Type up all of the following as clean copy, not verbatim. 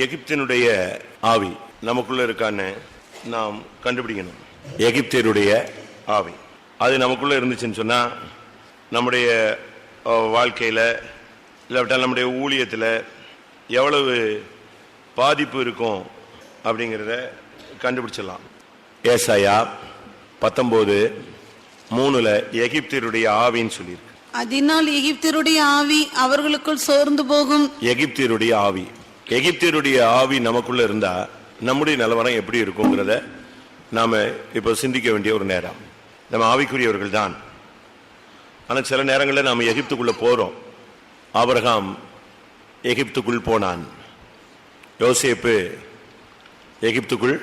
எகிப்தினுடைய ஆவி நமக்குள்ள இருக்கான்னு நாம் கண்டுபிடிக்கணும். எகிப்தியருடைய ஆவி அது நமக்குள்ள இருந்துச்சுன்னு சொன்னா நம்முடைய வாழ்க்கையில இல்லாவிட்டால் நம்முடைய ஊழியத்தில் எவ்வளவு பாதிப்பு இருக்கும் அப்படிங்கிறத கண்டுபிடிச்சிடலாம். ஏசாயா 19:3 எகிப்தியருடைய ஆவின்னு சொல்லியிருக்கு. அதனால் எகிப்தியருடைய ஆவி அவர்களுக்குள் சோர்ந்து போகும். எகிப்தியருடைய ஆவி, எகிப்தியருடைய ஆவி நமக்குள்ள இருந்தா நம்முடைய நிலவரம் எப்படி இருக்குங்கிறத நாம இப்ப சிந்திக்க வேண்டிய ஒரு நேரம். நம்ம ஆவிக்குரியவர்கள் தான், ஆனா சில நேரங்களில் நாம எகிப்துக்குள்ள போறோம். ஆபிரகாம் எகிப்துக்குள் போனான், யோசேப்பு எகிப்துக்குள்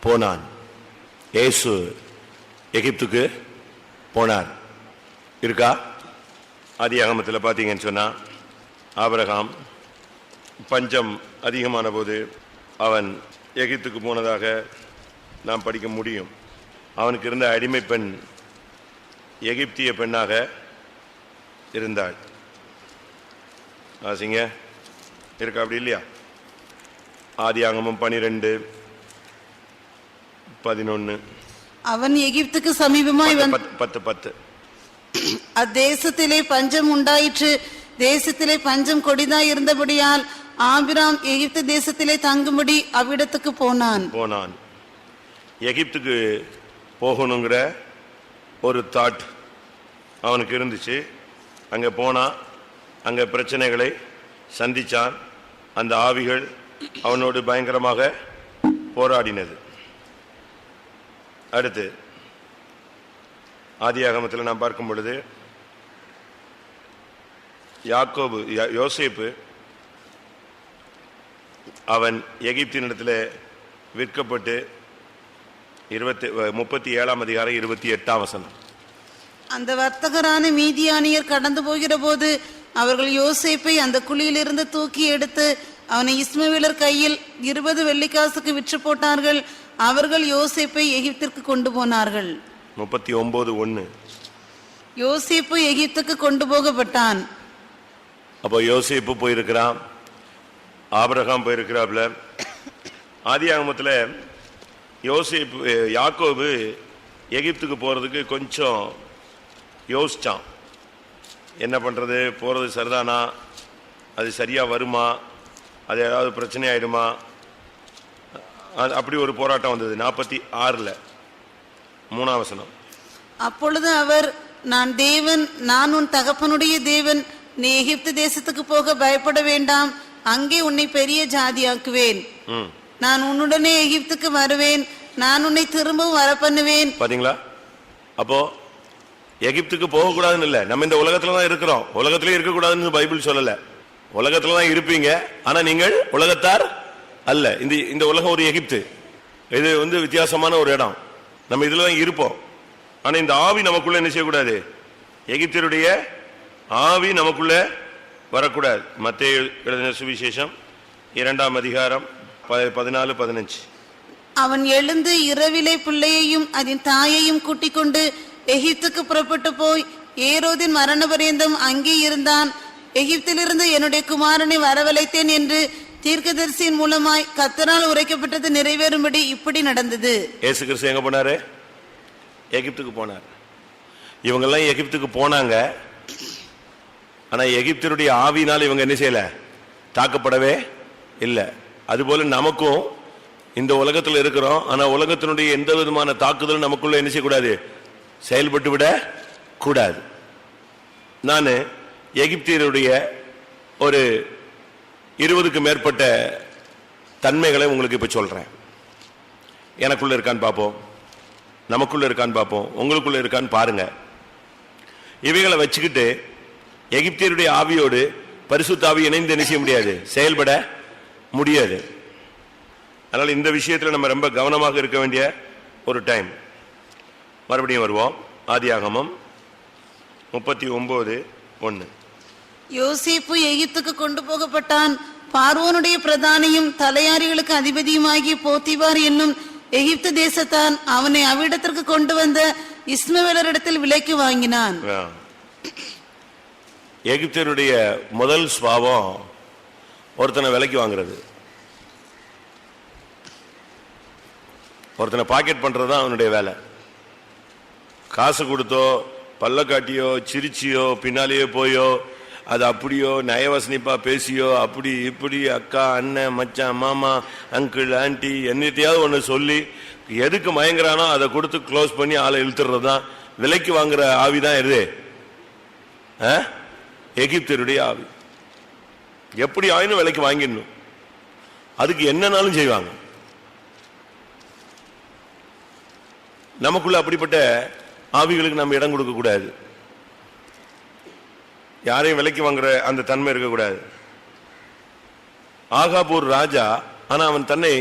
போனான், இயேசு எகிப்துக்கு போனார். இருக்கா? ஆதியாகமத்தில் பார்த்தீங்கன்னு சொன்னா ஆபிரகாம் பஞ்சம் அதிகமான போது அவன் எகிப்துக்கு போனதாக நாம் படிக்க முடியும். அவனுக்கு இருந்த அடிமை பெண் எகிப்திய பெண்ணாக இருந்தாள். ஆசிங்க இருக்கா? அப்படி இல்லையா? ஆதியாகமம் 12:11 அவன் எகிப்துக்கு சமீபமாய் 10 அத்தேசத்திலே பஞ்சம் உண்டாயிற்று. தேசத்திலே பஞ்சம் கொடிதாய் இருந்தபடியால் ஆபிராம் எகிப்து தேசத்திலே தங்கும்படி அவ்விடத்துக்கு போனான். எகிப்துக்கு போகணுங்கிற ஒரு தாட் அவனுக்கு இருந்துச்சு. அங்கே போனா அங்கே பிரச்சனைகளை சந்திச்சான். அந்த ஆவிகள் அவனோடு பயங்கரமாக போராடினது. அடுத்து ஆதியாகமத்தில் நாம் பார்க்கும் பொழுது யோசேப்பு அவன் எகிப்தினிடத்தில் விற்கப்பட்டு 37:28 அந்த வர்த்தகரான மீதியானியர் கடந்து போகிற போது அவர்கள் யோசேப்பை அந்த குழியிலிருந்து தூக்கி எடுத்து அவனை இஸ்மவேலர் கையில் 20 வெள்ளிக்காசுக்கு விற்று போட்டார்கள். அவர்கள் யோசேப்பை எகிப்திற்கு கொண்டு போனார்கள். 39:1 யோசேப்பு எகிப்துக்கு கொண்டு போகப்பட்டான். அப்போ யோசேப்பு போயிருக்கிறான், ஆபிரகாம் போயிருக்கிறாப்ல. ஆதியாகமத்தில் யோசேப்பு யாக்கோபு எகிப்துக்கு போறதுக்கு கொஞ்சம் யோசிச்சான். என்ன பண்றது, போறது சரிதானா, அது சரியா வருமா, அது ஏதாவது பிரச்சனை ஆயிடுமா, அப்படி ஒரு போராட்டம் வந்தது. 46:3 அப்பொழுது அவர், நான் தேவன், நான் உன் தகப்பனுடைய தேவன், நீ எகிப்து தேசத்துக்கு போக பயப்பட வேண்டாம், அங்கே உன்னை பெரிய ஜாதியாக்குவேன், நான் உன்னுடனே எகிப்துக்கு வருவேன், நான் உன்னை திரும்பவும் வர பண்ணுவேன். பாத்தீங்களா? அப்போ எகிப்துக்கு போக கூடாதுன்னு இல்ல, நம்ம இந்த உலகத்துல தான் இருக்கிறோம், உலகத்திலே இருக்க கூடாதுன்னு பைபிள் சொல்லல. உலகத்துல தான் இருப்பீங்க, ஆனா நீங்கள் உலகத்தார் அல்ல. இந்த உலகம் ஒரு எகிப்து, இது வித்தியாசமான ஒரு இடம். நம்ம இதுல தான் இருப்போம். ஆனா இந்த ஆவி நமக்குள்ள என்ன செய்யக்கூடாது, எகிப்தியருடைய ஆவி நமக்குள்ள வரக்கூடாது. மத்தேயு எழுதின சுவிசேஷம் 2:14-15 அவன் எழுந்து இரவிலே பிள்ளையையும் அதன் தாயையும் கூட்டிக் கொண்டு எகிப்துக்கு புறப்பட்டு போய் ஏரோதின் மரண பரியந்தம் அங்கே இருந்தான். எகிப்திலிருந்து என்னுடைய குமாரனை வரவழைத்தேன் என்று தீர்க்கதரிசியின் மூலமாய் கர்த்தரால் உரைக்கப்பட்டது நிறைவேறும்படி இப்படி நடந்தது. இயேசு கிறிஸ்து எங்க போனாரு? எகிப்துக்கு போனார். இவங்கெல்லாம் எகிப்துக்கு போனாங்க, ஆனா எகிப்தியருடைய ஆவியினால் இவங்க என்ன செய்யல, தாக்கப்படவே இல்லை. அதுபோல நமக்கும் இந்த உலகத்தில் இருக்கிறோம், ஆனா உலகத்தினுடைய எந்த விதமான தாக்குதலும் நமக்குள்ள என்ன செய்யக்கூடாது, செயல்பட்டு விட கூடாது. நான் எகிப்தியருடைய ஒரு 20க்கு மேற்பட்ட தன்மைகளை உங்களுக்கு இப்ப சொல்றேன். எனக்குள்ள இருக்கான்னு பார்ப்போம், நமக்குள்ள இருக்கான்னு பார்ப்போம், உங்களுக்குள்ள இருக்கான்னு பாருங்க. இவைகளை வச்சுக்கிட்டு எகிப்தியருடைய ஆவியோடு பரிசுத்த ஆவி இணைந்து என்ன செய்ய முடியாது, செயல்பட முடியாது. அதனால இந்த விஷயத்துல நம்ம ரொம்ப கவனமாக இருக்க வேண்டிய ஒரு டைம். மறுபடியும் வருவோம். ஆதியாகமம் 39:1 யோசேப்பு எகிப்துக்கு கொண்டு போகப்பட்டான். பார்வோனுடைய பிரதானியும் தலையாரிகளுக்கு அதிபதியுமாகிய போத்திபார் என்னும் எகிப்து தேசத்தான் அவனை அவ்விடத்திற்கு கொண்டு வந்த இஸ்மவேலரிடத்தில் விலைக்கு வாங்கினான். எகிப்தியருடைய முதல் சுபாவம் ஒருத்தனை விலைக்கு வாங்குறது. ஒருத்தனை பாக்கெட் பண்றது தான் அவனுடைய வேலை. காசு கொடுத்தோ பல்ல காட்டியோ சிரிச்சியோ பின்னாலேயே போயோ அது அப்படியோ நயவசனிப்பா பேசியோ அப்படி இப்படி அக்கா அண்ணன் மச்சான் மாமா அங்கிள் ஆன்டி என்னத்தையாவது ஒன்று சொல்லி எதுக்கு மயங்குறானோ அதை கொடுத்து க்ளோஸ் பண்ணி ஆளை இழுத்துறது தான் விலைக்கு வாங்குற ஆவி தான் எது? எகிப்தியருடைய ஆவி. எப்படி ஆயினும் விலைக்கு வாங்கிடணும், அதுக்கு என்னன்னாலும் செய்வாங்க. நமக்குள்ள அப்படிப்பட்ட ஆவிகளுக்கு நம்ம இடம் கொடுக்க கூடாது. யாரையும் விலைக்கு வாங்குற அந்த தன்மை இருக்கக்கூடாது. ஆகாபூர் ராஜா, ஆனா அவன் தன்னை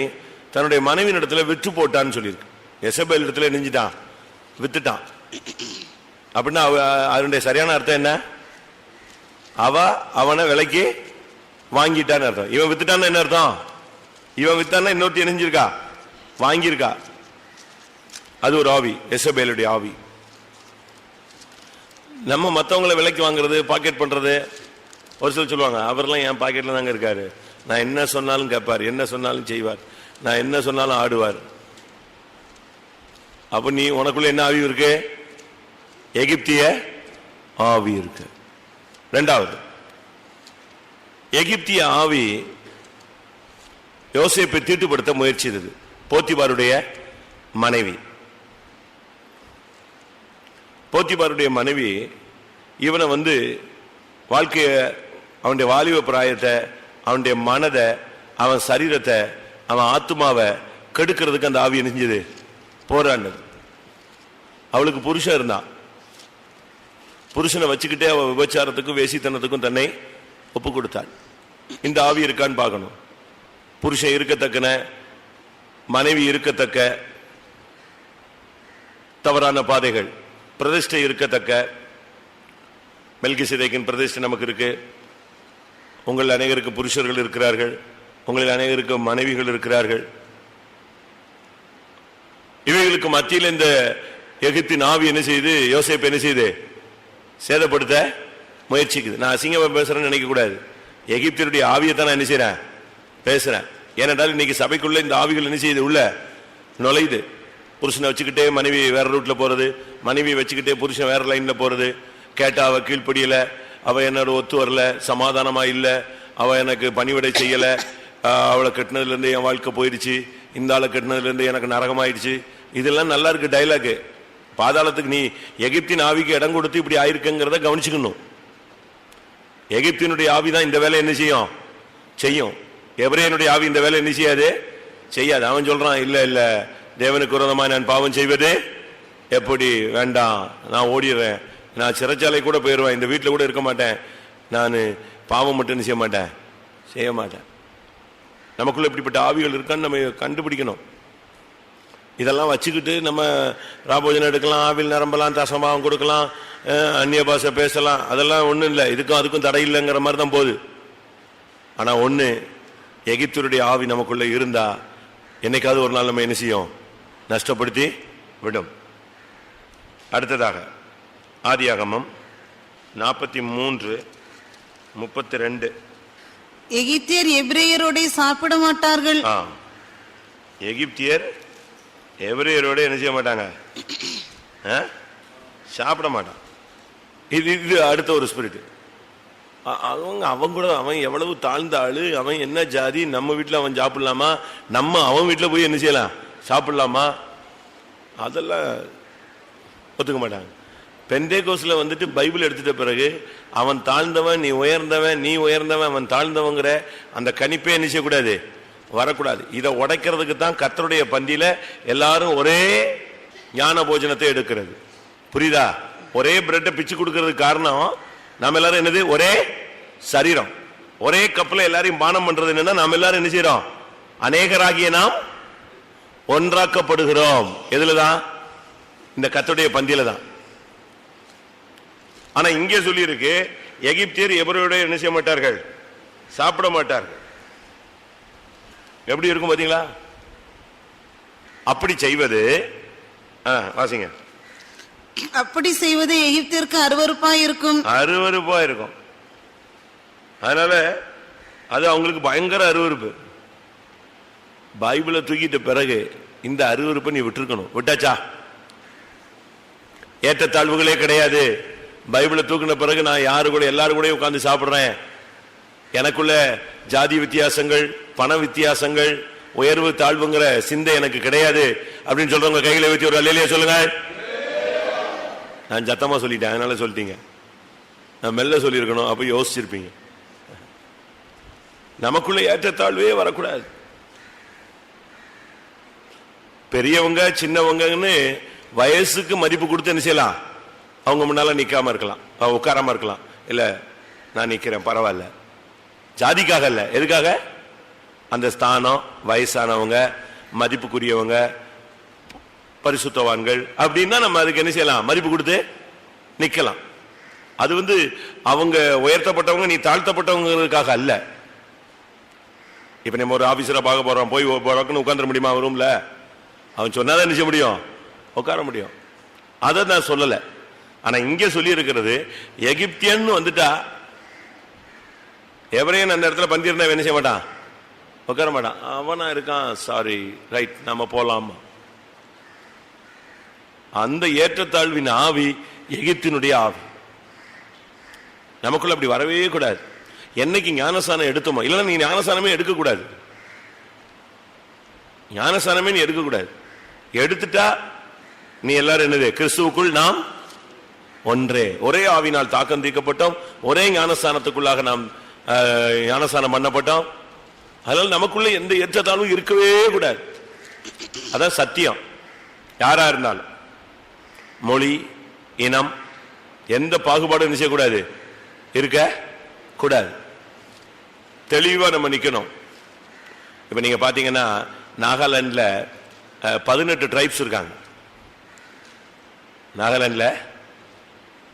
தன்னுடைய மனைவியின் இடத்துல விற்று போட்டான்னு சொல்லியிருக்கு. எசபேல் இடத்துல நெஞ்சிட்டான், வித்துட்டான். அப்படின்னா அதனுடைய சரியான அர்த்தம் என்ன? அவனை விலைக்கு வாங்கிட்டான்னு அர்த்தம். இவன் வித்துட்டான்னு என்ன அர்த்தம்? இவன் வித்தான்னா இன்னொருத்தி நெஞ்சிருக்கா, வாங்கியிருக்கா. அது ஒரு ஆவி, எசபேலுடைய ஆவி. நம்ம மற்றவங்களை விலைக்கு வாங்குறது, பாக்கெட் பண்றது. ஒரு சிலர் சொல்லுவாங்க, அவர்லாம் என் பாக்கெட்ல தாங்க இருக்காரு, நான் என்ன சொன்னாலும் கேட்பார், என்ன சொன்னாலும் செய்வார், நான் என்ன சொன்னாலும் ஆடுவார். அப்ப நீ உனக்குள்ள என்ன ஆவி இருக்கு? எகிப்திய ஆவி இருக்கு. இரண்டாவது, எகிப்திய ஆவி யோசேப்பை தீட்டுப்படுத்த முயற்சித்தது. போத்திபாருடைய மனைவி, போத்திபாருடைய மனைவி இவனை வாழ்க்கைய, அவனுடைய வாலிப பிராயத்தை, அவனுடைய மனதை, அவன் சரீரத்தை, அவன் ஆத்மாவை கெடுக்கிறதுக்கு அந்த ஆவி நெஞ்சது போராண்டது. அவளுக்கு புருஷன் இருந்தான். புருஷனை வச்சுக்கிட்டே அவன் விபச்சாரத்துக்கும் வேசித்தனத்துக்கும் தன்னை ஒப்பு கொடுத்தாள். இந்த ஆவி இருக்கான்னு பார்க்கணும். புருஷன் இருக்கத்தக்கன, மனைவி இருக்கத்தக்க தவறான பாதைகள், பிரதிஷ்டை இருக்கத்தக்க. மெல்கிசேதேக்கின் பிரதிஷ்டை நமக்கு இருக்கு. உங்கள் அநேகருக்கு புருஷர்கள் இருக்கிறார்கள், உங்களில் அநேகருக்கு மனைவிகள் இருக்கிறார்கள். இவைகளுக்கு மத்தியில் இந்த எகிப்தின் ஆவி என்ன செய்யுது? யோசேப்பு என்ன செய்யுது? சேதப்படுத்த முயற்சிக்குது. நான் அசிங்கமா பேசுறேன்னு நினைக்க கூடாது. எகிப்தியருடைய ஆவியை தான் நான் என்ன செய்யறேன், பேசுறேன். ஏனென்றால் இன்னைக்கு சபைக்குள்ள இந்த ஆவிகள் என்ன செய்யுது? உள்ள நுழையுது. புருஷனை வச்சுக்கிட்டே மனைவி வேற ரூட்ல போறது, மனைவி வச்சுக்கிட்டே புருஷன் வேற லைன்ல போறது. கேட்டா அவ கீழ்ப்படியல, அவ என்னோட ஒத்து வரல, சமாதானமா இல்ல, அவ எனக்கு பணிவிடை செய்யல, அவளை கட்டினதுல இருந்து என் வாழ்க்கை போயிடுச்சு, இந்த ஆளை கட்டினதுல இருந்து எனக்கு நரகமாயிடுச்சு. இதெல்லாம் நல்லா இருக்கு டைலாக். பாதாளத்துக்கு நீ எகிப்தின் ஆவிக்கு இடம் கொடுத்து இப்படி ஆயிருக்குங்கிறத கவனிச்சுக்கணும். எகிப்தினுடைய ஆவி தான் இந்த வேலை என்ன செய்யும். எபிரேயனுடைய ஆவி இந்த வேலை என்ன செய்யாது. அவன் சொல்றான், இல்ல இல்ல தேவனுக்கு விரோதமா நான் பாவம் செய்வது எப்படி? வேண்டாம், நான் ஓடிடுறேன், நான் சிறைச்சாலை கூட போயிடுவேன், இந்த வீட்டில் கூட இருக்க மாட்டேன், நான் பாவம் மட்டும் செய்ய மாட்டேன். நமக்குள்ள இப்படிப்பட்ட ஆவிகள் இருக்கான்னு நம்ம கண்டுபிடிக்கணும். இதெல்லாம் வச்சுக்கிட்டு நம்ம ராபோஜனம் எடுக்கலாம், ஆவில் நிரம்பலாம், தசமாவும் கொடுக்கலாம், அந்நிய பாஷை பேசலாம், அதெல்லாம் ஒன்றும் இல்லை. இதுக்கும் அதுக்கும் தடை இல்லைங்கிற மாதிரி தான் போகுது. ஆனால் ஒன்று, எகிப்தியருடைய ஆவி நமக்குள்ள இருந்தா என்னைக்காவது ஒரு நாள் நம்ம என்ன செய்யும்? நஷ்டப்படுத்தி விடும். அடுத்ததாக ஆதியாகமம் 43:32. எகிப்தியர் எபிரேயரோட சாப்பிட மாட்டார்கள். எகிப்தியர் எபிரேயரோட என்ன செய்ய மாட்டாங்க? சாப்பிட மாட்டான். இது அடுத்த ஒரு ஸ்பிரிட். அவன் கூட அவன் எவ்வளவு தாழ்ந்த ஆளு, அவன் என்ன ஜாதி, நம்ம வீட்டில் அவன் சாப்பிடலாமா, நம்ம அவன் வீட்டில் போய் என்ன செய்யலாம், சாப்பிடலாமா, அதெல்லாம் ஒத்துக்க மாட்டாங்க. பெந்தேகோஸ்ல பைபிள் எடுத்துட்ட பிறகு அவன் தாழ்ந்தவன், நீ உயர்ந்தவன், நீ உயர்ந்தவன், அவன் தாழ்ந்தவங்கிற அந்த கணிப்பே என்ன செய்யக்கூடாது, வரக்கூடாது. இதை உடைக்கிறதுக்கு தான் கர்த்தருடைய பந்தியில எல்லாரும் ஒரே ஞான போஜனத்தை எடுக்கிறது. புரியுதா? ஒரே பிரெட்டை பிச்சு கொடுக்கறதுக்கு காரணம், நாம எல்லாரும் என்னது, ஒரே சரீரம், ஒரே கப்பல எல்லாரையும் பானம் பண்றது என்னன்னா, நாம் எல்லாரும் என்ன செய்யறோம்? அநேகராகிய நாம் ஒன்றாக்கப்படுகிறோம். எதுலதான்? இந்த கர்த்தருடைய பந்தியில தான். ஆனா இங்கே சொல்லி இருக்கு, எகிப்தியர் எபிரேயரோட என்ன செய்ய மாட்டார்கள், சாப்பிட மாட்டார்கள். எப்படி இருக்கும் பாத்தீங்களா? அப்படி செய்வது, வாசிங்க. அப்படி செய்வது எகிப்திற்கு அருவருப்பா இருக்கும். அதனால அது அவங்களுக்கு பயங்கர அருவருப்பு. பைபிளை தூக்கிட்ட பிறகு இந்த அருவருப்பை நீ விட்டுருக்கணும். விட்டாச்சா? ஏற்றத்தாழ்வுகளே கிடையாது. பைபிளை தூக்கின பிறகு நான் யாரு கூட எல்லாரும் கூட உட்கார்ந்து சாப்பிடுறேன். எனக்குள்ள ஜாதி வித்தியாசங்கள், பண வித்தியாசங்கள், உயர்வு தாழ்வுங்கிற சிந்தை எனக்கு கிடையாது அப்படின்னு சொல்றவங்க கைகளை வச்சு ஒரு அல்லேலூயா சொல்லுங்க. நான் சத்தமா சொல்லிட்டேன், அதனால சொல்லிட்டீங்க. நான் மெல்ல சொல்லியிருக்கணும், அப்ப யோசிச்சிருப்பீங்க. நமக்குள்ள ஏற்றத்தாழ்வே வரக்கூடாது. பெரியவங்க சின்னவங்கன்னு வயசுக்கு மதிப்பு கொடுத்து என்ன செய்யலாம்? அவங்க முன்னால நிக்காம இருக்கலாம், உட்காராம இருக்கலாம். இல்ல நான் நிக்கிறேன் பரவாயில்ல, ஜாதிக்காக இல்ல. எதுக்காக? அந்த ஸ்தானம், வயசானவங்க, மதிப்புக்குரியவங்க, பரிசுத்தவான்கள் அப்படின்னா நம்ம அதுக்கு என்ன செய்யலாம்? மதிப்பு கொடுத்து நிக்கலாம். அது அவங்க உயர்த்தப்பட்டவங்க, நீ தாழ்த்தப்பட்டவங்களுக்காக அல்ல. இப்ப நம்ம ஒரு ஆபீசரா பார்க்க போறோம், போய் உட்கார்ந்துட முடியுமா? ரூம்ல அவன் சொன்னாதான் நிச்சய முடியும், உட்கார முடியும். அதை நான் சொல்லல. ஆனா இங்க சொல்லி இருக்கிறது, எகிப்தியன் வந்துட்டா எவரையும் அந்த இடத்துல பந்திருந்தா என்ன செய்ய மாட்டான்? உட்கார மாட்டான். அவனா இருக்கான், சாரி ரைட் நம்ம போலாம். அந்த ஏற்றத்தாழ்வின் ஆவி எகிப்தினுடைய ஆவி. நமக்குள்ள அப்படி வரவே கூடாது. என்னைக்கு ஞானசானம் எடுத்தோமோ, இல்லைன்னா நீ ஞானசானமே எடுக்க கூடாது. ஞானசானமே நீ எடுக்க கூடாது. எடுத்துட்டா நீ எல்லாரும் என்னது? கிறிஸ்துவுக்குள் நாம் ஒன்றே, ஒரே ஆவினால் தாக்கம் தீர்க்கப்பட்டோம், ஒரே ஞானஸ்தானத்துக்குள்ளாக நாம் ஞானஸ்தானம் பண்ணப்பட்டோம். அதனால நமக்குள்ள எந்த ஏற்றத்தாழ்வும் இருக்கவே கூடாது. அதான் சத்தியம். யாரா இருந்தாலும் மொழி, இனம், எந்த பாகுபாடும் என்ன செய்யக்கூடாது? இருக்க கூடாது. தெளிவா நம்ம நிக்கணும். இப்ப நீங்க பாத்தீங்கன்னா நாகாலாந்துல 18 ட்ரைப்ஸ் இருக்காங்க. நாகாலாந்துல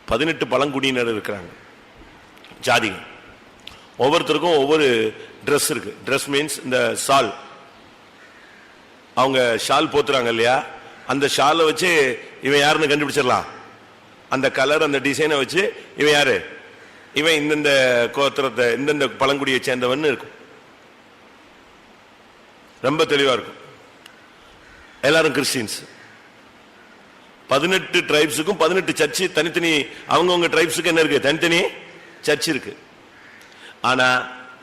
18 பழங்குடியினர் இருக்கிறாங்க, ஜாதிகள். ஒவ்வொருத்தருக்கும் ஒவ்வொரு ட்ரெஸ் இருக்கு. ட்ரெஸ் மீன்ஸ் இந்த ஷால், அவங்க ஷால் போத்துறாங்க இல்லையா, அந்த ஷாலை வச்சு இவன் யாருன்னு கண்டுபிடிச்சிடலாம். அந்த கலர், அந்த டிசைனை வச்சு இவன் யாரு, இவன் இந்தந்த கோத்திரத்தை, இந்தந்த பழங்குடியை சேர்ந்தவன் இருக்கும். ரொம்ப தெளிவா இருக்கும். எல்லாரும் கிறிஸ்டியன்ஸ். 18 ட்ரைப்ஸுக்கும் 18 சர்ச்சு தனித்தனி, அவங்கவுங்க ட்ரைப்ஸுக்கு என்ன இருக்கு? தனித்தனி சர்ச் இருக்கு. ஆனா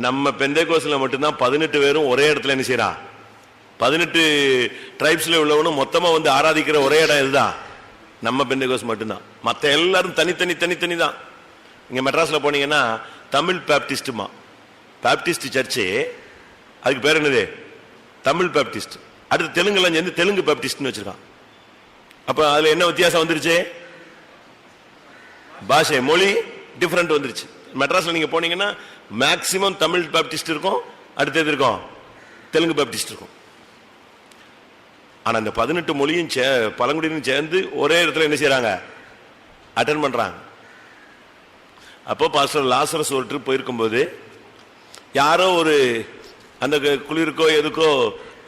நம்ம பெந்தேகோஸ்ல மட்டும்தான் 18 பேரும் ஒரே இடத்துல என்ன செய்யறான்? 18 ட்ரைப்ஸ்ல உள்ளவனும் மொத்தமா ஆராதிக்கிற ஒரே இடம் இதுதான், நம்ம பெந்தேகோஸ் மட்டும்தான். மற்ற எல்லாரும் தனித்தனி தனித்தனி தான். இங்க மெட்ராஸ்ல போனீங்கன்னா தமிழ் பேப்டிஸ்டுமா, பேப்டிஸ்ட் சர்ச்சு, அதுக்கு பேர் என்னது? தமிழ் பேப்டிஸ்ட். அடுத்து தெலுங்குலாம் சேர்ந்து தெலுங்கு பேப்டிஸ்ட்னு வச்சிருக்கான். அப்ப அதுல என்ன வித்தியாசம் வந்துருச்சு? பாஷை, மொழி டிஃபரெண்ட் வந்துருச்சு. மெட்ராஸ்ல நீங்க போனீங்கன்னா மேக்சிமம் தமிழ் பேப்டிஸ்ட் இருக்கும், அடுத்தது இருக்கும் தெலுங்கு பேப்டிஸ்ட் இருக்கும். ஆனா இந்த 18 மொழியும் பழங்குடியினும் சேர்ந்து ஒரே இடத்துல என்ன செய்யறாங்க? அட்டென்ட் பண்றாங்க. அப்போ பாஸ்டர் லாசரஸ் ஒரு ட்ரிப் போயிருக்கும்போது யாரோ ஒரு அந்த குளிருக்கோ எதுக்கோ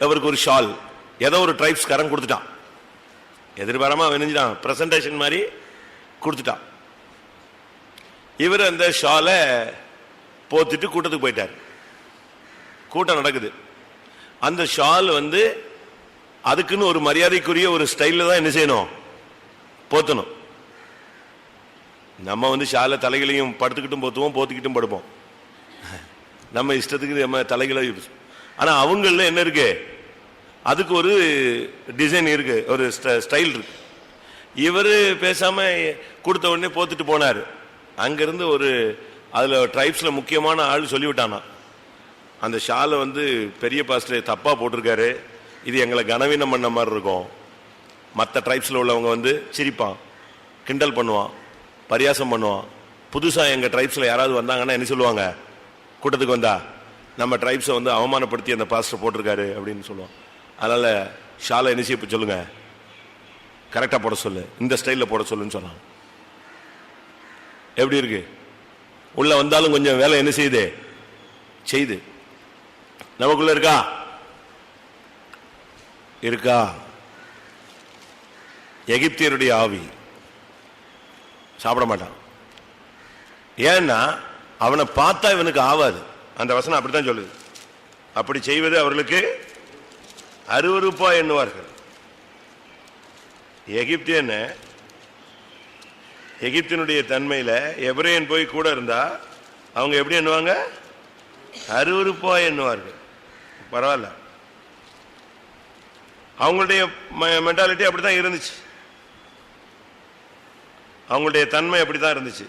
அவருக்கு ஒரு ஷால் ஏதோ ஒரு ட்ரைப்ஸ் காரன் கொடுத்துட்டான். எதிர்பாராம நினைஞ்சிட்டான், பிரசன்டேஷன் மாதிரி கொடுத்துட்டான். இவர் அந்த ஷாலை போத்திட்டு கூட்டத்துக்கு போயிட்டார். கூட்டம் நடக்குது. அந்த ஷால் அதுக்குன்னு ஒரு மரியாதைக்குரிய ஒரு ஸ்டைல்ல தான் என்ன செய்யணும்? போத்தணும். நம்ம ஷாலை தலைகளையும் படுத்துக்கிட்டும் போத்துவோம், போத்திக்கிட்டும் படுப்போம். நம்ம இஷ்டத்துக்கு நம்ம தலைகளை. ஆனா அவங்கள என்ன இருக்கு? அதுக்கு ஒரு டிசைன் இருக்கு, ஒரு ஸ்டைல் இருக்கு. இவரு பேசாம கொடுத்த உடனே போத்துட்டு போனாரு. அங்கிருந்து ஒரு அதுல ட்ரைப்ஸ்ல முக்கியமான ஆள் சொல்லிவிட்டானா, அந்த ஷாலை பெரிய பாஸ்டர் தப்பா போட்டிருக்காரு, இது எங்களை கனவீனம் பண்ண மாதிரி இருக்கும். மற்ற ட்ரைப்ஸ்ல உள்ளவங்க சிரிப்பான், கிண்டல் பண்ணுவான், பரியாசம் பண்ணுவான். புதுசா எங்க ட்ரைப்ஸ்ல யாராவது வந்தாங்கன்னா என்ன சொல்லுவாங்க? கூட்டத்துக்கு வந்தா நம்ம ட்ரைப்ஸை அவமானப்படுத்தி அந்த பாஸ்டர் போட்டிருக்காரு அப்படின்னு சொல்லுவான். அதனால ஷாலை என்ன செய்ய சொல்லுங்க, கரெக்டா போட சொல்லு, இந்த ஸ்டைல்ல போட சொல்லுன்னு சொன்னான். எப்படி இருக்கு? உள்ள வந்தாலும் கொஞ்சம் வேலை என்ன செய்யுது? செய்து. நமக்குள்ள இருக்கா? இருக்கா? எகிப்தியருடைய ஆவி சாப்பிட மாட்டான். ஏன்னா அவனை பார்த்தா இவனுக்கு ஆவாது. அந்த வசனம் அப்படித்தான் சொல்லுது. அப்படி செய்வது அவர்களுக்கு அருவருப்பா எண்ணுவார்கள். எகிப்தினுடைய தன்மையில எபிரேயன் போய் கூட இருந்தா அவங்க எப்படி எண்ணுவாங்க? அருவருப்பா எண்ணுவார்கள். பரவாயில்ல, அவங்களுடைய மென்டாலிட்டி அப்படித்தான் இருந்துச்சு, அவங்களுடைய தன்மை அப்படித்தான் இருந்துச்சு.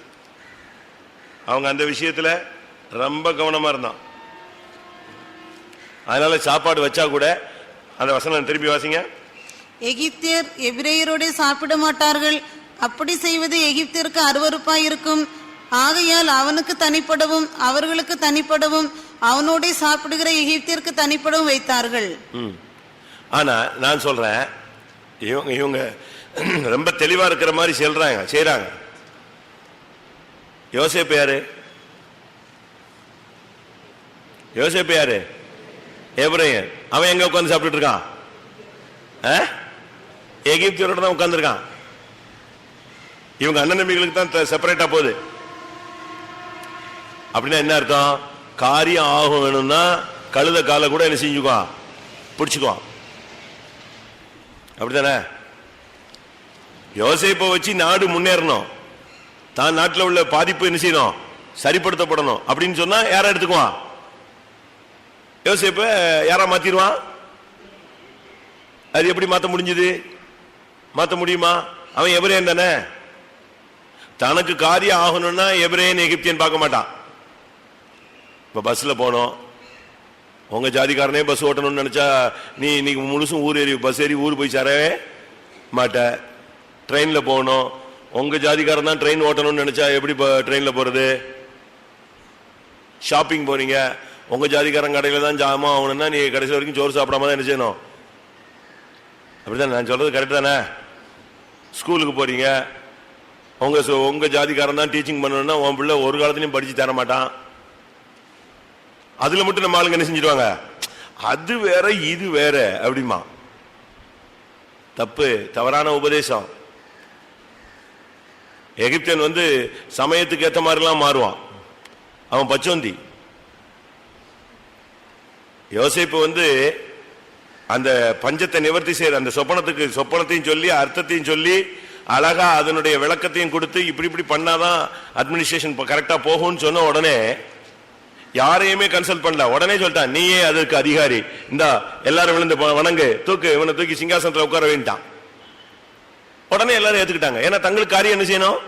அவங்க அந்த விஷயத்துல ரொம்ப கவனமா இருந்தான். அதனால சாப்பாடு வச்சா கூட அந்த வசனம் திருப்பி வாசிங்க. எகிப்தியர் எபிரேயரோட சாப்பிட மாட்டார்கள், அப்படி செய்வது எகிப்தியருக்கு அருவருப்பாய் இருக்கும். ஆகையால் அவனுக்கு தனிப்படவும் அவர்களுக்கு தனிப்படவும் அவனோட சாப்பிடுகிற எகிப்தியருக்கு தனிப்படவும் வைத்தார்கள். ஆனா நான் சொல்றேன், இவங்க ரொம்ப தெளிவா இருக்கிற மாதிரி செய்யறாங்க. யோசேப்பு யாரு? யோசேப்பு யாரு? எபிரேயன். அவன் எங்க உட்கார்ந்து சாப்பிட்டு இருக்கான்? எகிப்தியரோட தான் உட்கார்ந்து இருக்கான். இவங்க அண்ணன் தம்பிகளுக்கு தான் செப்பரேட்டா போகுது. அப்படின்னா என்ன அர்த்தம்? காரியம் ஆகும் வேணும்னா கழுத காலை கூட என்ன செஞ்சுக்குவான்? பிடிச்சுக்குவான். அப்படித்தானே? யோசேப்பை வச்சு நாடு முன்னேறணும், தான் நாட்டில் உள்ள பாதிப்பு என்ன செய்யணும்? சரிப்படுத்தப்படணும். அப்படின்னு சொன்னா யாரை எடுத்துக்குவான்? யோசேப்ப யாரா மாத்திடுவான்? அது எப்படி மாத்த முடிஞ்சது? மாத்த முடியுமா? அவன் எபிரேயன் தானே. தனக்கு காரியம் ஆகணும்னா எபிரேயன் எகிப்தியன் பார்க்க மாட்டான். இப்ப பஸ்ல போனோம், உங்க ஜாதிக்காரனே பஸ் ஓட்டணும்னு நினைச்சா நீ இன்னைக்கு முழுசும் பஸ் ஏறி ஊர் போய் சேரவே மாட்ட. ட்ரெயின்ல போகணும், உங்க ஜாதிக்காரன் தான் ட்ரெயின் ஓட்டணும்னு நினைச்சா எப்படி ட்ரெயின்ல போறது? ஷாப்பிங் போறீங்க, உங்க ஜாதிக்காரன் கடையில தான் ஜாமா ஆகணும்னா நீ கடைசி வரைக்கும் சோறு சாப்பிடாம தான் என்ன செய்யணும்? அப்படிதான் நான் சொல்றது கரெக்ட் தானே? ஸ்கூலுக்கு போறீங்க, உங்க ஜாதிக்காரன் தான் டீச்சிங் பண்ணணும்னா உன் பிள்ளை ஒரு காலத்திலையும் படிச்சு தர மாட்டான். அதுல மட்டும் நம்ம ஆளுங்க என்ன செஞ்சிருவாங்க? அது வேற இது வேற அப்படிமா. தப்பு, தவறான உபதேசம். எகிப்தியன் சமயத்துக்கு ஏற்ற மாதிரிலாம் மாறுவான். அவன் பச்சோந்தி. யோசேப்பு அந்த பஞ்சத்தை நிவர்த்தி செய்யற அந்த சொப்பனத்தையும் சொல்லி அர்த்தத்தையும் சொல்லி அழகா அதனுடைய விளக்கத்தையும் கொடுத்து இப்படி இப்படி பண்ணாதான் அட்மினிஸ்ட்ரேஷன் கரெக்டா போகும்னு சொன்ன உடனே யாரையுமே கன்சல்ட் பண்ணல. உடனே சொல்லிட்டான், நீயே அதற்கு அதிகாரி, இந்த எல்லாரும் விழுந்து வணங்கு, தூக்கு, இவனை தூக்கி சிங்காசனத்தில் உட்கார வேண்டாம். உடனே எல்லாரும் ஏத்துக்கிட்டாங்க. ஏன்னா தங்களுக்கு காரியம் என்ன செய்யணும்?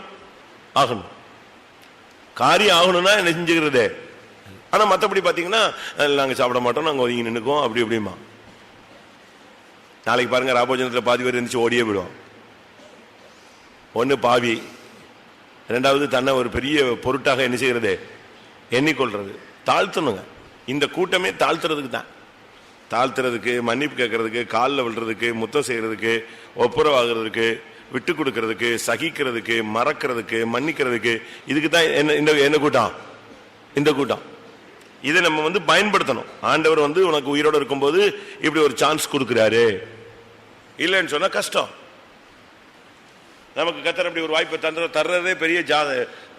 ஆகணும். காரியம் ஆகணும்னா என்ன செஞ்சுக்கிறது? ஆனா மற்றபடி பாத்தீங்கன்னா நாங்க சாப்பிட மாட்டோம், நாங்க ஒதுங்கி நின்னுக்கோம், அப்படி எப்படிமா. நாளைக்கு பாருங்க, ராபோஜனத்தில் பாதி பேர் இருந்துச்சு ஓடியே விடுவோம். ஒன்னு பாவி, ரெண்டாவது தன்னை ஒரு பெரிய பொருட்டாக என்ன செய்யறது? எண்ணிக்கொள்றது. தாழ்த்தணுங்க. இந்த கூட்டமே தாழ்த்துறதுக்கு தான். தாழ்த்துறதுக்கு, மன்னிப்பு கேட்கறதுக்கு, காலில் விழுறதுக்கு, முத்தம் செய்யறதுக்கு, ஒப்புரவாகிறதுக்கு, விட்டு கொடுக்கறதுக்கு, சகிக்கிறதுக்கு, மறக்கிறதுக்கு, மன்னிக்கிறதுக்கு, இதுக்கு தான் என்ன கூட்டம்? இந்த கூட்டம். இதை நம்ம பயன்படுத்தணும். ஆண்டவர் உனக்கு உயிரோடு இருக்கும்போது இப்படி ஒரு சான்ஸ் கொடுக்கிறாரு. இல்லைன்னு சொன்னா கஷ்டம். நமக்கு கத்தர் அப்படி ஒரு வாய்ப்பை தர்றதே பெரிய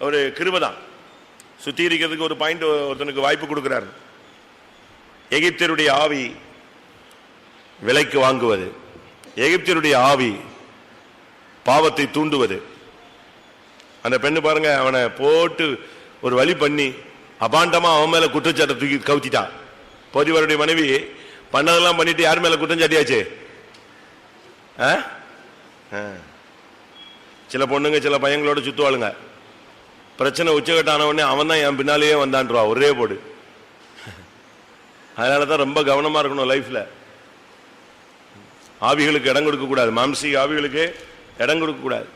ஒரு கிருபை தான். சுத்திகரிக்கிறதுக்கு ஒரு பாயிண்ட் ஒருத்தனுக்கு வாய்ப்பு கொடுக்கிறார். எகிப்தியருடைய ஆவி விலைக்கு வாங்குவது, எகிப்தியருடைய ஆவி பாவத்தை தூண்டுவது. அந்த பெண்ணு பாருங்க, அவனை போட்டு ஒரு வழி பண்ணி அபாண்டமா அவன் மேல குற்றச்சாட்டை தூக்கி கவுத்திட்டான். போதிவருடைய மனைவி பண்ணதெல்லாம் பண்ணிட்டு யார் மேல குற்றம் சாட்டியாச்சு? சில பொண்ணுங்க சில பையங்களோட சுத்துவாளுங்க. பிரச்சனை உச்சகட்டான உடனே அவன் தான் என் பின்னாலேயே வந்தான்வா, ஒரே போடு. அதனாலதான் ரொம்ப கவனமா இருக்கணும் லைஃப்ல. ஆவிகளுக்கு இடம் கொடுக்க கூடாது, மாம்சீக ஆவிகளுக்கு இடம் கொடுக்க கூடாது.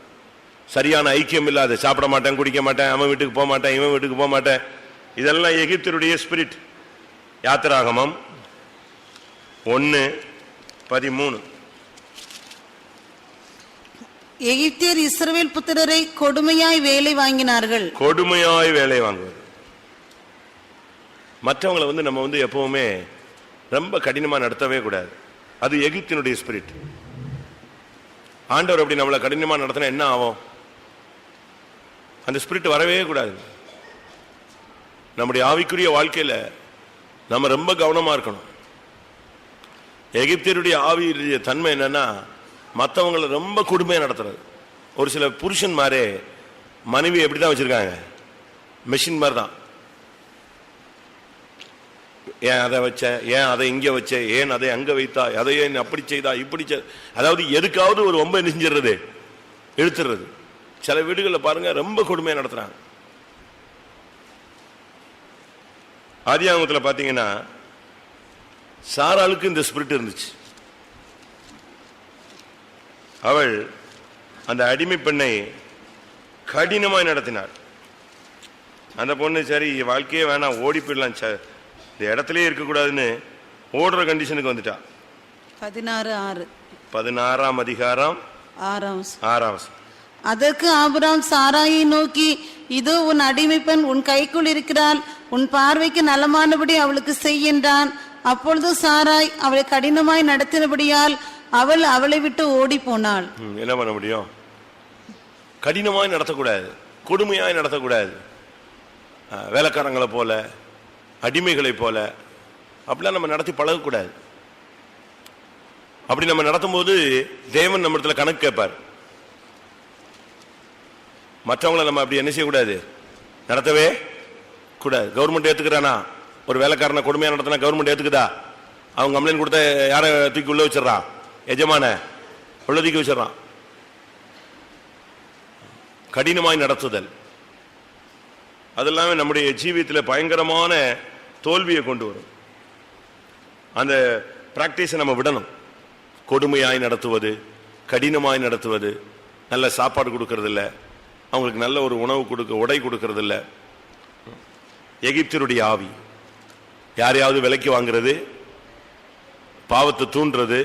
சரியான ஐக்கியம் இல்லாத, சாப்பிட மாட்டேன், குடிக்க மாட்டேன், அவன் வீட்டுக்கு போக மாட்டேன், இவன் வீட்டுக்கு போக மாட்டேன், இதெல்லாம் எகிப்தியருடைய ஸ்பிரிட். யாத்திராகமம் 1:13. எகிப்தியர் இஸ்ரவேல் புத்திரரை கொடுமையாய் வேலை வாங்கினார்கள். கொடுமையாய் வேலை வாங்குவது. மற்றவங்களை நம்ம எப்பவுமே ரொம்ப கடினமா நடத்தவே கூடாது. அது எகிப்தினுடைய ஸ்பிரிட். ஆண்டவர் அப்படி நம்மளை கடினமா நடத்தினா என்ன ஆகும்? அந்த ஸ்பிரிட் வரவே கூடாது. நம்முடைய ஆவிக்குரிய வாழ்க்கையில நம்ம ரொம்ப கவனமா இருக்கணும். எகிப்தியருடைய ஆவியுடைய தன்மை என்னன்னா மற்றவங்களை ரொம்ப கொடுமையா நடத்துறது. ஒரு சில புருஷன் மாரே மனைவி எப்படிதான் வச்சிருக்காங்க, மெஷின் மாதிரி தான். ஏன் அதை வச்ச, ஏன் அதை இங்க வச்ச, ஏன் அதை அங்க வைத்தா, அதை ஏன் அப்படி செய்தா இப்படி அதாவது எதுக்காவது ஒரு ரொம்ப என்ன செஞ்சிடறது, இழுத்துறது. சில வீடுகளில் பாருங்க ரொம்ப கொடுமையா நடத்துறாங்க. ஆதியாகமத்தில் பாத்தீங்கன்னா சாராளுக்கு இந்த ஸ்பிரிட் இருந்துச்சு. அவள் அந்த அடிமை பெண்ணை கடினமாய் நடத்தினார். அந்த பொண்ணு சரி வாழ்க்கையே வேணாம் ஓடி போயிடலாம், இந்த இடத்துலயே இருக்கக்கூடாதுன்னு ஓடுற கண்டிஷனுக்கு வந்துட்டா. 16ஆம் அதிகாரம் 6ஆம். அதற்கு ஆபிரகாம் சாராயை நோக்கி, இதோ உன் அடிமை பெண் உன் கைக்குள் இருக்கிறாள், உன் பார்வைக்கு நலமானபடி அவளுக்கு செய் என்றான். அப்பொழுது சாராய் அவளை கடினமாய் நடத்தினபடியால் அவள் அவளை விட்டு ஓடி போனாள். என்ன பண்ண முடியும்? கடினமாய் நடத்தக்கூடாது, கொடுமையாய் நடத்தக்கூடாது. வேலைக்காரங்களை போல, அடிமைகளை போல அப்படிலாம் நம்ம நடத்தி பழகக்கூடாது. அப்படி நம்ம நடத்தும் போது தேவன் நம்ம இடத்துல கணக்கு கேட்பார். மற்றவங்களை நம்ம அப்படி என்ன செய்யக்கூடாது, நடத்தவே கூடாது. கவர்மெண்ட் ஏத்துக்கிறானா? ஒரு வேலைக்காரனை கொடுமையா நடத்தினா கவர்மெண்ட் ஏத்துக்குதா? அவங்க கம்ப்ளைண்ட் கொடுத்த யாரை தூக்கி உள்ள வச்சிடறான்? எஜமான உள்ள தூக்கி வச்சிடறான். கடினமாய் நடத்துதல் அதெல்லாமே நம்முடைய ஜீவியத்தில் பயங்கரமான தோல்வியை கொண்டு வரும். அந்த பிராக்டிஸை நம்ம விடணும். கொடுமையாய் நடத்துவது, கடினமாய் நடத்துவது, நல்ல சாப்பாடு கொடுக்கறது இல்லை, அவங்களுக்கு நல்ல ஒரு உணவு உடை கொடுக்கறது இல்லை. எகிப்தியருடைய ஆவி யாரையாவது விலைக்கு வாங்குறது, பாவத்தை தூண்டுறது,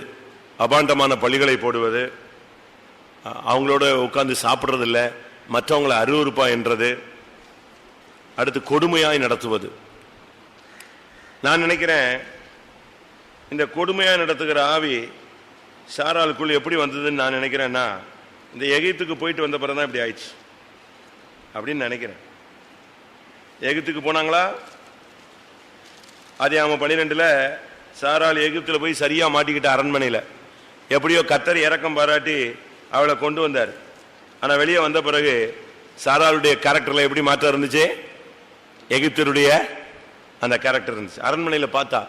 அபாண்டமான பழிகளை போடுவது, அவங்களோட உட்கார்ந்து சாப்பிட்றது இல்லை, மற்றவங்களை அருவருப்பா என்றது, அடுத்து கொடுமையாய் நடத்துவது. நான் நினைக்கிறேன் இந்த கொடுமையாய் நடத்துகிற ஆவி சாராளுக்குள் எப்படி வந்ததுன்னு நான் நினைக்கிறேன்னா, இந்த எகிப்துக்கு போயிட்டு வந்த பிறகு தான் இப்படி ஆயிடுச்சு அப்படின்னு நினைக்கிறேன். எகிப்துக்கு போனாங்களா? ஆதியாகமம் 12 சாராள் எகிப்துல போய் சரியா மாட்டிக்கிட்ட அரண்மனையில். எப்படியோ கர்த்தர் இரக்கம் பாராட்டி அவளை கொண்டு வந்தார். ஆனா வெளியே வந்த பிறகு சாராளுடைய கேரக்டர்ல எப்படி மாற்றம் இருந்துச்சு? எகிப்தருடைய அந்த கேரக்டர் இருந்துச்சு. அரண்மனையில் பார்த்தா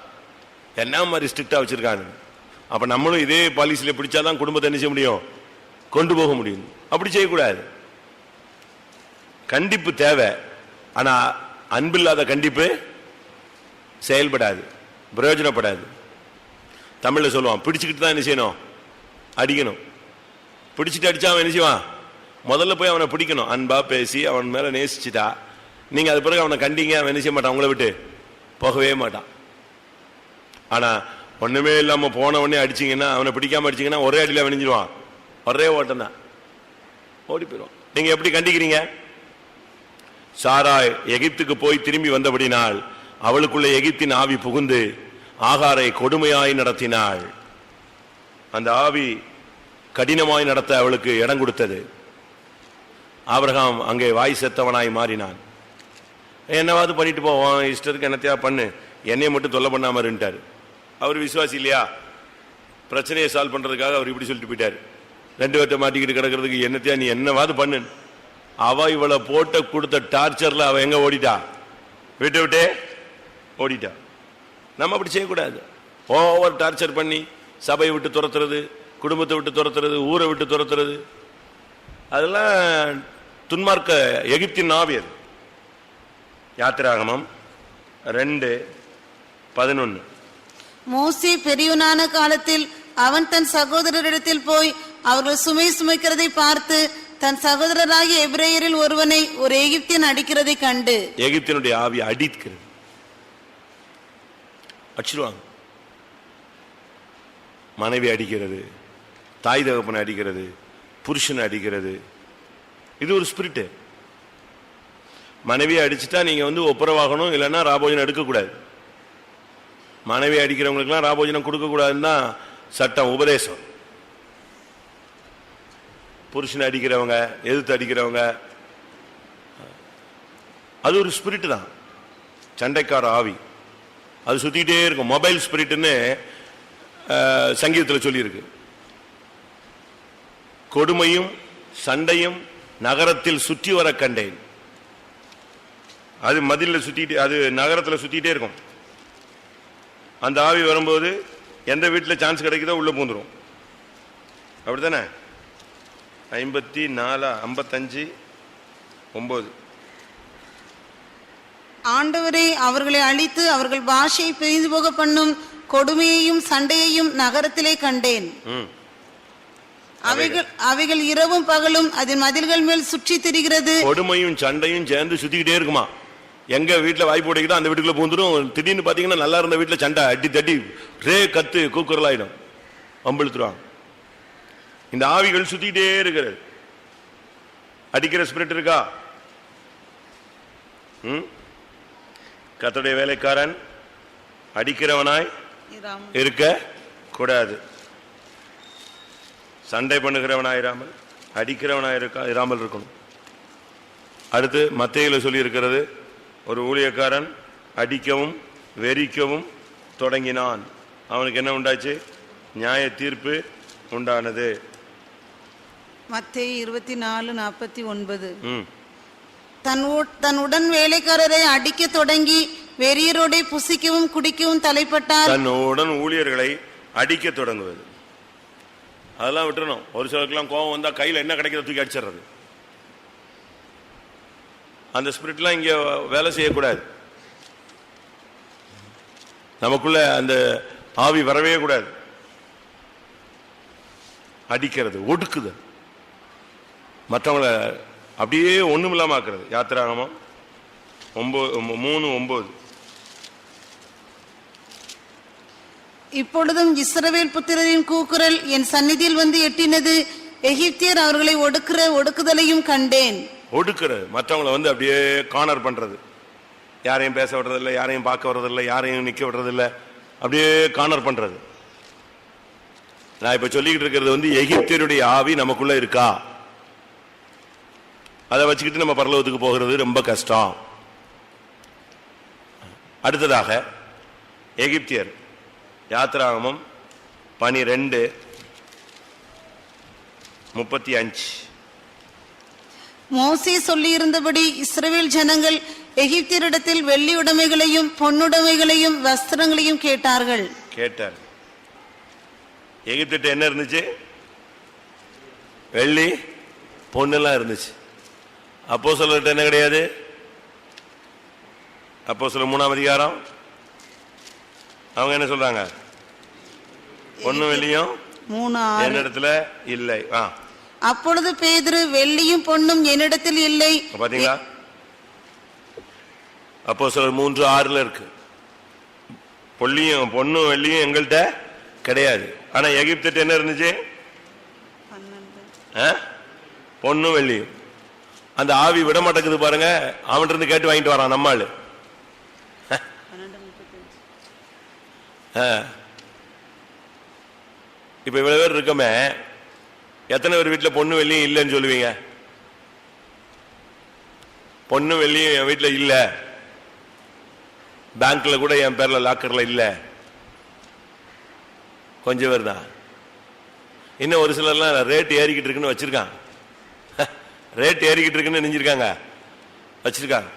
என்ன மாதிரி ஸ்ட்ரிக்டா வச்சிருக்காங்க. அப்ப நம்மளும் இதே பாலிசியில பிடிச்சாதான் குடும்பத்தை என்ன செய்ய முடியும், கொண்டு போக முடியும். அப்படி செய்யக்கூடாது. கண்டிப்பு தேவை. ஆனா அன்பில்லாத கண்டிப்பு செயல்படாது, பிரயோஜனப்படாது. தமிழ்ல சொல்லுவான், பிடிச்சுக்கிட்டு தான் என்ன செய்யணும், அடிக்கணும். பிடிச்சிட்டு அடிச்சா அவன் என்ன செய்வான்? முதல்ல போய் அவனை பிடிக்கணும், அன்பா பேசி அவன் மேல நேசிச்சுட்டா. நீங்க அது பிறகு அவனை கண்டிங்க, அவன் என்ன செய்ய மாட்டான், உங்களை விட்டு போகவே மாட்டான். ஆனா ஒண்ணுமே இல்லாம போன உடனே அடிச்சீங்கன்னா, அவனை பிடிக்காம அடிச்சீங்கன்னா ஒரே அடியில வெணிஞ்சிருவான், ஒரே ஓட்டம் தான், ஓடி போயிடுவான். நீங்க எப்படி கண்டிக்கிறீங்க? சாராய் எகிப்துக்கு போய் திரும்பி வந்தபடினால் அவளுக்குள்ள எகிப்தின் ஆவி புகுந்து ஆகாரை கொடுமையாய் நடத்தினாள். அந்த ஆவி கடினமாய் நடத்த அவளுக்கு இடம் கொடுத்தது. ஆபிரகாம் அங்கே வாய் செத்தவனாய் மாறினான். என்னவாது பண்ணிட்டு போவான், இஷ்டத்துக்கு என்னத்தையா பண்ணு, என்னைய மட்டும் தொல்லை பண்ணாம இருந்துட்டாரு. அவர் விசுவாசி இல்லையா? பிரச்சனையை சால்வ் பண்றதுக்காக அவர் இப்படி சொல்லிட்டு போயிட்டாரு. 2 பேர்த்த மாட்டிக்கிட்டு கிடக்கிறதுக்கு என்னத்தையா நீ என்னவாது பண்ணு. அவ இவளை போட்ட கொடுத்த டார்ச்சர்ல அவ எங்க ஓடிட்டா, விட்டு விட்டே ஓடிட்டா. நம்ம அப்படி செய்யக்கூடாது. ஓவர் டார்ச்சர் பண்ணி சபையை விட்டு துரத்துறது, குடும்பத்தை விட்டு துரத்துறது, ஊரை விட்டு துரத்துறது, அதெல்லாம் துன்மார்க்க எகிப்தின் ஆவி. அது யாத்திராகமம் 2:11. மோசே பெரியவனான காலத்தில் அவன் தன் சகோதரரிடத்தில் போய் அவர்கள் சுமை சுமைக்கிறதை பார்த்து தன் சகோதரராகிய எபிரேயரில் ஒருவனை ஒரு எகிப்தியன் அடிக்கிறதை கண்டு, எகிப்தினுடைய ஆவி அடிக்கிறது, அடிச்சிருவாங்க. மனைவி அடிக்கிறது, தாய் தகப்பனை அடிக்கிறது, புருஷனை அடிக்கிறது. இது ஒரு ஸ்பிரிட். மனைவியை அடிச்சுட்டா நீங்க ஒப்புரவாகணும், இல்லைன்னா ராபோஜனம் எடுக்கக்கூடாது. மனைவி அடிக்கிறவங்களுக்குலாம் ராபோஜனம் கொடுக்க கூடாதுன்னு தான் சட்டம், உபதேசம். புருஷனை அடிக்கிறவங்க, எதிர்த்து அடிக்கிறவங்க, அது ஒரு ஸ்பிரிட் தான், சண்டைக்கார ஆவி. அது சுத்திட்டே இருக்கும். மொபைல் ஸ்பிரிட்னு சங்கீதத்தில் சொல்லியிருக்கு. கொடுமையும் சண்டையும் நகரத்தில் சுற்றி வர கண்டேன். அது மதிலில் சுத்திட்டு, அது நகரத்தில் சுத்திட்டே இருக்கும். அந்த ஆவி வரும்போது எந்த வீட்டில் சான்ஸ் கிடைக்குதோ உள்ள பூந்துரும். அப்படித்தானே? 54:55-9. ஆண்டவரே, அவர்களை அழித்து அவர்கள் பாஷையை பிரிந்து போக பண்ணும் கொடுமையையும் சண்டையையும் நகரத்திலே கண்டேன். அவைகள் இரவும் பகலும் அதன் மதில்கள் மேல் சுற்றி திரிகிறது. கொடுமையும் சண்டையும் சேர்ந்து சுத்திக்கிட்டே இருக்குமா. எங்க வீட்டுல வாய்ப்பு உடைக்குதோ அந்த வீட்டுக்குள்ள பூந்துரும். திடீர்னு பாத்தீங்கன்னா நல்லா இருந்த வீட்டுல சண்டை அடி தட்டி ரே கத்து கூக்குரல் ஆயிடும், அம்பிழுத்துருவாங்க. இந்த ஆவிகள் சுத்திக்கிட்டே இருக்கிறது. அடிக்கிற ஸ்பிரிட் இருக்கா? கர்த்தருடைய வேலைக்காரன் அடிக்கிறவனாய் இருக்க கூடாது. சண்டை பண்ணுகிறவனாயிராமல் அடிக்கிறவனாயிராமல் இருக்கணும். அடுத்து மத்தேயுல சொல்லி இருக்கிறது, ஒரு ஊழியக்காரன் அடிக்கவும் வெறிக்கவும் தொடங்கினான். அவனுக்கு என்ன உண்டாச்சு? நியாய தீர்ப்பு உண்டானது. மத்தேயு 24:49. தன் உடன் வேலைக்காரரை அடிக்க தொடங்கி வெறியரோட புசிக்கவும் குடிக்கவும் தலைப்பட்டார். தன் உடன் ஊழியர்களை அடிக்க தொடங்குவது அதெல்லாம் விட்டுறணும். ஒரு சிலருக்குலாம் கோபம் வந்தா கையில் என்ன கிடைக்கிறத தூக்கி அடிச்சிடுறது. அந்த ஸ்பிரிட்லாம் இங்க வேலை செய்யக்கூடாது. நமக்குள்ள அந்த ஆவி வரவே கூடாது. அடிக்கிறது, ஒடுக்குது, மற்றவங்களை அப்படியே ஒண்ணுமில்லாம ஆக்குறது. யாத்திராகமம் 3:9. இப்பொழுதும் இஸ்ரவேல் புத்திரரின் கூக்குரல் என் சந்நிதியில் வந்து எட்டினது. எகிப்தியர் அவர்களை ஒடுக்குதலையும் கண்டேன். ஒடுக்குறது, மற்றவங்களை வந்து அப்படியே கார்னர் பண்றது. யாரையும் பேச விடுறதில்லை, யாரையும் பார்க்க வர்றதில்லை, யாரையும் நிக்க விடுறதில்லை, அப்படியே கார்னர் பண்றது. நான் இப்ப சொல்லிக்கிட்டு இருக்கிறது வந்து எகிப்தியருடைய ஆவி நமக்குள்ள இருக்கா? அதை வச்சுக்கிட்டு நம்ம பரலோகத்துக்கு போகிறது ரொம்ப கஷ்டம். அடுத்ததாக எகிப்தியர், யாத்திராகமம் 12:35. மோசே சொல்லி இருந்தபடி இஸ்ரவேல் ஜனங்கள் எகிப்தியரிடத்தில் வெள்ளி உடைமைகளையும் பொன்னுடைமைகளையும் வஸ்திரங்களையும் கேட்டார். எகிப்திட்ட என்ன இருந்துச்சு? வெள்ளி பொண்ணெல்லாம் இருந்துச்சு. அப்போஸ்தலர்கிட்ட என்ன கிடையாது? அப்போஸ்தலர் 3ஆம் அதிகாரம் அவங்க என்ன சொல்றாங்க? பொண்ணு வெள்ளியும் என்னிடத்துல இல்லை. அப்பொழுது பேதுரு, வெள்ளியும் பொன்னும் என்னிடத்தில் இல்லை. பாத்தீங்களா? அப்போஸ்தலர் 3:6 இருக்கு. பொன்னும் வெள்ளியும் எங்கள்கிட்ட கிடையாது. ஆனா எகிப்திட்ட என்ன இருந்துச்சு? பொன்னும் வெள்ளியும். அந்த ஆவி விட மாட்டேங்குது பாருங்க. அவன் இருந்து கேட்டு வாங்கிட்டு வரான் நம்மாளு. இப்ப இவ்வளவு பேர் இருக்கமே, எத்தனை பேர் வீட்டுல பொண்ணு வெள்ளியும் இல்லைன்னு சொல்லுவீங்க? பொண்ணு வெள்ளியும் என் வீட்டுல இல்ல, பேங்க்ல கூட என் பேர்ல லாக்கர்ல இல்ல. கொஞ்சம் பேர் தான். இன்னும் ஒரு சிலர்லாம் ரேட் ஏறிக்கிட்டு இருக்குன்னு வச்சிருக்கான். ரேட் ஏறிக்கிட்டு இருக்குன்னு நெஞ்சிருக்காங்க, வச்சிருக்காங்க.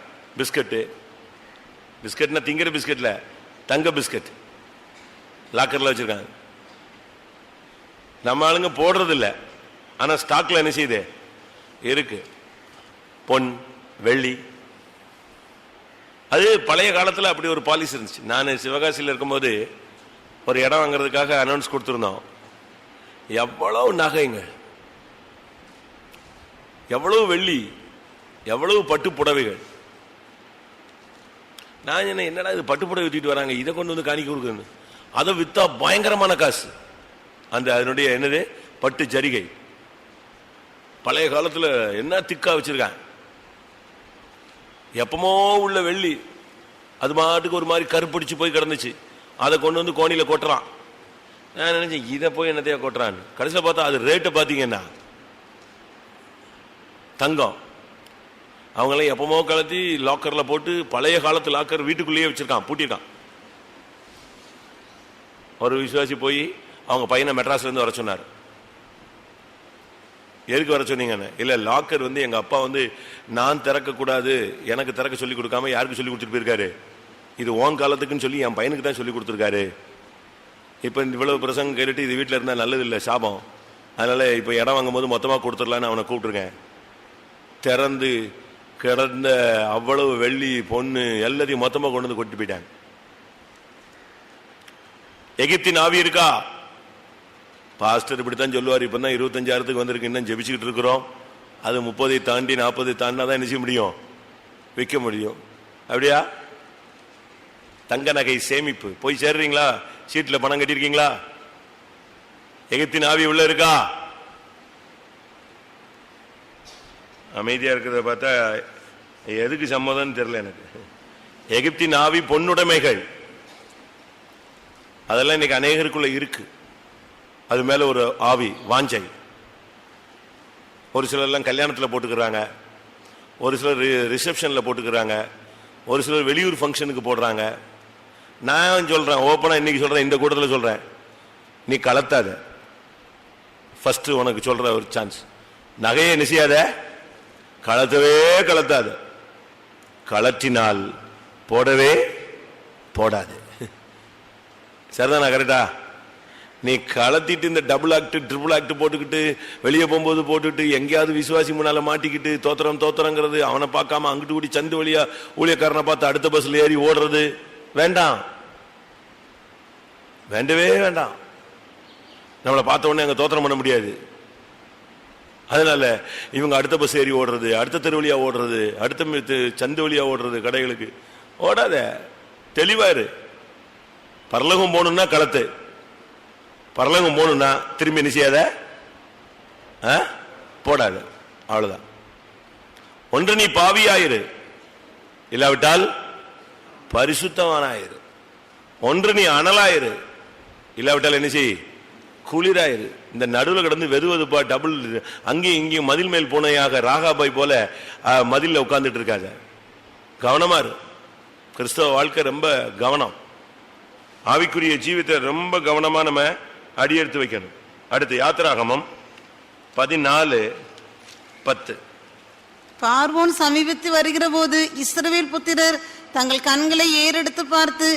பிஸ்கட்னா திங்கிற பிஸ்கட்ல தங்க பிஸ்கட் லாக்கர்ல வச்சிருக்காங்க. நம்ம ஆளுங்க போடுறது இல்லை, ஆனா ஸ்டாக்ல என்ன செய்யுது? இருக்கு பொன் வெள்ளி. அது பழைய காலத்துல அப்படி ஒரு பாலிசி இருந்துச்சு. நான் சிவகாசியில் இருக்கும்போது ஒரு இடம் வாங்குறதுக்காக அனௌன்ஸ் கொடுத்துருந்தோம். எவ்வளவு நகைங்க, எவ்வளவு வெள்ளி, எவ்வளவு பட்டு புடவைகள். நான் என்னடா இது பட்டு புடவை வித்துட்டு வராங்க, இதை கொண்டு வந்து காணிக்க கொடுக்குறேன்னு. அதை வித்தா பயங்கரமான காசு. அதனுடைய என்னது பட்டு ஜரிகை. பழைய காலத்துல என்ன திக்கா வச்சிருக்காங்க. எப்பமோ உள்ள வெள்ளி அது மாட்டுக்கு ஒரு மாதிரி கருப்பிடிச்சு போய் கிடந்துச்சு. அதை கொண்டு வந்து கோணியில கொட்டுறான். நான் நினைச்சேன் இதை போய் என்னத்தையா கொட்டுறான்னு. கடைசியில் பார்த்தா அது ரேட்டை பார்த்தீங்கன்னா தங்கம். அவங்களாம் எப்பமோ கலத்தி லாக்கர்ல போட்டு பழைய காலத்து லாக்கர் வீட்டுக்குள்ளேயே வச்சிருக்கான், பூட்டிருக்கான். ஒரு விசுவாசி போய் அவங்க பையனை மெட்ராஸ்ல இருந்து வர சொன்னார். எதுக்கு வர சொன்னீங்கன்னு? இல்ல லாக்கர் வந்து எங்க அப்பா வந்து நான் திறக்க கூடாது, எனக்கு திறக்க சொல்லி கொடுக்காம யாருக்கு சொல்லி கொடுத்துட்டு போயிருக்காரு, இது ஓன் காலத்துக்குன்னு சொல்லி என் பையனுக்கு தான் சொல்லி கொடுத்துருக்காரு. இப்ப இவ்வளவு பிரசங்கம் கேட்டுட்டு இது வீட்டுல இருந்தா நல்லது இல்லை, சாபம். அதனால இப்ப இடம் வாங்கும் போது மொத்தமா கொடுத்துடலான்னு அவனை கூப்பிட்டுருக்கேன். திறந்து கிடந்த அவ்வளவு வெள்ளி பொண்ணு எல்லாத்தையும் மொத்தமா கொண்டு வந்து கொட்டி போயிட்டாங்க. எகிப்தின் ஆவி இருக்கா? பாஸ்டர் இப்படித்தான் சொல்லுவார். இப்பதான் 25,000 வந்திருக்கு, இன்னும் ஜெபிச்சுக்கிட்டு இருக்கிறோம். அது 30 தாண்டி 40 தாண்டினாதான் என்ன செய்ய முடியும், விற்க முடியும். அப்படியா? தங்க நகை சேமிப்பு போய் சேர்றீங்களா? சீட்ல பணம் கட்டிருக்கீங்களா? எகிப்தின் ஆவி உள்ள இருக்கா? அமைதியா இருக்கிறத பார்த்தா எதுக்கு சம்மதம் தெரியல எனக்கு. எகிப்தின் ஆவி பொன்னுடைமைகள் அதெல்லாம் இன்னைக்கு அநேகருக்குள்ள இருக்கு. அது மேல ஒரு ஆவி வாஞ்சை. ஒரு சிலர் எல்லாம் கல்யாணத்துல போட்டுக்கிறாங்க, ஒரு சிலர் ரிசப்ஷன்ல போட்டுக்கிறாங்க, ஒரு சிலர் வெளியூர் ஃபங்க்ஷனுக்கு போடுறாங்க. நான் சொல்றேன் ஓப்பனா, இன்னைக்கு சொல்றேன், இந்த கூட்டத்தில் சொல்றேன், நீ கலத்தாத. ஃபர்ஸ்ட் உனக்கு சொல்ற ஒரு சான்ஸ், நகையை நிச்சயாத, கலத்தவே கலத்தாத. கலற்றினால் போடவே போடாது. சரிதானா? கரெக்டா? நீ கலத்திட்டு இந்த டபுள் ஆக்ட் ட்ரிபிள் ஆக்ட் போட்டுக்கிட்டு வெளியே போகும்போது போட்டுட்டு எங்கேயாவது விசுவாசி முன்னால மாட்டிக்கிட்டு தோத்திரங்கிறது, அவனை பார்க்காம அங்கிட்டு கூடி சந்து வழியா ஊழியக்காரனை பார்த்து அடுத்த பஸ்ல ஏறி ஓடுறது வேண்டாம், வேண்டவே வேண்டாம். நம்மளை பார்த்த உடனே அங்க தோத்திரம் பண்ண முடியாது. அதனால இவங்க அடுத்த பஸ் ஏறி ஓடுறது, அடுத்த தெரு வழியா ஓடுறது, அடுத்த சந்து வழியா ஓடுறது, கடைகளுக்கு ஓடாத. தெளிவாரு. பரலோகம் போகணும்னா களத்து, பரலோகம் போகணும்னா திரும்பி நிச்சயாத போடாது. அவ்வளவுதான். ஒன்று நீ பாவியாயிரு, இல்லாவிட்டால் பரிசுத்தவானாயிரு. ஒன்று நீ அனலாயிரு, இல்லாவிட்டால் என்ன செய், குளிராயிரு. இந்த நடுவில் கிடந்து வெதுவதுப்பா டபுள் அங்கேயும் இங்கேயும் மதில் மேல் பூனையாக ராகாபாய் போல மதில்ல உட்கார்ந்துட்டு இருக்காத. கவனமா இரு. கிறிஸ்தவ வாழ்க்கை ரொம்ப கவனம். ஆவிக்குரிய ஜீவித்தை ரொம்ப கவனமா நம்ம அடியெடுத்து வைக்கணும். அடுத்து யாத்திராகமம் 14:10. பார்வோன் சமீபித்து வருகிற போது இஸ்ரவேல் புத்திரர் தங்கள் கண்களை ஏறெடுத்து பார்த்து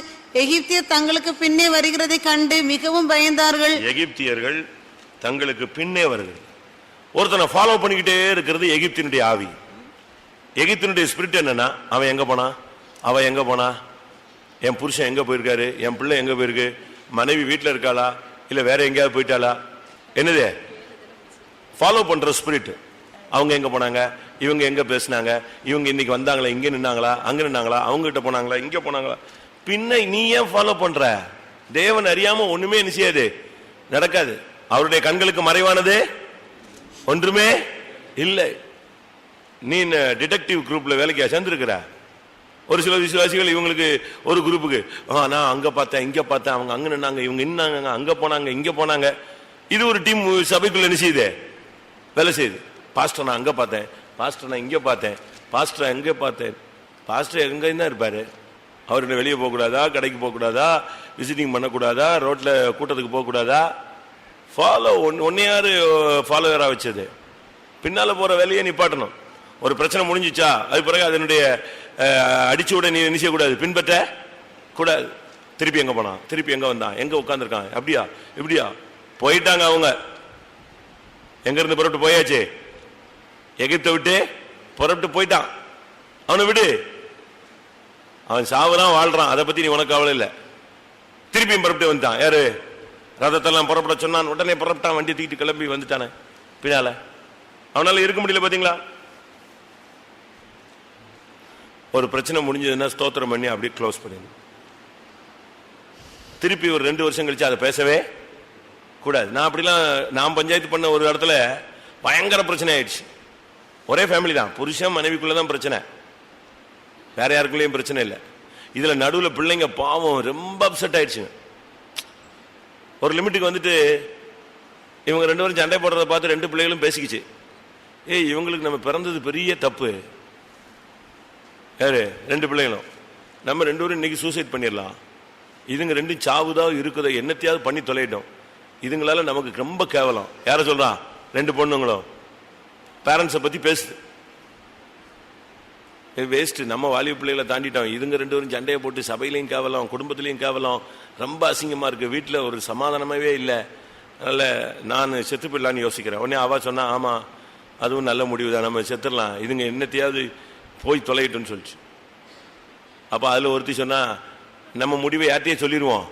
எகிப்தியர் தங்களுக்கு பின்னே வருகிறதை கண்டு மிகவும் பயந்தார்கள். எகிப்தியர்கள் தங்களுக்கு பின்னே வருகிறது. ஒருத்தனை ஃபாலோ பண்ணிக்கிட்டே இருக்கிறது எகிப்தினுடைய ஆவி. எகிப்தினுடைய ஸ்பிரிட் என்னன்னா, அவன் எங்க போனா, அவ எங்க போனா, என் புருஷன் எங்க போயிருக்காரு, என் பிள்ளை எங்க போயிருக்கு, மனைவி வீட்டுல இருக்காளா இல்ல வேற எங்கேயாவது போயிட்டாளா, என்னது ஃபாலோ பண்ற ஸ்பிரிட். அவங்க எங்க போனாங்க, இவங்க எங்க பேசினாங்க, இவங்க இன்னைக்கு வந்தாங்களா, இங்க நின்னாங்களா, அங்க நின்னாங்களா, அவங்க கிட்ட போனாங்களா, இங்க போனாங்களா. பின்ன நீ ஏன் ஃபாலோ பண்ற? தேவன் அறியாம ஒண்ணுமே நிச்சயாது நடக்காது. அவருடைய கண்களுக்கு மறைவானது ஒன்றுமே இல்லை. நீ டிடெக்டிவ் குரூப்ல வேலைக்கு சேர்ந்திருக்கிற. ஒரு சில விசுவாசிகள் இவங்களுக்கு ஒரு குரூப்புக்கு, நான் அங்க பார்த்தேன் இங்க பார்த்தேன், அவங்க அங்க நின்னாங்க, இவங்க நின்னாங்க, அங்க போனாங்க இங்க போனாங்க. இது ஒரு டீம் சபைக்குள்ள என்ன செய்யுது, வேலை செய்யுது. பாஸ்டர் நான் அங்க பார்த்தேன், பாஸ்டர் நான் இங்க பார்த்தேன், பாஸ்டர் எங்க பார்த்தேன். பாஸ்டர் எங்க தான் இருப்பாரு. அவர்கிட்ட வெளியே போக கூடாதா, கடைக்கு போக கூடாதா, விசிட்டிங் பண்ணக்கூடாதா, ரோட்ல கூட்டத்துக்கு போக கூடாதா? ஃபாலோ ஒன்னையாரு ஃபாலோவரா வச்சது. பின்னால போற வேலையை நிப்பாட்டணும். ஒரு பிரச்சனை முடிஞ்சிச்சா அது பிறகு அதனுடைய அடிச்சு விட நீ நினைச்ச கூடாது, பின்பற்ற கூடாது. திருப்பி எங்க போனான், திருப்பி எங்க வந்தான், எங்க உட்கார்ந்துருக்கான், அப்படியா இப்படியா போயிட்டாங்க. அவங்க எங்க இருந்து புறப்பட்டு போயாச்சு, எகிப்தை விட்டு புறப்பட்டு போயிட்டான். அவனை விடு, அவன் சாவுறான் வாழ்றான், அதை பத்தி நீ உனக்கு கவலை இல்லை. திருப்பியும் புறப்பட்டு வந்துட்டான். யாரு? ரதத்தெல்லாம் புறப்பட சொன்னான், உடனே புறப்பட்டான், வண்டி தூக்கிட்டு கிளம்பி வந்துட்டானே பின்னால. அவனால இருக்க முடியல. பாத்தீங்களா? ஒரு பிரச்சனை முடிஞ்சதுன்னா ஸ்தோத்திரம் பண்ணி அப்படியே க்ளோஸ் பண்ணிடு. திருப்பி ஒரு 2 வருஷம் கழிச்சு அதை பேசவே கூடாது. நான் அப்படிலாம் நான் பஞ்சாயத்து பண்ண ஒரு இடத்துல பயங்கர பிரச்சனை ஆயிடுச்சு. ஒரே ஃபேமிலி தான், புருஷன் மனைவிக்குள்ளதான் பிரச்சனை, வேற யாருக்குள்ளேயும் பிரச்சனை இல்லை. இதுல நடுவில் பிள்ளைங்க பாவம் ரொம்ப அப்செட் ஆயிடுச்சுங்க. ஒரு லிமிட்டுக்கு வந்துட்டு இவங்க 2 பேரும் சண்டை போடுறத பார்த்து 2 பிள்ளைகளும் பேசிக்கிச்சு, இவங்களுக்கு நம்ம பிறந்தது பெரிய தப்பு. யாரு? 2 பிள்ளைகளும். நம்ம 2 பேரும் இன்னைக்கு சூசைட் பண்ணிடலாம், இதுங்க 2 சாவுதா இருக்குதோ என்னத்தையாவது பண்ணி தொலையிட்டோம். இதுங்களால நமக்கு ரொம்ப கேவலம். யார சொல்றான்? 2 பொண்ணுங்களும் பேரண்ட்ஸை பத்தி பேசுது. வேஸ்ட். நம்ம வாலிப பிள்ளைகளை தாண்டிட்டோம். இதுங்க 2 பேரும் சண்டையை போட்டு சபையிலையும் கேவலம், குடும்பத்திலையும் கேவலம், ரொம்ப அசிங்கமா இருக்கு. வீட்டில் ஒரு சமாதானமாவே இல்லை. அதனால நான் செத்து போயிடலான்னு யோசிக்கிறேன். உடனே அவ சொன்னா, ஆமா அதுவும் நல்ல முடிவு தான், நம்ம செத்துடலாம், இதுங்க என்னத்தையாவது போய் தொலையிட்டுன்னு சொல்லிச்சு. அப்ப அதுல ஒருத்தி சொன்னா, நம்ம முடிவை யார்ட்டையே சொல்லிடுவோம்,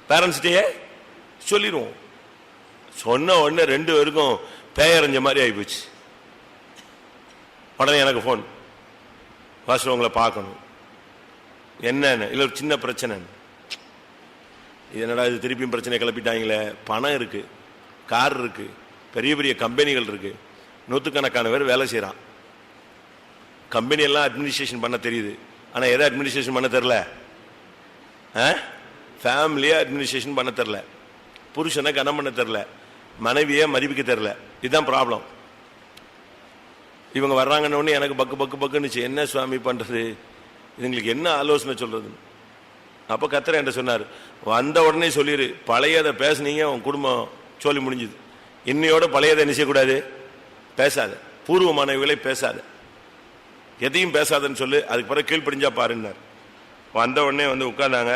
பேரண்ட்ஸ்டையே சொல்லிடுவோம். சொன்ன உடனே 2 பேருக்கும் பேயறிஞ்ச மாதிரி ஆகிப்போச்சு. உடனே எனக்கு ஃபோன், வாசல் உங்களை பார்க்கணும். என்னன்னு? இல்லை ஒரு சின்ன பிரச்சனை. இது என்னடா இது திருப்பியும் பிரச்சனை கிளப்பிட்டாங்களே. பணம் இருக்கு, கார் இருக்கு, பெரிய பெரிய கம்பெனிகள் இருக்கு, 100கணக்கான பேர் வேலை செய்யறான். கம்பெனி எல்லாம் அட்மினிஸ்ட்ரேஷன் பண்ண தெரியுது, ஆனா எதை அட்மினிஸ்ட்ரேஷன் பண்ண தெரியல, ஃபேமிலியை அட்மினிஸ்ட்ரேஷன் பண்ண தெரியல, புருஷனை கனம் பண்ண தெரியல, மனைவியை மதிப்பிக்க தெரியல. இதுதான் ப்ராப்ளம். இவங்க வர்றாங்கன்னு எனக்கு பக்கு பக்கு பக்குன்னுச்சு. என்ன சுவாமி பண்றது, இதுங்களுக்கு என்ன ஆலோசனை சொல்றது? அப்ப கர்த்தர் என்கிட்ட சொன்னார், வந்த உடனே சொல்லிடு, பழையதை பேசுனீங்க உன் குடும்பம் சோலி முடிஞ்சுது. இன்னையோட பழையதை என்ன செய்யக்கூடாது, பேசாத, பூர்வமானவர்களை பேசாத, எதையும் பேசாதன்னு சொல்லு, அதுக்கு பிறகு கீழ்ப்படிஞ்சா பாருன்னார். வந்த உடனே வந்து உட்கார்ந்தாங்க.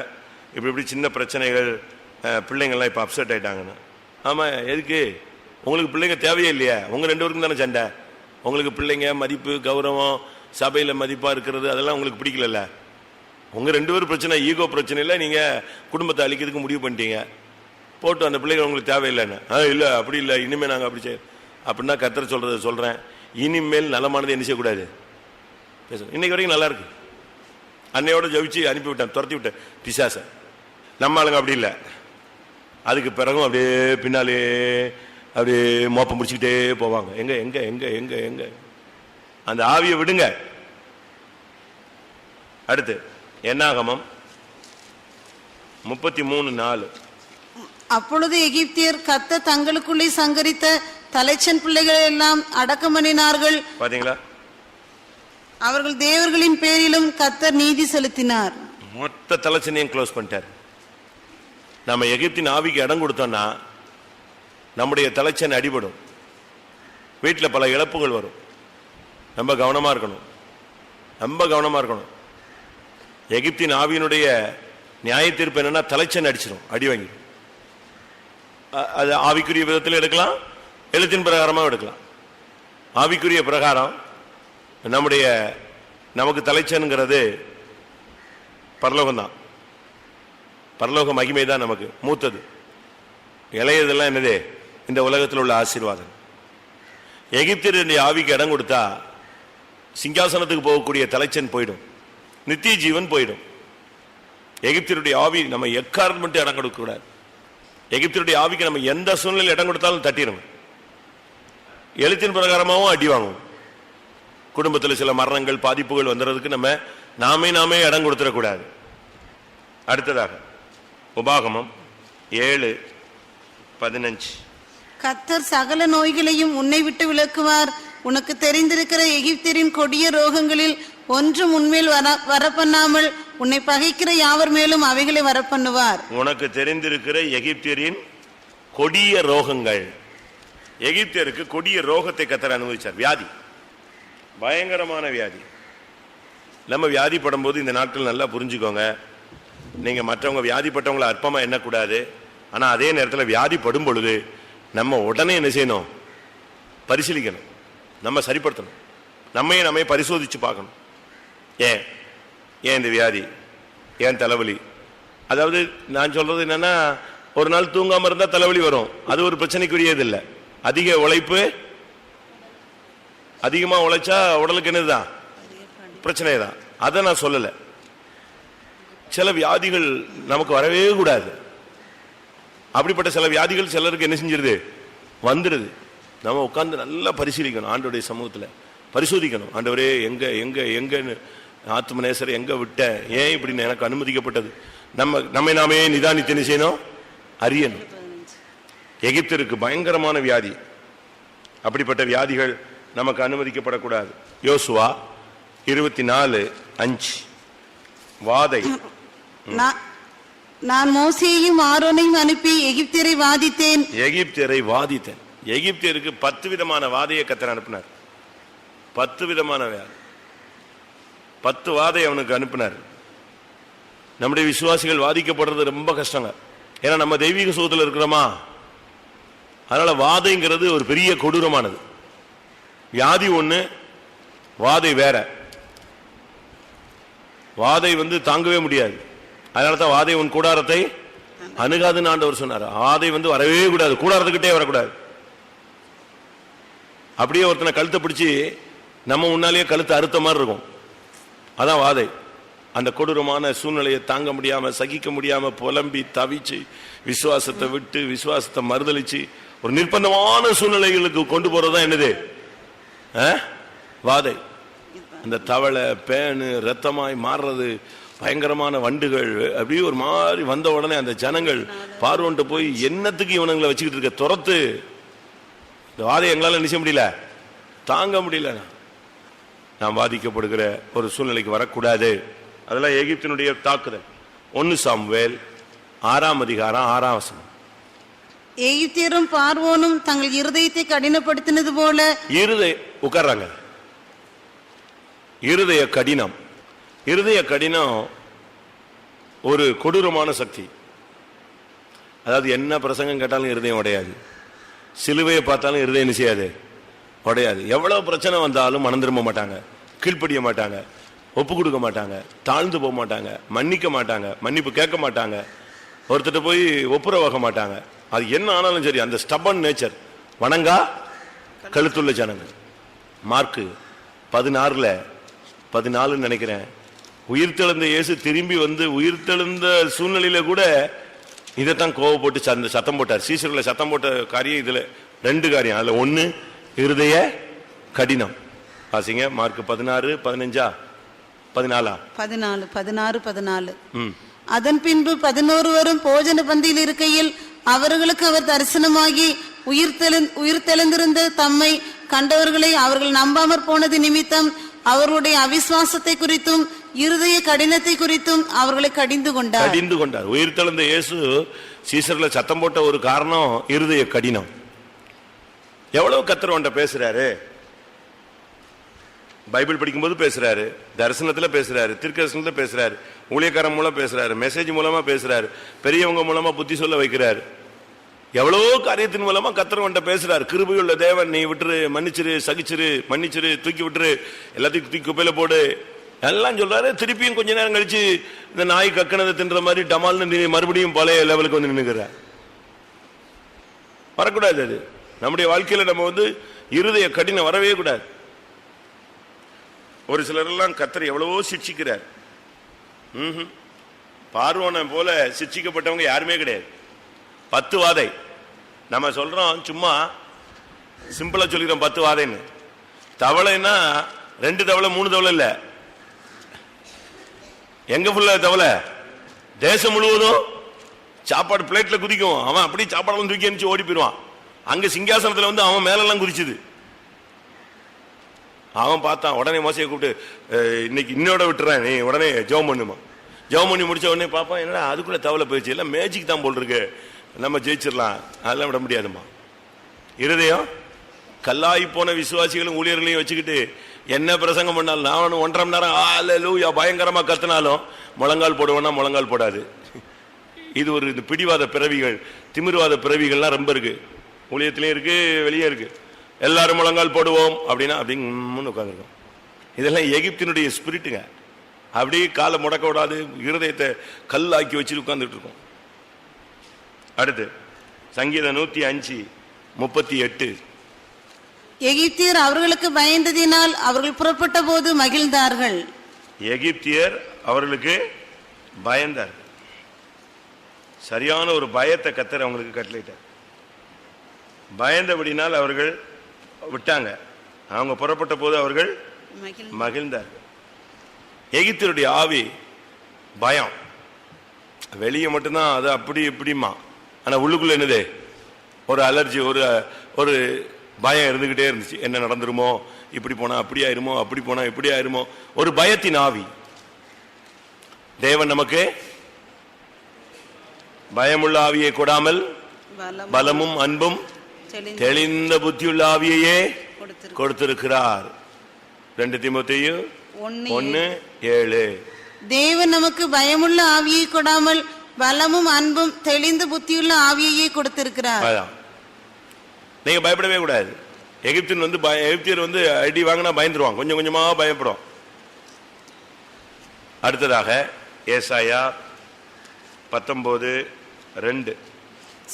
இப்படி சின்ன பிரச்சனைகள், பிள்ளைங்கள்லாம் இப்போ அப்செட் ஆயிட்டாங்கன்னு. ஆமா, எதுக்கு? உங்களுக்கு பிள்ளைங்க தேவையே இல்லையா? உங்க 2 பேருக்கும் தானே சண்டை. உங்களுக்கு பிள்ளைங்க மதிப்பு, கௌரவம், சபையில மதிப்பா இருக்கிறது, அதெல்லாம் உங்களுக்கு பிடிக்கல. உங்க 2 பேரும் பிரச்சனை, ஈகோ பிரச்சனை இல்லை. நீங்க குடும்பத்தை அழிக்கிறதுக்கு முடிவு பண்ணிட்டீங்க, போட்டு அந்த பிள்ளைங்க உங்களுக்கு தேவையில்லைன்னு. இல்லை அப்படி இல்லை, இனிமேல் நாங்கள் அப்படி செய்ய அப்படின்னா கர்த்தர் சொல்றதை சொல்றேன், இனிமேல் நலமானது என்ன செய்யக்கூடாது, பேசணும். இன்னைக்கு வரைக்கும் நல்லா இருக்கு. அன்னையோட ஜெபிச்சு அனுப்பி விட்டேன், துரத்தி விட்டேன் பிசாச. நம்ம ஆளுங்க அப்படி இல்லை. அதுக்கு பிறகும் அப்படியே பின்னாலே அப்படியே மோப்பம் முடிச்சுக்கிட்டே போவாங்க. எங்க எங்க எங்க எங்க எங்க அந்த ஆவியை விடுங்க. அடுத்து என்னாகமம் 33:4. அப்பொழுது எகிப்தியர் கர்த்தர் தங்களுக்குள்ளே சங்கரித்த தலைச்சன் பிள்ளைகள் எல்லாம் அடக்கம் பண்ணினார்கள். பாத்தீங்களா? அவர்கள் தேவர்களின் பேரிலும் கர்த்தர் நீதி செலுத்தினார். மொத்த தலைச்சனையும் க்ளோஸ் பண்ணிட்டார். நம்ம எகிப்தின் ஆவிக்கு இடம் கொடுத்தோம்னா நம்முடைய தலைச்சன் அடிபடும், வீட்டில் பல இழப்புகள் வரும். ரொம்ப கவனமா இருக்கணும், ரொம்ப கவனமா இருக்கணும். எகிப்தின் ஆவியினுடைய நியாய தீர்ப்பு என்னன்னா, தலைச்சன் அடிச்சிடும், அடி வாங்கி. அது ஆவிக்குரிய விதத்தில் எடுக்கலாம், எழுத்தின் பிரகாரமாக எடுக்கலாம். ஆவிக்குரிய பிரகாரம் நமக்கு தலைச்சனுங்கிறது பரலோகம் தான். பரலோக மகிமை தான் நமக்கு மூத்தது. இளையதெல்லாம் என்னது, இந்த உலகத்தில் உள்ள ஆசீர்வாதம். எகிப்தியருடைய ஆவிக்கு இடம் கொடுத்தா சிங்காசனத்துக்கு போகக்கூடிய தலைச்சன் போயிடும், நித்திய ஜீவன் போயிடும். எகிப்தியருடைய ஆவி நம்ம எக்காரணம் மட்டும் இடம் கொடுக்க கூடாது. எகிப்தியருடைய ஆவிக்கு நம்ம எந்த சூழ்நிலையில் இடம் கொடுத்தாலும் தட்டிடும். எழுத்தின் பிரகாரமாகவும் அடி வாங்கும். குடும்பத்தில் சில மரணங்கள், பாதிப்புகள் வந்துறதுக்கு நாமே இடம் கொடுத்துடக்கூடாது. அடுத்ததாக உபாகமம் 7:15. கர்த்தர் சகல நோய்களையும் உன்னை விட்டு விலக்குவார். உனக்கு தெரிந்திருக்கிற எகிப்தியரின் கொடிய ரோகங்களில் ஒன்றும் உன்மேல் வரப்பண்ணாமல் உன்னை பகைக்கிற யாவர் மேலும் அவைகளை வரப்பண்ணுவார். உனக்கு தெரிந்திருக்கிற எகிப்தியரின் கொடிய ரோகங்கள். எகிப்தியருக்கு கொடிய ரோகத்தை கர்த்தர் அனுபவிச்சார். வியாதி, பயங்கரமான வியாதி. நம்ம வியாதிப்படும் போது இந்த நாட்கள் நல்லா புரிஞ்சுக்கோங்க, நீங்க மற்றவங்க வியாதிப்பட்டவங்களை அற்பமா எண்ணக்கூடாது. ஆனா அதே நேரத்தில் வியாதிப்படும் பொழுது நம்ம உடனே என்ன செய்யணும், பரிசீலிக்கணும், நம்ம சரிப்படுத்தணும், நம்மை பரிசோதிச்சு பார்க்கணும். ஏன் இந்த வியாதி, ஏன் தலைவலி? அதாவது நான் சொல்றது என்னன்னா, ஒரு நாள் தூங்காம இருந்தா தலைவலி வரும், அது ஒரு பிரச்சனைக்குரியது இல்லை. அதிக உழைப்பு, அதிகமா உழைச்சா உடலுக்கு என்னதுதான் பிரச்சனை தான். அதை நான் சொல்லல. சில வியாதிகள் நமக்கு வரவே கூடாது. அப்படிப்பட்ட சில வியாதிகள் சிலருக்கு என்ன செஞ்சிருது, வந்துடுது. நம்ம உட்கார்ந்து நல்லா பரிசீலிக்கணும், ஆண்டவருடைய சமூகத்துல பரிசோதிக்கணும். ஆண்டவரே எங்க எங்க எங்கன்னு, ஆத்மநேசர் எங்க விட்ட, ஏன் இப்படி எனக்கு அனுமதிக்கப்பட்டது, நம்மை நாமே நிதானித்து செய்யணும், அறியணும். எகிப்திற்கு பயங்கரமான வியாதி, அப்படிப்பட்ட வியாதிகள் நமக்கு அனுமதிக்கப்படக்கூடாது. யோசுவா 24:5. வாதை நான் மோசேயையும் ஆரோனையும் அனுப்பி எகிப்தியரை வாதித்தேன். எகிப்தியருக்கு 10 விதமான வாதையை கர்த்தர் அனுப்பினார். 10 விதமான 10 வாதை அவனுக்கு அனுப்பினார். நம்முடைய விசுவாசிகள் வாதிக்கப்படுறது ரொம்ப கஷ்டங்க. ஏன்னா நம்ம தெய்வீக சுகத்தில் இருக்கிறோமா, அதனால வாதைங்கிறது ஒரு பெரிய கொடூரமானது. வியாதி ஒண்ணு, வாதை வேற. வாதை தாங்கவே முடியாது. அதனாலதான் வாதை உன் கூடாரத்தை அணுகாதுன்னு ஆண்டவர் சொன்னார். வாதை வரவே கூடாது, கூடாரத்துக்கிட்டே வரக்கூடாது. அப்படியே ஒருத்தனை கழுத்தை பிடிச்சி நம்ம முன்னாலேயே கழுத்தை அறுத்த மாதிரி இருக்கும். அதான் வாதை. அந்த கொடூரமான சூழ்நிலையை தாங்க முடியாம, சகிக்க முடியாம புலம்பி தவிச்சு, விசுவாசத்தை விட்டு விசுவாசத்தை மறுதளிச்சு ஒரு நிர்பந்தமான சூழ்நிலைகளுக்கு கொண்டு போறதுதான் என்னது? வாதை. அந்த தவளை, பேனு, ரத்தமாய் மாறுறது, பயங்கரமான வண்டுகள், அப்படியே ஒரு மாதிரி வந்த உடனே அந்த ஜனங்கள் பார்வன்ட்டு போய் என்னத்துக்கு இவனங்களை வச்சுக்கிட்டு இருக்க, துரத்து. இந்த வாதை எங்களால நிச்சய முடியல, தாங்க முடியல. நாம் பாதிக்கப்படுகிற ஒரு சூழ்நிலைக்கு வரக்கூடாது. அதெல்லாம் எகிப்தினுடைய தாக்குதல். 1 சாமுவேல் 6ஆம் அதிகாரம் 6ஆம் வசனம். எகிப்தியரும் பார்வோனும் தங்கள் இருதயத்தை கடினப்படுத்தினது போல உட்கார்றாங்க. இருதய கடினம். இருதய கடினம் ஒரு கொடூரமான சக்தி. அதாவது என்ன பிரசங்கம் கேட்டாலும் இருதயம் உடையாது, சிலுவையை பார்த்தாலும் இருதயம் செய்யாது, உடையாது. எவ்வளவு பிரச்சனை வந்தாலும் மனம் திரும்ப மாட்டாங்க, கீழ்ப்படிய மாட்டாங்க, ஒப்பு கொடுக்க மாட்டாங்க, தாழ்ந்து போக மாட்டாங்க, மன்னிக்க மாட்டாங்க, மன்னிப்பு கேட்க மாட்டாங்க, ஒருத்தட்ட போய் ஒப்புரவாக மாட்டாங்க. அது என்ன ஆனாலும் சரி, அந்த ஸ்டபன் நேச்சர், வணங்கா கழுத்துள்ள ஜனங்கள். மார்க்கு 16:14 நினைக்கிறேன், உயிர்த்தெழுந்த இயேசு திரும்பி உயிர்த்தெழுந்த சூழ்நிலையில கூட இதைத்தான் கோவப்பட்டு சத்தம் போட்டார். சீசர்களை சத்தம் போட்ட காரியம் இதுல 2 காரியம். அதுல 1 இருதய கடினம். வாசிங்க மார்க் 16:14. அதன் பின்பு 11 போஜன பந்தியில் இருக்கையில் அவர்களுக்கு அவர் தரிசனமாகி உயிர்த்தெழுந்திருந்த தம்மை கண்டவர்களை அவர்கள் நம்பாமற் போனது நிமித்தம் அவர்களுடைய அவிசுவாசத்தை குறித்தும் இருதய கடினத்தை குறித்தும் அவர்களை கடிந்து கொண்டார். உயிர்த்தெழுந்த இயேசு சீசர்ல சத்தம் போட்ட ஒரு காரணம் இருதய கடினம். எவ்வளவு கர்த்தர் அவன்கிட்ட பேசுறாரு, பைபிள் படிக்கும்போது பேசுறாரு, தரிசனத்துல பேசுறாரு, தீர்க்கதரிசனத்துல பேசுறாரு, ஊழியக்காரன் மூலம் பேசுறாரு, மெசேஜ் மூலமா பேசுறாரு, பெரியவங்க மூலமா புத்தி சொல்ல வைக்கிறாரு. எவ்வளவோ காரியத்தின் மூலமா கர்த்தர் அவன்கிட்ட பேசுறாரு. கிருபையுள்ள தேவன், நீ விட்டுரு, மன்னிச்சிரு, சகிச்சிரு, மன்னிச்சிரு, தூக்கி விட்டுரு, எல்லாத்தையும் தூக்கி குப்பையில போடு எல்லாம் சொல்றாரு. திருப்பியும் கொஞ்ச நேரம் கழிச்சு இந்த நாய் கக்கனதை தின்ற மாதிரி டமால்னு மறுபடியும் பழைய லெவலுக்கு நின்னுக்கிற. வரக்கூடாது. அது நம்முடைய வாழ்க்கையில நம்ம இருதய கடினம் வரவே கூடாது. ஒரு சிலரெல்லாம் கர்த்தர் எவ்வளவோ சிட்சிக்கிறார். பார்வோனை போல சிட்சிக்கப்பட்டவங்க யாருமே கிடையாது. 10 வாதை நம்ம சொல்றோம், சும்மா சிம்பிளா சொல்லிக்கிறோம் 10 வாதைன்னு. தவளைன்னா 2 தவளை 3 தவளை இல்ல, எங்க ஃபுல்லா தவளை, தேசம் முழுவதும் சாப்பாடு பிளேட்ல குதிக்கும். அவன் அப்படி சாப்பாடு தூக்கி அனுப்பிச்சு ஓடி போயிடுவான். அங்க சிங்காசனத்துல அவன் மேலெல்லாம் குதிச்சுது. அவன் பார்த்தான், உடனே மோசையை கூப்பிட்டு, இன்னைக்கு இன்னோட விட்டுறேன், நீ உடனே ஜெபம் பண்ணுமா. ஜெபம் பண்ணி முடிச்ச உடனே பாப்பான், என்னடா அதுக்குள்ள தவளை போயிடுச்சு, எல்லாம் மேஜிக் தான் போல் இருக்கு, நம்ம ஜெயிச்சிடலாம், அதெல்லாம் விட முடியாதுமா. இருதயம் கல்லாய் போன விசுவாசிகளும் ஊழியர்களையும் வச்சுக்கிட்டு என்ன பிரசங்கம் பண்ணாலும், நான் 1.5 மணி நேரம் அல்லேலூயா பயங்கரமா கத்தினாலும் முழங்கால் போடுவேன்னா முழங்கால் போடாது. இது ஒரு பிடிவாத பிறவிகள், திமிர்வாத பிறவிகள்லாம் ரொம்ப இருக்கு. ஊழியத்திலையும் இருக்கு, வெளியே இருக்கு. எல்லாரும் முழங்கால் போடுவோம் அப்படின்னா அப்படின்னு உட்காந்துருக்கோம். இதெல்லாம் எகிப்தினுடைய ஸ்பிரிட்டுங்க. அப்படி காலை முடக்க விடாது, இருதயத்தை கல்லாக்கி வச்சுட்டு உட்கார்ந்துட்டு இருக்கோம். அடுத்து சங்கீதம் 105:38. எகிப்தியர் அவர்களுக்கு பயந்ததினால் அவர்கள் புறப்பட்ட போது மகிழ்ந்தார்கள். எகிப்தியர் அவர்களுக்கு பயந்தார். சரியான ஒரு பயத்தை கர்த்தர் அவங்களுக்கு கட்டளையிட்டார். பயந்தபடினால் அவர்கள் விட்டாங்க. அவங்க புறப்பட்ட போது அவர்கள் மகிழ்ந்தார்கள். எகிப்தியருடைய ஆவி பயம். வெளியே மட்டும்தான் அது அப்படி இப்படிமா, ஆனா உள்ளுக்குள்ள என்னது, ஒரு அலர்ஜி, ஒரு பயம் இருந்துகிட்டே இருந்துச்சு. என்ன நடந்துருமோ, இப்படி போனா அப்படி ஆயிருமோ, அப்படி போனா இப்படி ஆயிருமோ, ஒரு பயத்தின் ஆவி. தேவன் நமக்கு பயமுள்ள ஆவியை கொடாமல் பலமும் அன்பும் தெளிந்த புத்தியுள்ள ஆவியையே கொடுத்திருக்கிறார். 2 தீமோத்தேயு 1:7. தேவன் நமக்கு பயமுள்ள ஆவியை கொடாமல் பலமும் அன்பும் தெளிந்த புத்தியுள்ள ஆவியையே கொடுத்திருக்கிறார். நீங்க பயப்படவே கூடாது. எகிப்தியர் அடி வாங்கினா பயந்துருவான், கொஞ்சம் கொஞ்சமா பயப்படும். அடுத்ததாக ஏசாயா 19:2.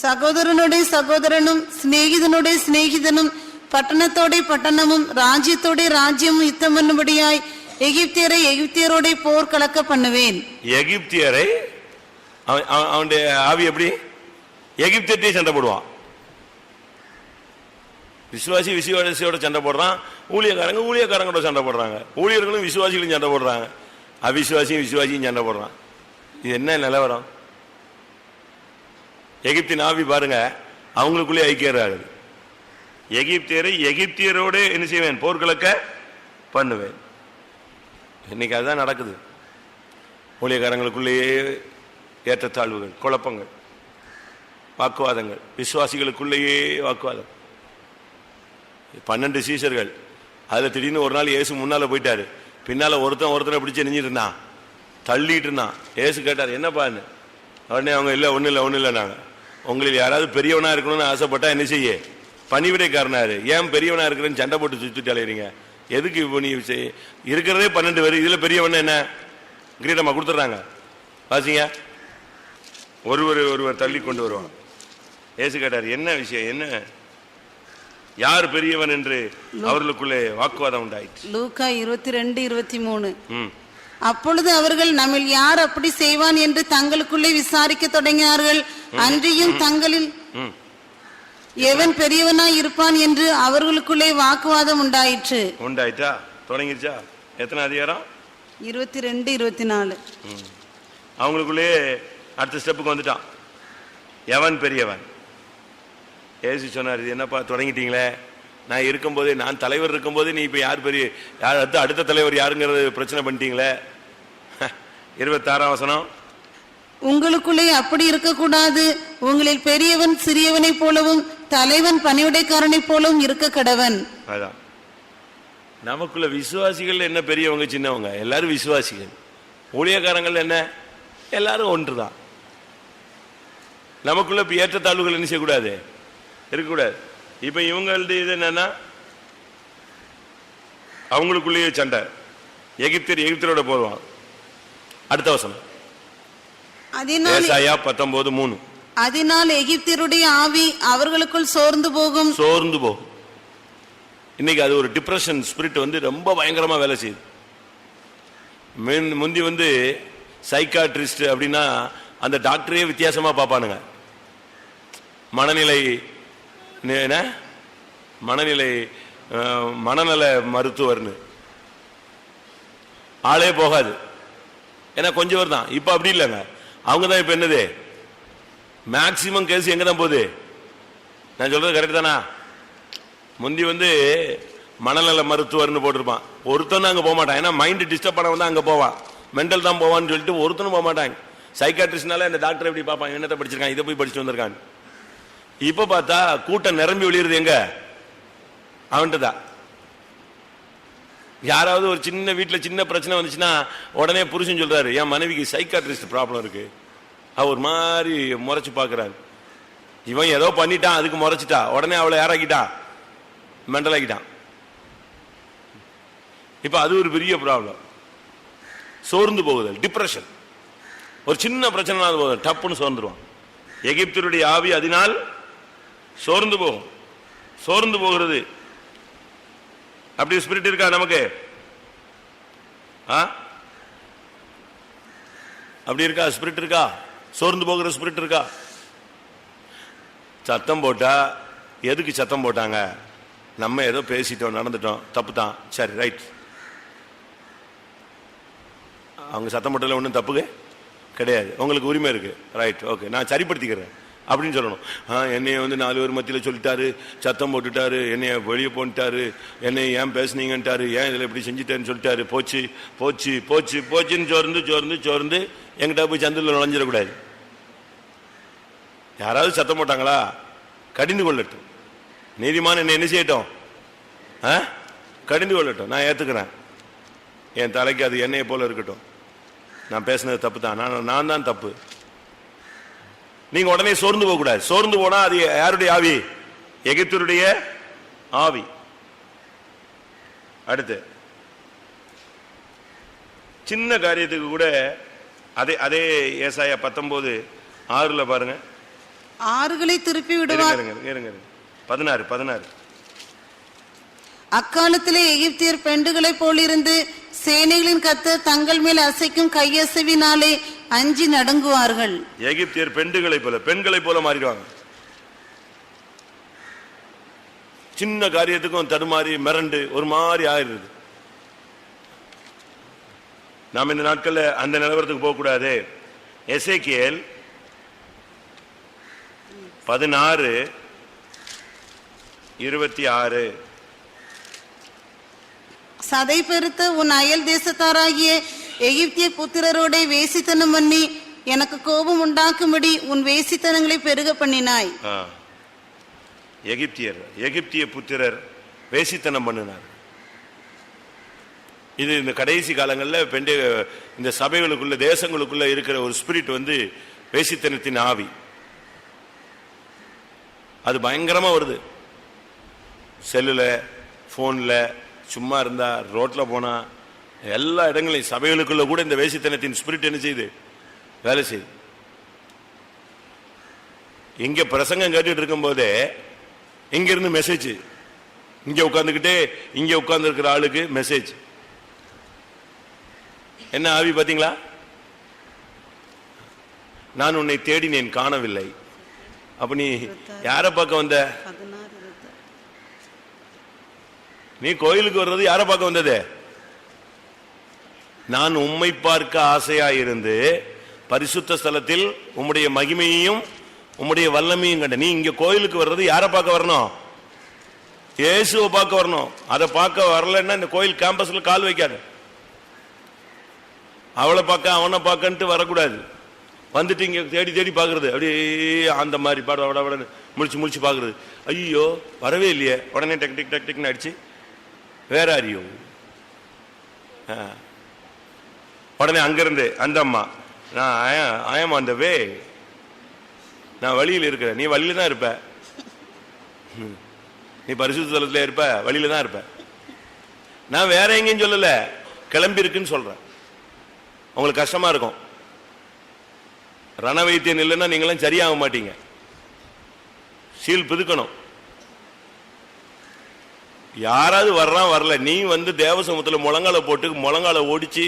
சகோதரனுடைய சகோதரனும் சிநேகிதனுடைய சிநேகிதனும் பட்டணத்தோட பட்டணமும் ராஜ்யத்தோட ராஜ்யமும் யுத்தம் பண்ணும்படியாய் எகிப்தியரை எகிப்தியரோட போர் கலக்க பண்ணுவேன். எகிப்தியரை அவனுடைய ஆவி எப்படி எகிப்தியர்ட்டே சண்டை போடுவான். விசுவாசியோட சண்டை போடுறான், ஊழியக்காரங்களோட சண்டை போடுறாங்க, ஊழியர்களும் விசுவாசிகளும் சண்டை போடுறாங்க, விசுவாசியும் சண்டை போடுறான். இது என்ன நிலவரம்? எகிப்தின் ஆவி பாருங்க, அவங்களுக்குள்ளே ஐக்கியராகுது. எகிப்தியரை எகிப்தியரோட என்ன செய்வேன்? போர்க்கலக்க பண்ணுவேன். இன்னைக்கு அதுதான் நடக்குது. ஊழியக்காரங்களுக்குள்ளேயே ஏற்றத்தாழ்வுகள், குழப்பங்கள், வாக்குவாதங்கள், விசுவாசிகளுக்குள்ளேயே வாக்குவாதம். 12 சீஷர்கள், அதுல திடீர்னு ஒரு நாள் இயேசு முன்னால போயிட்டாரு, பின்னால ஒருத்தனை பிடிச்சு நெஞ்சிட்டு இருந்தான், தள்ளிட்டு இருந்தான். இயேசு கேட்டார், என்னப்பான்னு. உடனே அவங்க இல்லை ஒன்றும் இல்லை, நாங்கள் உங்களுக்கு யாராவது பெரியவனா இருக்கணும்னு ஆசைப்பட்டா என்ன செய்ய? பணிவிடைக்காரனாரு. ஏன் பெரியவனா இருக்கிறேன்னு சண்டை போட்டு சுத்திட்டு அலையிறீங்க? எதுக்கு இப்போ நீ இருக்கிறதே 12 பேர், இதுல பெரியவன என்ன கிரீடமா கொடுத்துட்றாங்க? வாசிங்க. ஒருவர் தள்ளி கொண்டு வருவாங்க. இயேசு கேட்டார், என்ன விஷயம், என்ன, யார் பெரியவன் என்று அவர்களுக்குள்ளே வாக்குவாதம் உண்டாயிற்று. லூக்கா 22:23. அப்பொழுது அவர்கள் நம்மில் யார் அப்படி செய்வான் என்று தங்களுக்குள்ளே விசாரிக்க தொடங்கினார்கள். அன்றியும் தங்களில் எவன் பெரியவனாய் இருப்பான் என்று அவர்களுக்குள்ளே வாக்குவாதம் உண்டாயிற்றா? தொடங்கிருச்சா? எத்தனை அதிகாரம்? 22-24. அவங்களுக்குள்ளே அடுத்த ஸ்டெப்புக்கு வந்துட்டான். எவன் பெரியவன்? ஏசு சொன்னார், இது என்னப்பா தொடங்கிட்டீங்களே, நான் இருக்கும்போதே, நான் தலைவர் இருக்கும்போதே நீ இப்ப யார் பெரிய, யார் அடுத்த தலைவர் யாருங்கிறது பிரச்சனை பண்ணிட்டீங்களே. 26ஆம் வசனம். உங்களுக்குள்ளே அப்படி இருக்கக்கூடாது, உங்களில் பெரியவன் சிறியவனை போலவும் தலைவன் பணிவிடைக்காரனை போலவும் இருக்க கடவன். அதான் நமக்குள்ள விசுவாசிகள் என்ன பெரியவங்க சின்னவங்க, எல்லாரும் விசுவாசிகள். ஊழியக்காரங்கள் என்ன, எல்லாரும் ஒன்றுதான். நமக்குள்ள ஏற்றத்தாழ்வுகள் என்ன செய்யக்கூடாது, இருக்கக்கூடாது. இப்ப இவங்களுடைய இது என்னன்னா, அவங்களுக்குள்ளேயே சண்டை. எகிப்தியரோட போடுவான். அடுத்த வசனம் ஏசாயா 19:3. அதனால் எகிப்தியருடைய ஆவி அவர்களுக்குள் சோர்ந்து போகும். இன்னைக்கு அது ஒரு டிப்ரெஷன் ஸ்பிரிட் ரொம்ப பயங்கரமா வேலை செய்யுது. முந்தி சைக்காட்ரிஸ்ட் அப்படின்னா அந்த டாக்டரே வித்தியாசமா பார்ப்பானுங்க. மனநல மருத்துவர்னு ஆளே போகாது, ஏன்னா கொஞ்சம் பேர் தான். இப்ப அப்படி இல்லைங்க, அவங்க தான் இப்ப என்னது மேக்சிமம் கேஸ் எங்க தான் போகுது. நான் சொல்றது கரெக்ட் தானா? முந்தி மனநல மருத்துவர்னு போட்டிருப்பான், ஒருத்தனும் அங்க போக மாட்டான். ஏன்னா மைண்ட் டிஸ்டர்ப் பண்ண அங்க போவான், மென்டல் தான் போவான்னு சொல்லிட்டு ஒருத்தனும் போக மாட்டாங்க. சைக்காட்ரிஸ்ட்னால இந்த டாக்டர் எப்படி பார்ப்பான், என்னத்தை படிச்சிருக்கான், இதை போய் படிச்சுட்டு வந்திருக்கான். இப்ப பார்த்தா கூட்டம் நிரம்பி ஒளியுறது எங்க, அவன்கிட்ட தான். யாராவது ஒரு சின்ன வீட்டுல சின்ன பிரச்சனை வந்துச்சுன்னா உடனே புருஷன் சொல்றாரு, என் மனைவிக்கு சைக்காட்ரிஸ்ட் ப்ராப்ளம் இருக்கு, அவர் மாதிரி முறைச்சு பாக்குறாரு. இவன் ஏதோ பண்ணிட்டான், அதுக்கு முறைச்சிட்டா, உடனே அவளை யாராக்கிட்டான், மெண்டலாக்கிட்டான். இப்ப அது ஒரு பெரிய ப்ராப்ளம். சோர்ந்து போகுதல், டிப்ரெஷன். ஒரு சின்ன பிரச்சனை போகுது, டப்புன்னு சோர்ந்துருவான். எகிப்தியருடைய ஆவி அதனால் சோர்ந்து போகும். சோர்ந்து போகிறது அப்படி ஸ்பிரிட் இருக்கா நமக்கு? அப்படி இருக்கா? ஸ்பிரிட் இருக்கா? சோர்ந்து போகிற ஸ்பிரிட் இருக்கா? சத்தம் போட்டா எதுக்கு சத்தம் போட்டாங்க? நம்ம ஏதோ பேசிட்டோம், நடந்துட்டோம், தப்பு தான், சரி ரைட். அவங்க சத்தம் போட்டல ஒன்றும் தப்பு கிடையாது, உங்களுக்கு உரிமை இருக்கு, ரைட், ஓகே, நான் சரிப்படுத்திக்கிறேன் அப்படின்னு சொல்லணும். என்னைய 4 பேர் மத்தியில் சொல்லிட்டாரு, சத்தம் போட்டுட்டாரு, என்னைய வெளியே போன்ட்டாரு, என்னை ஏன் பேசுனீங்கன்ட்டாரு, ஏன் இதில் இப்படி செஞ்சுட்டேன்னு சொல்லிட்டாரு, போச்சு போச்சு போச்சு போச்சுன்னு சோர்ந்து எங்கிட்ட போய் சந்தில் நுழைஞ்சிடக்கூடாது. யாராவது சத்தம் போட்டாங்களா? கடிந்து கொள்ளட்டும். நீதிமான் என்ன செய்யட்டும்? கடிந்து கொள்ளட்டும். நான் ஏத்துக்கிறேன். என் தலைக்கு அது எண்ணெயை போல இருக்கட்டும். நான் பேசுனது தப்பு தான். நான் தான் தப்பு. நீங்க உடனே சோர்ந்து போக கூடாது. சோர்ந்து போனா அது யாருடைய ஆவி? எகிப்தியருடைய ஆவி. அடுத்து சின்ன காரியத்துக்கு கூட அதே ஏசாயா 19:6 பாருங்க. ஆறுகளை திருப்பி விடுவார். 16. அக்காலத்திலே எகிப்தியர் பெண்டுகளை போலிருந்து சேனைகளின் கர்த்தர் தங்கள் மேல் அசைக்கும் கையசைவினாலே அஞ்சி நடுங்குவார்கள். எகிப்தியர் பெண்களை போல மாறிடுவாங்க. சின்ன காரியத்துக்கும் தடுமாறி மிரண்டு ஒரு மாதிரி ஆயிடுது. நாம் இந்த நாட்கள்ல அந்த நிலவரத்துக்கு போக கூடாது. எசேக்கியேல் 16:26. சதை பெருத்த உன் அயல் தேசத்தாராகிய எகிப்திய புத்திரரோட வேசித்தனம் பண்ணி எனக்கு கோபம் உண்டாக்கும்படி உன் வேசித்தனங்களை பெருக பண்ணினாய். எகிப்திய புத்திரர் வேசித்தனம் பண்ணினார். இது இந்த கடைசி காலங்களில் இந்த சபைகளுக்குள்ள தேசங்களுக்குள்ள இருக்கிற ஒரு ஸ்பிரிட் வேசித்தனத்தின் ஆவி. அது பயங்கரமா வருது. செல்லுல, போன்ல, சும்மா இருந்தா, ரோட்ல போனா, எல்லா இடங்களையும் சபைகளுக்குள்ள கூட இந்த வேசித்தனத்தின் ஸ்பிரிட் என்ன செய்யுது? வேலை செய்யுது. இங்க பிரசங்கம் கேட்டுட்டு இருக்கும் போதே இங்க இருந்து மெசேஜ், இங்க உட்கார்ந்துகிட்டே இங்க உட்கார்ந்து இருக்கிற ஆளுக்கு மெசேஜ். என்ன ஆவி பாத்தீங்களா? நான் உன்னை தேடினேன் காணவில்லை. அப்ப நீ யார பார்க்க வந்த? நீ கோயிலுக்கு வர்றது யார பார்க்க வந்தது? நான் உம்மை பார்க்க ஆசையாயிருந்து பரிசுத்த ஸ்தலத்தில் உம்முடைய மகிமையையும் உம்முடைய வல்லமையும் கண்ட. நீ இங்க கோயிலுக்கு வர்றது யார பார்க்க வரணும்? இயேசுவை பார்க்க வரணும். அதை பார்க்க வரலன்னா இந்த கோயில் கேம்பஸ்ல கால் வைக்காத. அவளை பார்க்க அவனை பார்க்கன்ட்டு வரக்கூடாது. வந்துட்டு இங்க தேடி தேடி பாக்குறது, அப்படியே அந்த மாதிரி பாட முழிச்சு பாக்குறது. ஐயோ வரவே இல்லையே, உடனே டெக் டிக் டெக் டிக்னு அடிச்சு வேற அறியோ. உடனே அங்கிருந்து அந்த அம்மா, நான் ஆயம் அந்த வே, நான் வழியில் இருக்கிறேன். நீ வழியில தான் இருப்ப. நீ பரிசுத்த ஸ்தலத்துல இருப்ப, வழியில தான் இருப்ப. நான் வேற எங்கேயும் சொல்லல, கிளம்பி இருக்குன்னு சொல்றேன். உங்களுக்கு கஷ்டமா இருக்கும். ரண வைத்தியம் இல்லைன்னா நீங்களாம் சரியாக மாட்டீங்க. சீல் பிதுக்கணும். யாராவது வர்றான் வரல, நீ தேவசமூகத்தில் முழங்கால போட்டு முழங்கால ஓடிச்சு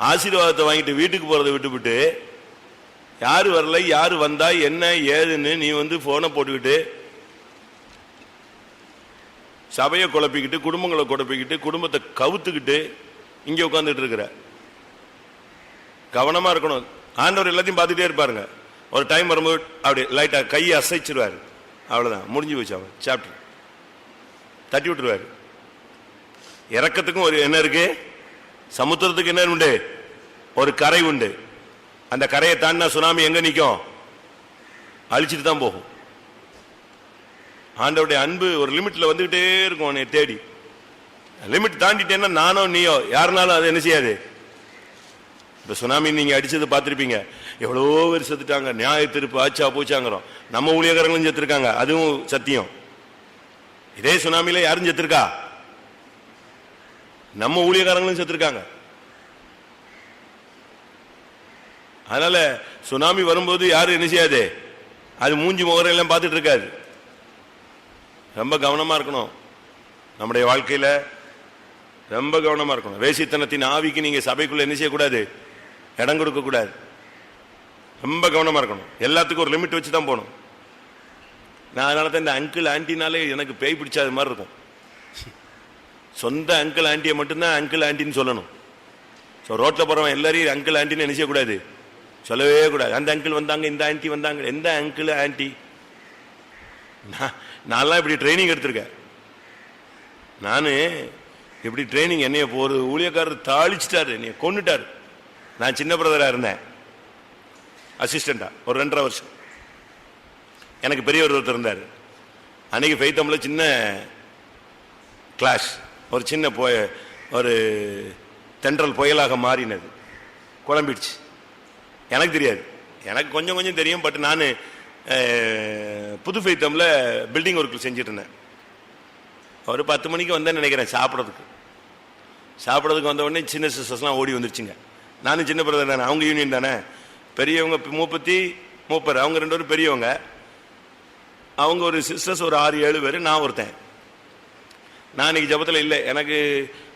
ஆசீர்வாதத்தை வாங்கிட்டு வீட்டுக்கு போறதை விட்டுவிட்டு, யாரு வரல யாரு வந்தா என்ன ஏதுன்னு நீ போனை போட்டுக்கிட்டு சபையை குழப்பிக்கிட்டு குடும்பங்களை குழப்பிக்கிட்டு குடும்பத்தை கவுத்துக்கிட்டு இங்க உட்கார்ந்துட்டு இருக்கிற. கவனமா இருக்கணும். ஆண்டவர் எல்லாத்தையும் பார்த்துட்டே இருப்பாருங்க. ஒரு டைம் வரும்போது அப்படி லைட்டா கையை அசைச்சிருவாரு. அவ்வளவுதான், முடிஞ்சு போச்சு. அவன் சாப்டர் தட்டி விட்டுருவாரு. இறக்கத்துக்கும் ஒரு என்ன இருக்கு? சமுத்திரத்துக்கு என்ன உண்டு? ஒரு கரை உண்டு. அந்த கரையை தாண்டினா சுனாமி எங்க நிற்கும்? அழிச்சிட்டு தான் போகும். ஆண்டவருடைய அன்பு ஒரு லிமிட்ல வந்துகிட்டே இருக்கும். உன்னை தேடி லிமிட் தாண்டிட்டேன்னா நானோ நீயோ யாருனாலும் அது என்ன செய்யாது. இப்ப சுனாமி நீங்க அடிச்சது பார்த்திருப்பீங்க. எவ்வளோ பேர் செத்துட்டாங்க. நியாய தீர்ப்பு ஆச்சா போச்சாங்கிறோம். நம்ம ஊழியக்காரங்களும் செத்துருக்காங்க, அதுவும் சத்தியம். இதே சுனாமியில யாரும் செத்துருக்கா? நம்ம ஊழியக்காரங்களும் செத்துருக்காங்க. அதனால சுனாமி வரும்போது யாரும் என்ன செய்யாது, அது மூஞ்சி முகரை எல்லாம் பார்த்துட்டு இருக்காது. ரொம்ப கவனமா இருக்கணும். நம்முடைய வாழ்க்கையில ரொம்ப கவனமா இருக்கணும். வேசித்தனத்தின் ஆவிக்கு நீங்க சபைக்குள்ள என்ன செய்யக்கூடாது? இடம் கொடுக்க கூடாது. ரொம்ப கவனமா இருக்கணும். எல்லாத்துக்கும் ஒரு லிமிட் வச்சு தான் போகணும். நான் அதனால தான் இந்த அங்கிள் ஆண்டினாலே எனக்கு பேய் பிடிச்சாத மாதிரி இருக்கும். சொந்த அங்கிள் ஆண்டியை மட்டும்தான் அங்கிள் ஆண்டின்னு சொல்லணும். ரோட்ல போறவன் எல்லாரையும் அங்கிள் ஆண்டின்னு என்ன செய்யக்கூடாது, சொல்லவே கூடாது. அந்த அங்கிள் வந்தாங்க, இந்த ஆண்டி வந்தாங்க. எந்த அங்கிள் ஆண்டி? நான்லாம் இப்படி ட்ரைனிங் எடுத்திருக்கேன். நானு இப்படி ட்ரைனிங் என்னைய ஒரு ஊழியக்காரர் தாளிச்சிட்டாரு, என்னைய கொண்டுட்டாரு. நான் சின்ன பிரதரா இருந்தேன், அசிஸ்டண்டா ஒரு 2.5 வருஷம். எனக்கு பெரியவர் ஒருத்தர் இருந்தார். அன்னைக்கு ஃபெய்த்தம்ல சின்ன கிளாஷ், ஒரு சின்ன ஒரு தென்றல் புயலாக மாறினது, குழம்பிடுச்சு. எனக்கு தெரியாது, எனக்கு கொஞ்சம் கொஞ்சம் தெரியும். பட் நான் புது ஃபெய்த்தம்ல பில்டிங் ஒர்க்கில் செஞ்சுட்டு இருந்தேன். ஒரு 10 மணிக்கு வந்தேன்னு நினைக்கிறேன். சாப்பிட்றதுக்கு வந்த உடனே சின்ன சிஸ்டர்ஸ்லாம் ஓடி வந்துருச்சுங்க. நானும் சின்ன பிரதர் தானே, அவங்க யூனியன் தானே. பெரியவங்க மூப்பர், அவங்க 2 பேரும் பெரியவங்க. அவங்க ஒரு சிஸ்டர்ஸ் ஒரு 6-7 பேர், நான் ஒருத்தன். நான் இன்னைக்கு ஜபத்தில் இல்லை, எனக்கு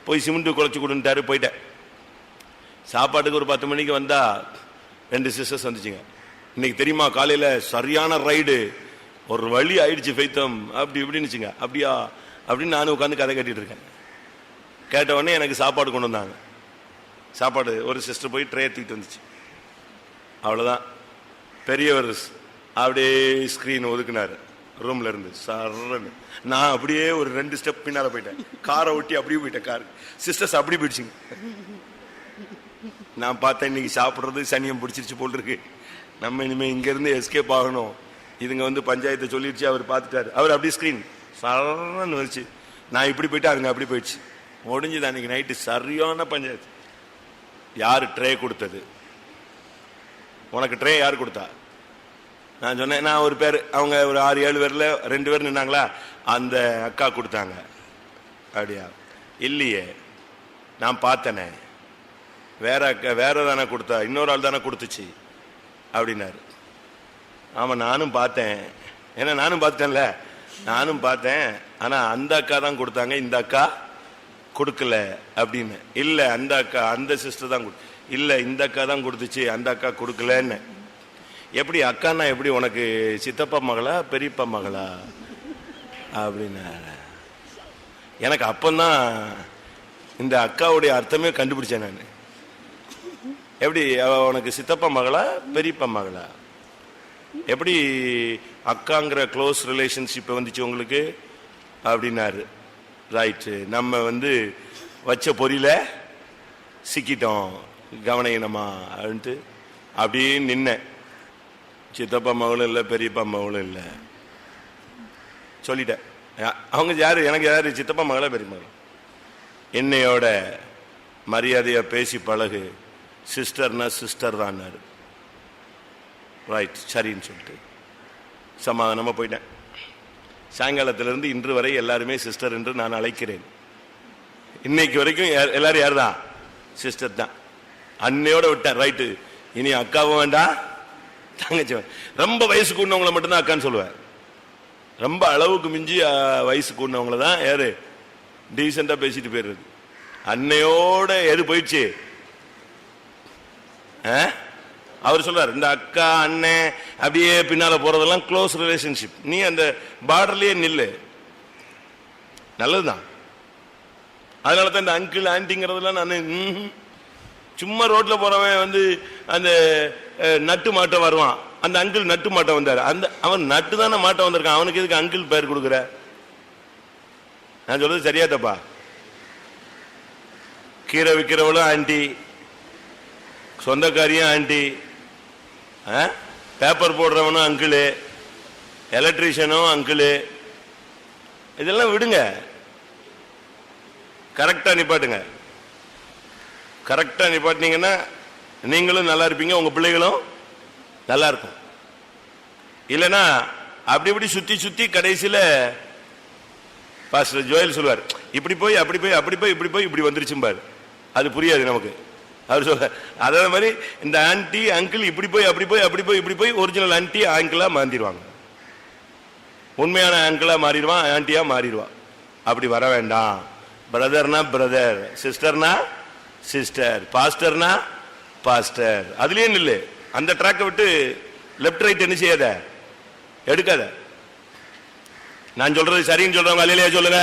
போய் சிமெண்ட் குழச்சி கொடுன்ட்டாரு, போயிட்டேன். சாப்பாட்டுக்கு ஒரு 10 மணிக்கு வந்தா 2 சிஸ்டர்ஸ் வந்துச்சுங்க. இன்னைக்கு தெரியுமா, காலையில் சரியான ரைடு, ஒரு வழி ஆயிடுச்சு ஃபெய்த்தம், அப்படி இப்படின்னுச்சுங்க. அப்படியா அப்படின்னு நானும் உட்காந்து கதை கட்டிட்டு இருக்கேன். கேட்ட உடனே எனக்கு சாப்பாடு கொண்டு வந்தாங்க. சாப்பாடு ஒரு சிஸ்டர் போய் ட்ரே தூக்கிட்டு வந்துச்சு. அவ்வளோதான். பெரியவர் அப்படியே ஸ்க்ரீன் ஒதுக்குனாரு ரூம்ல இருந்து சர்ன்னு. நான் அப்படியே ஒரு 2 ஸ்டெப் பின்னால போயிட்டேன். காரை ஒட்டி அப்படியே போயிட்டேன். கார் சிஸ்டர்ஸ் அப்படி போயிடுச்சுங்க. நான் பார்த்தேன், இன்னைக்கு சாப்பிட்றது சனியம் பிடிச்சிருச்சு போல் இருக்கு, நம்ம இனிமே இங்கிருந்து எஸ்கேப் ஆகணும். இதுங்க வந்து பஞ்சாயத்தை சொல்லிடுச்சு. அவர் பார்த்துட்டாரு. அவர் அப்படியே ஸ்க்ரீன் சரன்னு வந்துச்சு. நான் இப்படி போயிட்டு அதுங்க அப்படி போயிடுச்சு. முடிஞ்சுது அன்னைக்கு நைட்டு சரியான பஞ்சாயத்து. யாரு ட்ரே கொடுத்தது, உனக்கு ட்ரே யார் கொடுத்தா? நான் சொன்னேன், நான் ஒரு பேர், அவங்க ஒரு 6-7 பேர்ல 2 பேர் நின்னாங்களா, அந்த அக்கா கொடுத்தாங்க. அப்படியா? இல்லையே, நான் பார்த்தனே, வேற அக்கா வேற தானே கொடுத்தா, இன்னொரு ஆள் தானே கொடுத்துச்சு அப்படின்னாரு. ஆமா நானும் பார்த்தேன், ஏன்னா நானும் பார்த்தேன்ல, நானும் பார்த்தேன். ஆனா அந்த அக்கா தான் கொடுத்தாங்க, இந்த அக்கா கொடுக்கல அப்படின்னு. இல்ல அந்த அக்கா, அந்த சிஸ்டர் தான் இல்ல இந்த அக்கா தான் கொடுத்துச்சு, அந்த அக்கா கொடுக்கலன்னு. எப்படி அக்கான்னா எப்படி, உனக்கு சித்தப்பா மகளா பெரியப்பா மகளா அப்படின்னா? எனக்கு அப்பந்தான் இந்த அக்காவுடைய அர்த்தமே கண்டுபிடிச்சேன் நான். எப்படி உனக்கு சித்தப்பா மகளா பெரியப்பா மகளா, எப்படி அக்காங்கிற க்ளோஸ் ரிலேஷன்ஷிப் வந்துச்சு உங்களுக்கு அப்படின்னாரு. ரைட்டு, நம்ம வந்து வச்ச பொறியில சிக்கிட்டோம், கவனிக்கணுமா அப்படின்ட்டு அப்படியே நின்னேன். சித்தப்பா மகளும் இல்லை, பெரியப்பா மகளும் இல்லை சொல்லிட்டேன். அவங்க யாரு, எனக்கு யாரு, சித்தப்பா மகளா பெரிய மகள். என்னையோட மரியாதையா பேசி பழகு, சிஸ்டர்னா சிஸ்டர் தான். ரைட், சரின்னு சொல்லிட்டு சமாதானமா போயிட்டேன். சாயங்காலத்திலிருந்து இன்று வரை எல்லாருமே சிஸ்டர் என்று நான் அழைக்கிறேன். இன்னைக்கு வரைக்கும் எல்லாரும் யார் தான்? சிஸ்டர் தான். அன்னையோட விட்டேன். ரைட்டு, இனி அக்காவும் வேண்டாம் தங்கச்சி. ரொம்ப வயசு கூடவங்களை மட்டும்தான் அக்கான்னு சொல்லுவேன். ரொம்ப அளவுக்கு மிஞ்சி வயசு கூடவங்கள தான் யாரு டீசெண்டா பேசிட்டு போயிடுறது. அன்னையோட எது போயிடுச்சு? அவர் சொல்றாரு, இந்த அக்கா அண்ணன் அப்படியே பின்னால போறதெல்லாம் க்ளோஸ் ரிலேஷன்ஷிப். நீ அந்த பார்டர்லயே நில்லு, நல்லதுதான். அதனாலதான் இந்த அங்கிள் ஆன்டிங்கிறதெல்லாம் நான் சும்மா ரோட்ல போறவன் வந்து அந்த நட்டு மாட்டம் வருவான், அந்த அங்கிள் நட்டு மாட்டம் வந்தாரு, அந்த அவன் நட்டு தானே மாட்டம் வந்திருக்கான், அவனுக்கு எதுக்கு அங்கிள் பேர் கொடுக்குற? நான் சொல்றது சரியா தப்பா? கீரை விற்கிறவளும் ஆண்டி, சொந்தக்காரியும் ஆண்டி, பேப்பர் போடுறவனும் அங்கிளு, எலக்ட்ரீஷியனும் அங்கிளு. இதெல்லாம் விடுங்க, கரெக்டா நிப்பாட்டுங்க. கரெக்டா நிப்பாட்டினீங்கன்னா நீங்களும் நல்லா இருப்பீங்க, உங்க பிள்ளைகளும் நல்லா இருக்கும். இல்லைன்னா அப்படி இப்படி சுத்தி சுத்தி கடைசியில பாஸ்டர் ஜோயல் சொல்லுவார், இப்படி போய் அப்படி போய் அப்படி போய் இப்படி போய் இப்படி வந்துருச்சும்பாரு. அது புரியாது நமக்கு. அவர் சொல்ற அதே மாதிரி இந்த ஆன்டி அங்கிள் இப்படி போய் அப்படி போய் அப்படி போய் இப்படி போய் ஒரிஜினல் ஆன்டி அங்கிளா மாறிடுவாங்க. உண்மையான அங்கிளா மாறிடுவான், ஆன்டியா மாறிடுவான். அப்படி வர வேண்டாம். பிரதர்னா பிரதர், சிஸ்டர்னா சிஸ்டர், பாஸ்டர்னா பாஸ்டர். அதுலயே நில்லு. அந்த ட்ராக்கை விட்டு லெப்ட் ரைட் என்ன செய்யாத, எடுக்காத. நான் சொல்றது சரின்னு சொல்றவங்க அல்லையா சொல்லுங்க.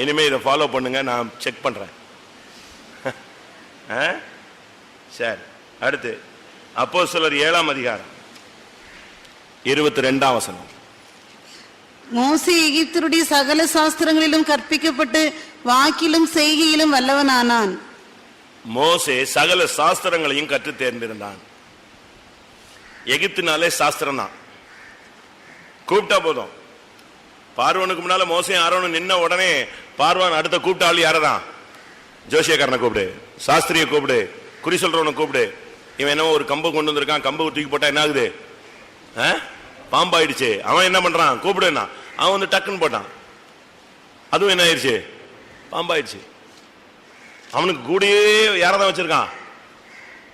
இனிமே இதை ஃபாலோ பண்ணுங்க, நான் செக் பண்றேன். சரி, அடுத்து அப்போஸ்தலர் 7ஆம் அதிகாரம் 22ஆம் வசனம். மோசே எகிப்தருடைய சகல சாஸ்திரங்களிலும் கற்பிக்கப்பட்டு வாக்கிலும் செய்கையிலும் வல்லவனானான். மோசே சகல சாஸ்திரங்களையும் கற்று தேர்ந்திருந்தான். எகிப்தினாலே சாஸ்திரம் தான். கூப்பிட்டா போதும். பார்வனுக்கு முன்னால மோசையும் ஆரோனும் நின்ன உடனே பார்வான் அடுத்த கூப்பிட்ட ஆள் யாரதான்? ஜோசியக்காரனை கூப்பிடு, சாஸ்திரியை கூப்பிடு, குறி சொல்றவனை கூப்பிடு. இவன் என்னவோ ஒரு கம்பை கொண்டு வந்திருக்கான், கம்பை தூக்கி போட்டா என்ன ஆகுது? பாம்பாயிடுச்சு. அவன் என்ன பண்றான்? கூப்பிடுனா அவன் வந்து டக்குன்னு போட்டான், அதுவும் என்ன ஆயிடுச்சு? பாம்பாயிடுச்சு. அவனுக்கு கூடயே யாரதான் வச்சிருக்கான்?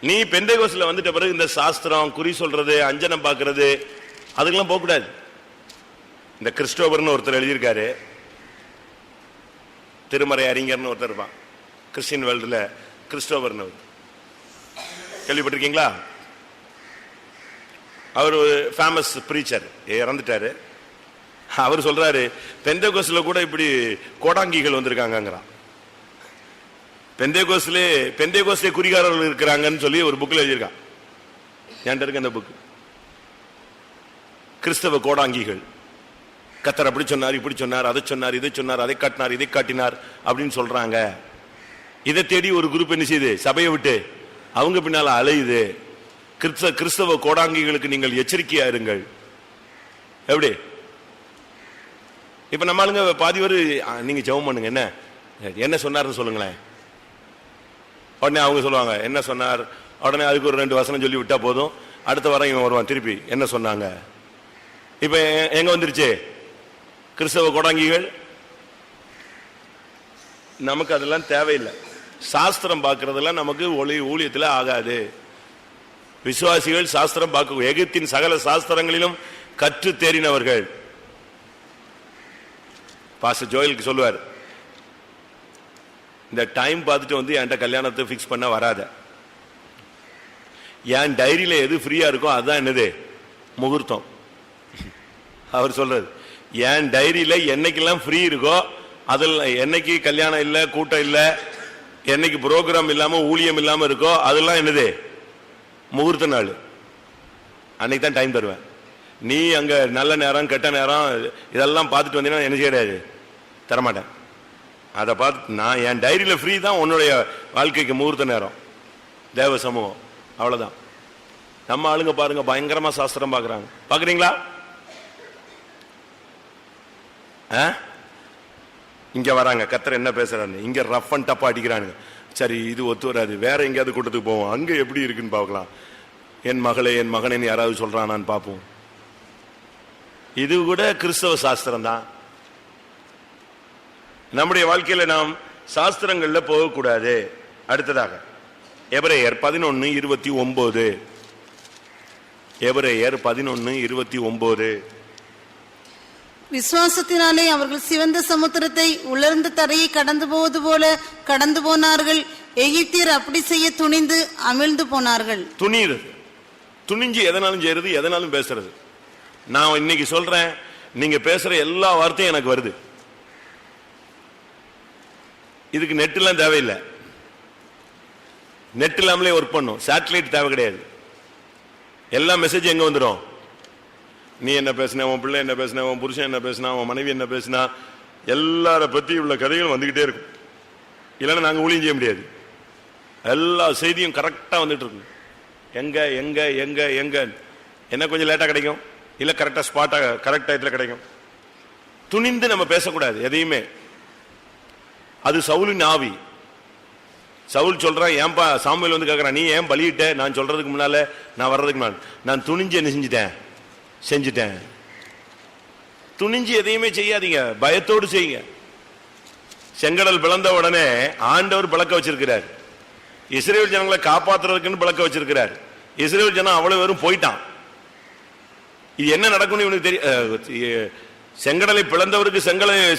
நீ பெந்தைகோஸ்ல வந்துட்ட பிறகு இந்த சாஸ்திரம், குறி சொல்றது, அஞ்சனம் பாக்குறது, அதுக்கெல்லாம் போக கூடாது. இந்த கிறிஸ்டோபர்னு ஒருத்தர் எழுதியிருக்காரு, திருமறை அறிஞர்னு ஒருத்தர் இருப்பான் கிறிஸ்டியன் வேர்ல்டுல, கிறிஸ்டோபர்னு கேள்விப்பட்டிருக்கீங்களா? அவர் ஒரு ஃபேமஸ் பிரீச்சர், இறந்துட்டாரு. அவர் சொல்றாரு, பெந்தேகோஸ்ல கூட இப்படி கோடாங்கிகள் வந்திருக்காங்கிறான். பெந்தேகோஸ்லே குறிகாரர்கள் இருக்கிறாங்கன்னு சொல்லி ஒரு புக்ல எழுதியிருக்கான். என்கிட்ட இருக்கு அந்த புக். கிறிஸ்தவ கோடாங்கிகள், கத்தர் அப்படி சொன்னார், இப்படி சொன்னார், அதை சொன்னார், இதை சொன்னார், அதை காட்டினார், இதை காட்டினார் அப்படின்னு சொல்றாங்க. இதை தேடி ஒரு குரூப் என்ன செய்யுது? சபையை விட்டு அவங்க பின்னால அலையுது. கிறிஸ்தவ கோடாங்கிகளுக்கு நீங்கள் எச்சரிக்கையா இருங்கள். எப்படி? இப்ப நம்ம ஆளுங்க பாதி பேர் நீங்க ஜெபம் பண்ணுங்க, என்ன என்ன சொன்னார்னு சொல்லுங்களேன். உடனே அவங்க சொல்லுவாங்க என்ன சொன்னார், உடனே அதுக்கு ஒரு 2 வசனம் சொல்லி விட்டா போதும். அடுத்த வாரம் இவன் வருவான் திருப்பி என்ன சொன்னாங்க. இப்ப எங்க வந்துருச்சு கிறிஸ்தவ கோடாங்கிகள்? நமக்கு அதெல்லாம் தேவையில்லை. சாஸ்திரம் பார்க்கறதெல்லாம் நமக்கு ஊழியத்தில் ஆகாது. விசுவாசிகள் சாஸ்திரம் பார்க்க, எகிப்தின் சகல சாஸ்திரங்களிலும் கற்று தேறினவர்கள். பாஸ்டர் ஜோயலுக்கு சொல்லுவார், இந்த டைம் பார்த்துட்டு வந்து என்கிட்ட கல்யாணத்தை பிக்ஸ் பண்ண வராத. என் டைரியில எது ஃப்ரீயா இருக்கோ அதுதான் என்னது முகூர்த்தம். அவர் சொல்றது, என் டைரியில என்னைக்கெல்லாம் ஃப்ரீ இருக்கோ அதில், என்னைக்கு கல்யாணம் இல்லை, கூட்டம் இல்லை, என்னைக்கு ப்ரோக்ராம் இல்லாம ஊழியம் இல்லாம இருக்கோ அதெல்லாம் என்னது முகூர்த்த நாள். அன்னைக்கு தான் டைம் தருவேன். நீ அங்க நல்ல நேரம் கெட்ட நேரம் இதெல்லாம் பார்த்துட்டு வந்தீங்கன்னா என்ன செய்யாது, தரமாட்டேன். அதை பார்த்து நான் என் டைரியில ஃப்ரீ தான் உன்னுடைய வாழ்க்கைக்கு முகூர்த்த நேரம், தேவ சமூகம், அவ்வளவுதான். நம்ம ஆளுங்க பாருங்க பயங்கரமா சாஸ்திரம் பாக்குறாங்க. பாக்குறீங்களா? இங்க வராங்க, கத்தர் என்ன பேசுறாரு, இங்க ரஃப் அண்ட் டப்பா அடிக்கிறானுங்க. சரி இது ஒத்து வராது, வேற எங்கேயாவது கூட்டத்துக்கு போவோம், அங்க எப்படி இருக்குன்னு பார்க்கலாம். என் மகளே என் மகனேன்னு யாராவது சொல்றானான்னு பார்ப்போம். இது கூட கிறிஸ்தவ சாஸ்திரம் தான். நம்முடைய வாழ்க்கையில நாம் சாஸ்திரங்கள்ல போகக்கூடாது. அடுத்ததாக எபிரேயர் 11:29. எபிரேயர் 11:29. விசுவாசத்தினாலே அவர்கள் சிவந்த சமுத்திரத்தை உலர்ந்த தரையை கடந்து போவது போல கடந்து போனார்கள். எகிப்தியர் அப்படி செய்ய துணிந்து அமிழ்ந்து போனார்கள். துணிஞ்சு எதனாலும் செய்யறது, எதனாலும் பேசுறது. நான் இன்னைக்கு சொல்றேன், நீங்க பேசுற எல்லா வார்த்தையும் எனக்கு வருது. இதுக்கு நெட் எல்லாம் தேவையில்லை. நெட் இல்லாமலே ஒர்க் பண்ணும். சேட்டலைட் தேவை கிடையாது. எல்லா மெசேஜ் எங்க வந்துடும்? நீ என்ன பேசின, உன் பிள்ளை என்ன பேசின, உன் புருஷன் என்ன பேசினா, உன் மனைவி என்ன பேசினா, எல்லார பத்தி உள்ள கதைகள் வந்துகிட்டே இருக்கும். இல்லைன்னா நாங்க ஊழியம் செய்ய முடியாது. எல்லா செய்தியும் கரெக்டா வந்துட்டு இருக்கு. எங்க எங்க எங்க எங்க என்ன கொஞ்சம் லேட்டா கிடைக்கும், இல்ல கரெக்டா ஸ்பாட்டா கரெக்ட் டயத்துல கிடைக்கும். துணிந்து நம்ம பேசக்கூடாது எதையுமே. அது சவுலின் ஆவி. சவுல் சொல்றான், ஏன்பா சாமுவேல் வந்து கேட்கறான், நீ ஏன் பலியிட்ட? நான் சொல்றதுக்கு முன்னால, நான் வர்றதுக்கு முன்னால நான் துணிஞ்சு என்ன செஞ்சுட்டேன். துணிஞ்சு எதையுமே செய்யாதீங்க, பயத்தோடு செய்யுங்க. செங்கடல் பிளந்த உடனே ஆண்டவர் பழக்க வச்சிருக்கிறார். இஸ்ரேல் ஜனங்களை காப்பாற்றுறதுக்குன்னு பழக்க வச்சிருக்கிறார். இஸ்ரேல் ஜனம் அவ்வளவு பேரும் போயிட்டான். இது என்ன நடக்கும்னு இவனுக்கு தெரியும். செங்கடலை பிளந்தவருக்கு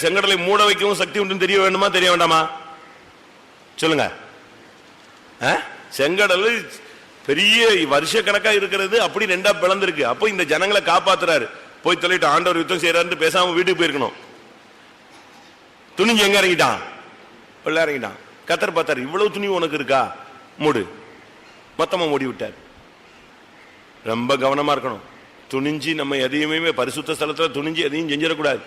செங்கடலை மூட வைக்கவும் சக்தி உண்டு தெரிய வேண்டுமா, தெரிய வேண்டாமா? சொல்லுங்க. செங்கடல் பெரிய வருஷ கணக்கா இருக்கிறது, அப்படி 2ஆ பிளந்திருக்கு. அப்போ இந்த ஜனங்களை காப்பாத்துறாரு. போய் சொல்லிட்டு ஆண்டவர் யுத்தம் செய்யறாரு பேசாம வீட்டுக்கு போயிருக்கணும். துணிஞ்சு எங்க இறங்கிட்டான்? உள்ள இறங்கிட்டான். கத்தர் பார்த்தார், இவ்வளவு துணி உனக்கு இருக்கா, மூடு. மொத்தமா மூடி விட்டார். ரொம்ப கவனமா இருக்கணும். துணிஞ்சு நம்ம எதையுமே பரிசுத்த ஸ்தலத்துல துணிஞ்சு எதையும் செஞ்சிடக்கூடாது.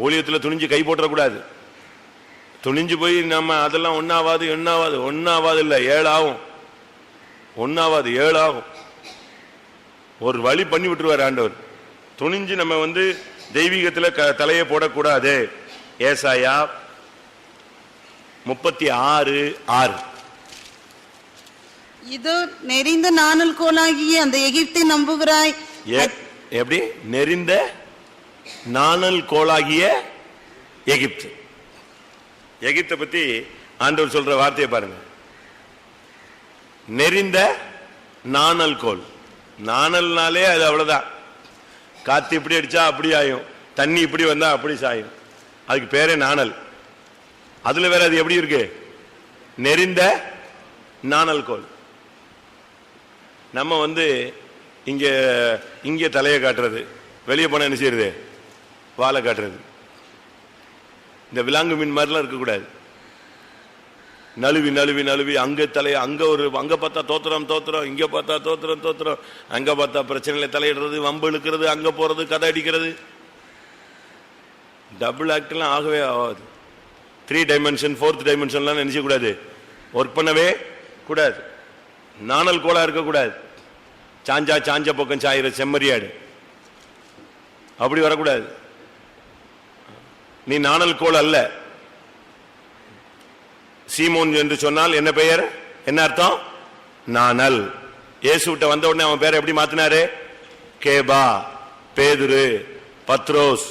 ஊழியத்துல துணிஞ்சு கை போட்டக்கூடாது. துணிஞ்சு போய் நம்ம அதெல்லாம் ஒன்னாவது இல்ல 7 ஆகும். 1 ஆகும். ஒரு வழி பண்ணி விட்டுருவார் ஆண்டவர். துணிஞ்சு நம்ம தெய்வீகத்துல தலையை போடக்கூடாது. ஏசாயா 36:6. இதோ நெறிந்த நாணல் கோலாகிய அந்த எகிப்தை நம்புகிறாய். எப்படி? நெறிந்த நாணல் கோலாகிய எகிப்து. எகிப்தை பத்தி ஆண்டவர் சொல்ற வார்த்தையை பாருங்க. நெறிந்த நாணல் கோல். நாணல்னாலே அது அவ்வளவுதான். காத்து இப்படி அடிச்சா அப்படி ஆயும், தண்ணி இப்படி வந்தா அப்படி சாயும். அதுக்கு பேரே நாணல். அதுல வேற அது எப்படி இருக்கு? நெறிந்த நாணல் கோல். நம்ம இங்க இங்க தலையை காட்டுறது, வெளியே போன என்ன செய்யறது? வாழை காட்டுறது. இந்த விலாங்கு மீன் மாதிரிலாம் இருக்கக்கூடாது. நழுவி நழுவி நழுவி அங்க தலையை அங்க பார்த்தா தோத்திரம் தோத்திரம், இங்க பார்த்தா தோத்திரம் தோத்திரம், அங்க பார்த்தா பிரச்சனையில தலையிடுறது, வம்பு இழுக்கிறது, அங்க போறது, கதை அடிக்கிறது. டபுள் ஆக்ட் எல்லாம் ஆகவே ஆகாது. 3 டைமென்ஷன் 4th டைமென்ஷன்லாம் நினைச்ச கூடாது, ஒர்க் பண்ணவே கூடாது. நாணல் கோலா இருக்கக்கூடாது. சாஞ்ச பக்கம் சாயிர செம்மறியாடு அப்படி வரக்கூடாது. நீ நாணல் கோல் அல்ல. சீமோன் என்று சொன்னால் என்ன பெயர்? என்ன அர்த்தம்? நாணல். இயேசுவிட்ட வந்த உடனே அவன் பேரை எப்படி மாத்தினாரு? கேபா, பேதுரு, பத்ரோஸ்,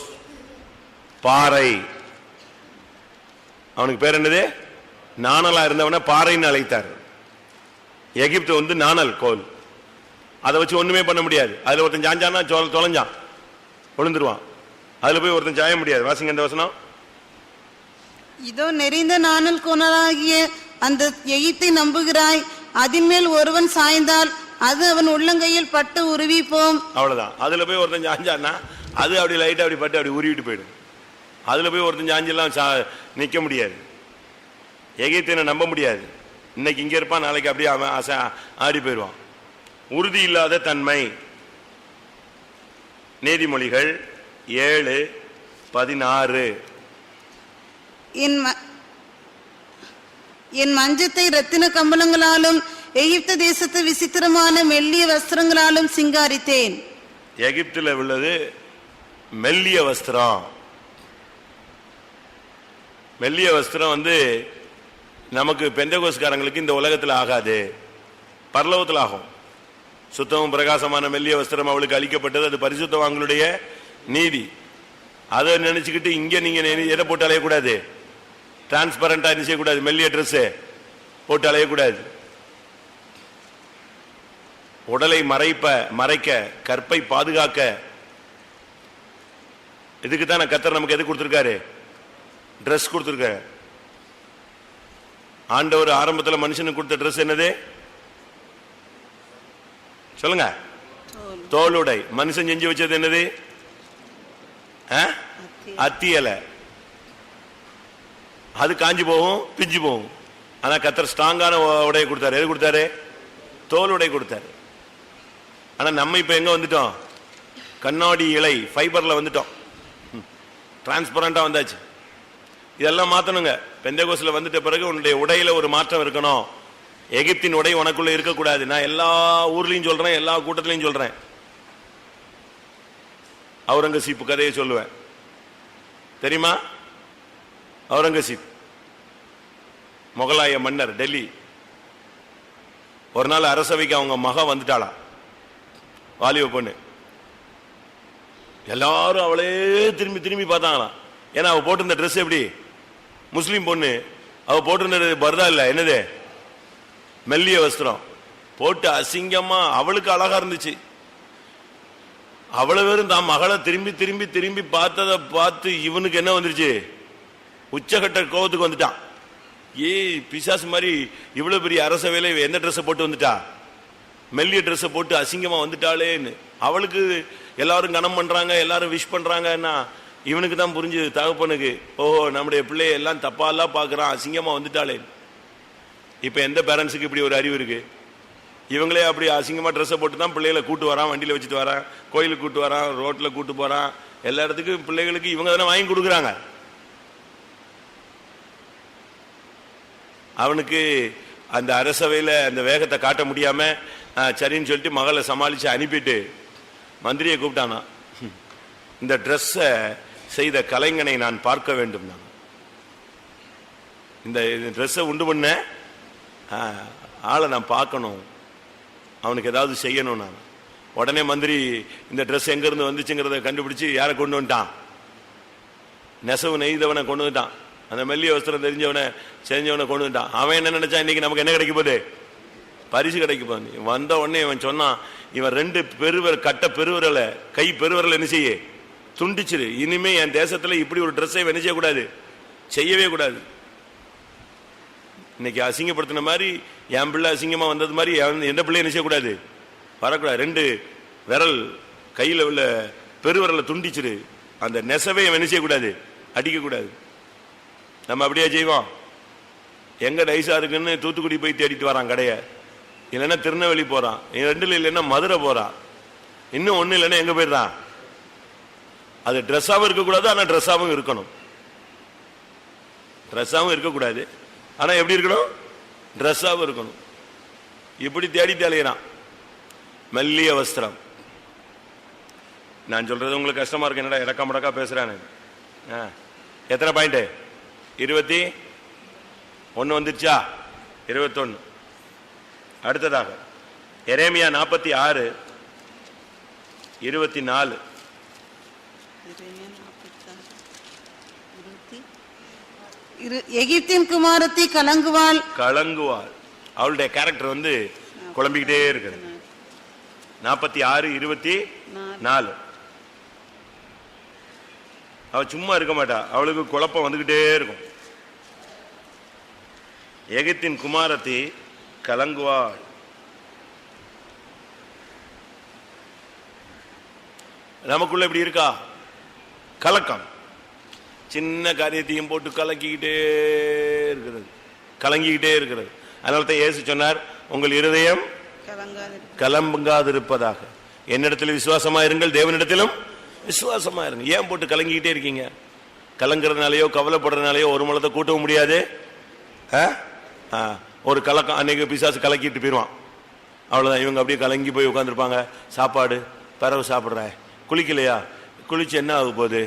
பாறை. அவனுக்கு பேர் என்னது? நாணலா இருந்தவன பாறைன்னு அழைத்தார். எகிப்து நாணல் கோல். அதை வச்சு ஒண்ணுமே பண்ண முடியாது. அதுல ஒருத்தன் சாஞ்சானா தொலைஞ்சான், விழுந்துருவான். அதுல போய் ஒருத்தன் சாய முடியாது. வாசிங்க இந்த வசனம். இதோ நெறிந்த நாணல் கோலாகிய அந்த எகிப்தை நம்புகிறாய். அதன் மேல் ஒருவன் சாய்ந்தால் அது அவன் உள்ளங்கையில் பட்டு உருவி போம். அவ்வளவுதான். அதுல போய் ஒருத்தன் சாஞ்சானா அது அப்படி லைட்டா அப்படி பட்டு அப்படி உருவிட்டு போயிடும். அதுல போய் ஒருத்தன் சாஞ்செல்லாம் நிக்க முடியாது. எகிப்தை நம்ப முடியாது. இன்னைக்கு இங்க இருப்பான், நாளைக்கு அப்படியே அவன் ஆடி போயிடுவான். உறுதி இல்லாத தன்மை. நீதிமொழிகள் 7:16. என் மஞ்சத்தை ரத்தின கம்பளங்களாலும் எகிப்து தேசத்து விசித்திரமான மெல்லிய வஸ்திரங்களாலும் சிங்காரித்தேன். எகிப்துல உள்ளது மெல்லிய வஸ்திரம். மெல்லிய வஸ்திரம் நமக்கு பெந்தகோஸ்காரங்களுக்கு இந்த உலகத்தில் ஆகாது, பரலோகத்தில் ஆகும். சுத்தமும் பிரகாசமான மெல்லிய வஸ்திரம் அவளுக்கு அளிக்கப்பட்டது. அது பரிசுத்தவான்களுடைய நீதி. அதை நினைச்சுக்கிட்டு இங்க நீங்க எதை போட்டு அலையக்கூடாது? டிரான்ஸ்பரண்டா செய்யக்கூடாது. மெல்லிய ட்ரெஸ் போட்டு அலையக்கூடாது. உடலை மறைக்க, கற்பை பாதுகாக்க. இதுக்கு தான் கர்த்தர் நமக்கு எது கொடுத்திருக்காரு? ட்ரெஸ் கொடுத்திருக்காரு. ஆண்டவர் ஆரம்பத்தில் மனுஷனுக்கு கொடுத்த ட்ரெஸ் என்னது? சொல்லுங்க. தோலுடை. மனுஷன் செஞ்சு வச்சது என்னது? அத்தி இலை. அது காஞ்சி போகும், பிஞ்சு போகும். ஆனா கர்த்தர் ஸ்ட்ராங்கான உடையை கொடுத்தாரு. எது கொடுத்தாரு? தோலுடை கொடுத்தாரு. ஆனா நம்ம இப்ப எங்க வந்துட்டோம்? கண்ணாடி இலை ஃபைபர்ல வந்துட்டோம். டிரான்ஸ்பரண்டா வந்தாச்சு. இதெல்லாம் மாத்தணுங்க. பெந்தகோஸ்ல வந்துட்ட பிறகு உன்னுடைய உடையில ஒரு மாற்றம் இருக்கணும். எகிப்தின் உடை உனக்குள்ள இருக்கக்கூடாது. நான் எல்லா ஊர்லயும் சொல்றேன், எல்லா கூட்டத்திலையும் சொல்றேன். அவுரங்கசீப் கதையை சொல்லுவேன். தெரியுமா? அவுரங்கசீப் முகலாய மன்னர், டெல்லி. ஒரு நாள் அரசவைக்கு அவங்க மக வந்துட்டாளா, வாலிப பொண்ணு. எல்லாரும் அவளே திரும்பி திரும்பி பார்த்தாங்களாம். ஏன்னா அவ போட்டிருந்த ட்ரெஸ் எப்படி? முஸ்லீம் பொண்ணு. அவ போட்டிருந்தது பர்தா இல்ல, என்னது? மெல்லிய வஸ்திரம் போட்டு அசிங்கமா. அவளுக்கு அழகா இருந்துச்சு. அவ்வளவு பேரும் தான் மகளை திரும்பி திரும்பி திரும்பி பார்த்ததை பார்த்து இவனுக்கு என்ன வந்துருச்சு? உச்சகட்ட கோபத்துக்கு வந்துட்டான். பிசாசு மாதிரி இவ்வளவு பெரிய அரசவையில எந்த ட்ரெஸ் போட்டு வந்துட்டா? மெல்லிய ட்ரெஸ் போட்டு அசிங்கமா வந்துட்டாளேன்னு. அவளுக்கு எல்லாரும் கனம் பண்றாங்க, எல்லாரும் விஷ் பண்றாங்கன்னா இவனுக்கு தான் புரிஞ்சு, தகப்பனுக்கு, ஓஹோ நம்முடைய பிள்ளைய எல்லாம் தப்பா எல்லாம் பாக்குறான், அசிங்கமா வந்துட்டாளே. இப்ப எந்த பேரண்ட்ஸுக்கு இப்படி ஒரு அறிவு இருக்கு? இவங்களே அப்படி அசிங்கமா ட்ரெஸ்ஸை போட்டு தான் பிள்ளைகளை கூட்டு வரான், வண்டியில வச்சுட்டு வரான், கோயிலுக்கு கூட்டு வரான், ரோட்ல கூட்டு போறான். எல்லா இடத்துக்கும் பிள்ளைகளுக்கு இவங்க தானே வாங்கி கொடுக்குறாங்க. அவனுக்கு அந்த அரசவையில அந்த வேகத்தை காட்ட முடியாம சரின்னு சொல்லிட்டு மகளை சமாளிச்சு அனுப்பிட்டு மந்திரியை கூப்பிட்டானா. இந்த ட்ரெஸ்ஸை செய்த கலைஞனை நான் பார்க்க வேண்டும். நான் இந்த ட்ரெஸ்ஸை உண்டு பண்ண ஆளை நான் பார்க்கணும், அவனுக்கு ஏதாவது செய்யணும். நான் உடனே மந்திரி இந்த ட்ரெஸ் எங்க இருந்து வந்துச்சுங்கிறத கண்டுபிடிச்சு யாரை கொண்டு வந்துட்டான்? நெசவு நெய்தவனை கொண்டு வந்துட்டான். அந்த மெல்லிய வஸ்திரம் தெரிஞ்சவனை செஞ்சவனை கொண்டு வந்துட்டான். அவன் என்ன நினைச்சான், இன்னைக்கு நமக்கு என்ன கிடைக்க போகுது? பரிசு கிடைக்க போகுது. வந்த உடனே இவன் சொன்னான், இவன் 2 கட்ட பெருவிரலை, கை பெருவிரல் என்ன செய்ய துண்டிச்சிரு. இனிமே என் தேசத்துல இப்படி ஒரு ட்ரெஸ்ஸை என்ன செய்யக்கூடாது, செய்யவே கூடாது. இன்னைக்கு அசிங்கப்படுத்தின மாதிரி என் பிள்ளை அசிங்கமா வந்தது மாதிரி எந்த பிள்ளை என்ன செய்யக்கூடாது, வரக்கூடாது. 2 விரல் கையில உள்ள பெருவிரலை துண்டிச்சிரு. அந்த நெசவை என்ன செய்யக்கூடாது, அடிக்கக்கூடாது. நம்ம அப்படியே செய்வோம். எங்க டைஸா இருக்குன்னு தூத்துக்குடி போய் தேடிட்டு வரான் கடைய, இல்லைன்னா திருநெல்வேலி போறான், 2 இல்லைன்னா மதுரை போறான், இன்னும் 1 இல்லைன்னா எங்க போயிடுறான். அது ட்ரெஸ்ஸாவும் இருக்கக்கூடாது, ஆனா ட்ரெஸ்ஸாவும் இருக்கணும். ட்ரெஸ்ஸாவும் இருக்கக்கூடாது, ஆனா எப்படி இருக்கணும், ட்ரெஸ்ஸாவும் இருக்கணும். இப்படி தேடி அலையிறான். மெல்லிய வஸ்திரம். நான் சொல்றது உங்களுக்கு கஷ்டமா இருக்கு, என்னடா இடக்கா முடக்கா பேசுறானு. எத்தனை பாயிண்ட்? 21 வந்துருச்சா? 21. அடுத்ததாக எரேமியா 46:24. எகிப்தின் குமாரத்தி கலங்குவாள். அவளுடைய கேரக்டர் வந்து குழம்பிக்கிட்டே இருக்குது. 46:24. அவ சும்மா இருக்க மாட்டா, அவளுக்கு குழப்பம் வந்துகிட்டே இருக்கும். எகிப்தின் குமாரத்தி கலங்குவாள். நமக்குள்ள இப்படி இருக்கா கலக்கம்? சின்ன காரியத்தையும் போட்டு கலங்கிக்கிட்டே இருக்கிறது. அதனால தான் இயேசு சொன்னார், உங்கள் இருதயம் கலங்காதிருப்பதாக. என்னிடத்தில் விசுவாசமா இருங்கள், தேவனிடத்திலும் விசுவாசமா இருங்க. ஏன் போட்டு கலங்கிக்கிட்டே இருக்கீங்க? கலங்குறதுனாலயோ கவலைப்படுறதுனாலயோ ஒரு மலத்தை கூட்டவும் முடியாது. ஒரு கலக்கம் அன்னைக்கு பிசாசு கலக்கிட்டு போயிடுவான், அவ்வளவுதான். இவங்க அப்படியே கலங்கி போய் உட்காந்துருப்பாங்க. சாப்பாடு பறவை சாப்பிட்ற, குளிக்கலையா, குளிச்சு என்ன ஆக போகுது,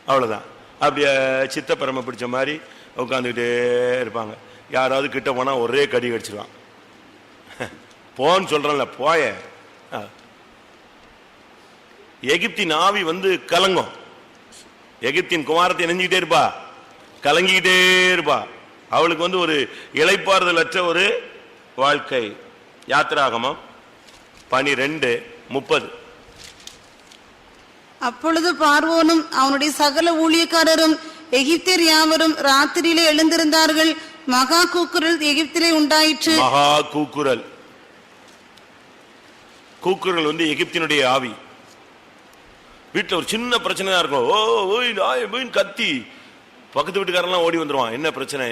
அவ்வளவுதான். அப்படியே சித்த பரம பிடிச்ச மாதிரி உட்காந்துக்கிட்டே இருப்பாங்க. யாராவது கிட்ட போனா ஒரே கடி கடிச்சிருவான். போன்னு சொல்றேன்ல, போய. எகிப்தின் ஆவி வந்து கலங்கும். எகிப்தின் குமாரத்தை நெஞ்சுக்கிட்டே இருப்பா, கலங்கிக்கிட்டே இருப்பா. அவளுக்கு வந்து ஒரு இளைப்பாறுதல் அற்ற ஒரு வாழ்க்கை. யாத்திராகமம் 12:30. அப்பொழுது பார்வோனும் அவனுடைய சகல ஊழியக்காரரும் எகிப்தியர் யாவரும் ராத்திரியிலே எழுந்திருந்தார்கள். மகா கூக்குரல் எகிப்திலே உண்டாயிற்று. மகா கூக்குரல் வந்து எகிப்தினுடைய ஆவி. வீட்டுல ஒரு சின்ன பிரச்சனை தான் இருக்கும், ஓ கத்தி பக்கத்து வீட்டுக்காரெல்லாம் ஓடி வந்துருவான். என்ன பிரச்சனை?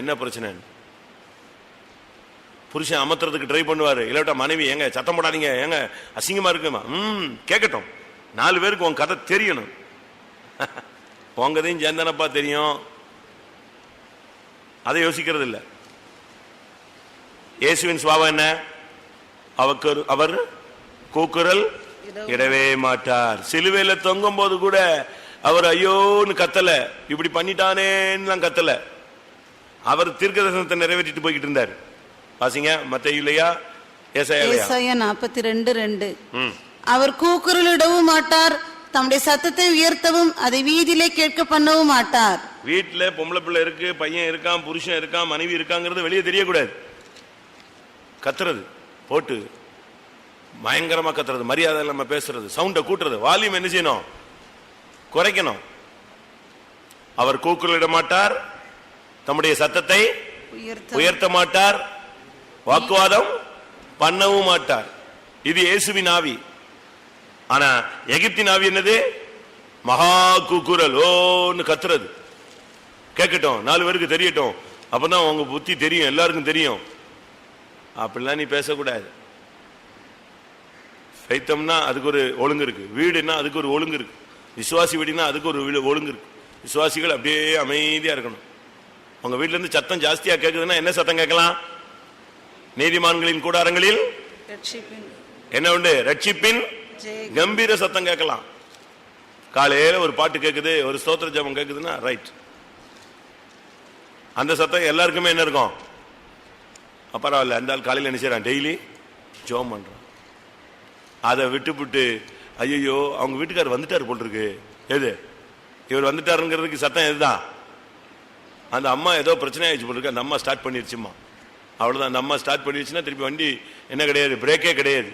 புருஷன் அமர்த்துறதுக்கு ட்ரை பண்ணுவாரு. இல்லாட்டா மனைவி, எங்க சத்தம் போடாதீங்க, எங்க அசிங்கமா இருக்குமா, கேட்கட்டும். 4 பேருக்கு உன் கதை தெரியணும். உங்கதையும் சேர்ந்தானப்பா தெரியும், அதை யோசிக்கிறது இல்லை. இயேசுவின் சுபாவம் என்ன? அவர் கூக்குரல் இடவே மாட்டார். சிலுவையில தொங்கும் போது கூட அவர் ஐயோன்னு கத்தல, இப்படி பண்ணிட்டானேன்னு கத்தல. அவர் தீர்க்கதரிசனத்தை நிறைவேற்றிட்டு போய்கிட்டு இருந்தார். வாசிங்க மத்தேயுலையா ஏசாயா 42:2. அவர் கூக்குரலிடவும் மாட்டார், தம்முடைய சத்தத்தை உயர்த்தவும் அதை வீதியிலே கேட்க பண்ணவும் மாட்டார். வீட்டுல பொம்பளை பிள்ளை இருக்கு, பையன் இருக்கான், புருஷன் இருக்கான், மனைவி இருக்காங்கிறது வெளியே தெரியக்கூடாது. கத்துறது போட்டு பயங்கரமா கத்துறது, மரியாதை இல்லாம பேசுறது, சவுண்ட கூட்டுறது, வால்யூம் என்ன செய்யணும், குறைக்கணும். அவர் கூக்குரலிட மாட்டார், தம்முடைய சத்தத்தை உயர்த்த மாட்டார், வாக்குவாதம் பண்ணவும் மாட்டார். இது இயேசுவின் ஆவி. ஆனா எகிப்தின் ஆவி என்னது? மகா கூக்குரல், ஓன்னு கத்துறது. கேட்கட்டும், 4 பேருக்கு தெரியட்டும், அப்பதான் உங்க புத்தி தெரியும், எல்லாருக்கும் தெரியும். அப்படிலாம் நீ பேசக்கூடாது. சைத்தம்னா அதுக்கு ஒரு ஒழுங்கு இருக்கு, வீடுன்னா அதுக்கு ஒரு ஒழுங்கு இருக்கு, விசுவாசி வீடுனா அதுக்கு ஒரு ஒழுங்கு இருக்கு. விசுவாசிகள் அப்படியே அமைதியா இருக்கணும். உங்க வீட்டுல இருந்து சத்தம் ஜாஸ்தியா கேட்குதுன்னா என்ன சத்தம் கேட்கலாம்? நீதிமான்களின் கூடாரங்களில் என்ன உண்டு? ரட்சிப்பின் கம்பீர சத்தம் கேட்கலாம். காலையில ஒரு பாட்டு கேக்குது, ஒரு ஸ்தோத்திர ஜெபம் கேக்குதுன்னா ரைட், அந்த சத்தம் எல்லாருக்குமே என்ன இருக்கும்? பரவாயில்ல, அந்த ஆள் காலையில் என்ன செய்யறான்? டெய்லி ஜெபம் பண்றான். அதை விட்டுவிட்டு ஐயோ அவங்க வீட்டுக்காரர் வந்துட்டாரு போல் இருக்கு, எது இவர் வந்துட்டாருங்கிறதுக்கு சத்தம் எதுதான்? அந்த அம்மா ஏதோ பிரச்சனை ஆயிடுச்சு போல் இருக்கு, அந்த அம்மா ஸ்டார்ட் பண்ணிருச்சுமா, அவ்வளவுதான். அந்த அம்மா ஸ்டார்ட் பண்ணிடுச்சுன்னா திருப்பி வண்டி என்ன கிடையாது, பிரேக்கே கிடையாது.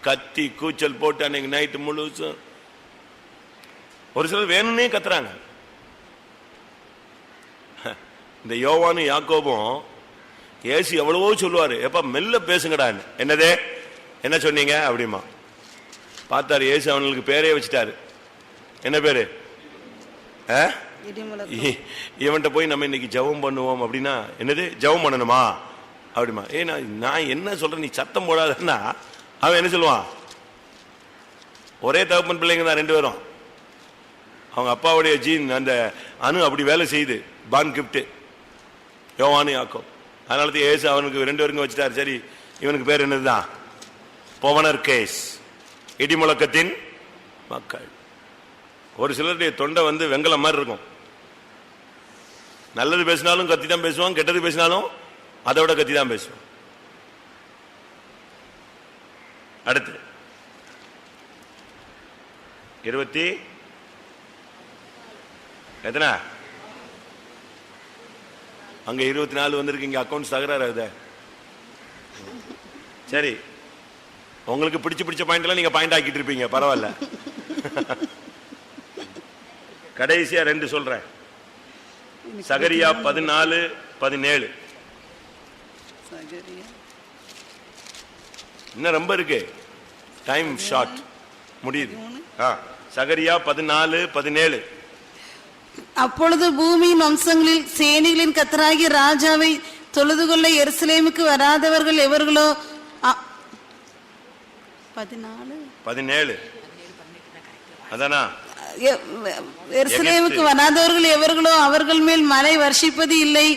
கத்தி கூச்சல் போட்டு அன்னைக்கு நைட்டு முழுசும் ஒரு சிலர் வேணும்னே கத்துறாங்க. இந்த யோவானும் யாக்கோபும் ஏசு எவ்வளவோ சொல்லுவாரு, எப்ப மெல்ல பேசுங்கடான்னு. என்னதே என்ன சொன்னீங்க அப்படிமா பார்த்தாரு. ஏசு அவனுக்கு பேரே வச்சுட்டாரு. என்ன பேரு? இவன்கிட்ட போய் நம்ம இன்னைக்கு ஜெபம் பண்ணுவோம் அப்படின்னா, என்னது ஜெபம் பண்ணணுமா அப்படிமா? நான் என்ன சொல்றேன், நீ சத்தம் போடாதன்னா அவன் என்ன சொல்லுவான்? ஒரே தகப்பன் பிள்ளைங்க தான் ரெண்டு பேரும். அவங்க அப்பாவுடைய ஜீன் அந்த அணு அப்படி வேலை செய்யுது, பான் கிப்ட் யோவானு யாக்கோப். அதனால ஏசு அவனுக்கு ரெண்டு பேருக்கும் வச்சுட்டாரு. சரி, இவனுக்கு பேர் என்னதுதான்? போவனர் கேஸ், இடிமுழக்கத்தின் மக்கள். ஒரு சிலருடைய தொண்டை வெங்கலம் மாதிரி இருக்கும். நல்லது பேசினாலும் கத்தி தான் பேசுவான், கெட்டது பேசினாலும் அதை விட கத்தி தான் பேசுவான். அடுத்து 20 எத்தனை? அங்க 24 வந்திருக்கு, இங்க அக்கௌண்ட் தகராறு. சரி, உங்களுக்கு பிடிச்ச பாயிண்ட் எல்லாம் நீங்க பாயிண்ட் ஆக்கிட்டு இருப்பீங்க, பரவாயில்ல. கடைசியா 2 சொல்றேன். சகரியா 14:17. இன்னும் ரொம்ப இருக்கு, டைம் ஷார்ட், முடியுது. சகரியா 14:17. அப்பொழுது பூமியின் வம்சங்களில் சேனைகளின் கர்த்தராகிய ராஜாவை தொழுது கொள்ள எருசலேமுக்கு வராதவர்கள் எவர்களோ 14:17 அதானா? எருசலேமுக்கு வராதவர்கள் எவர்களோ அவர்கள் மேல் மழை வர்ஷிப்பது இல்லை.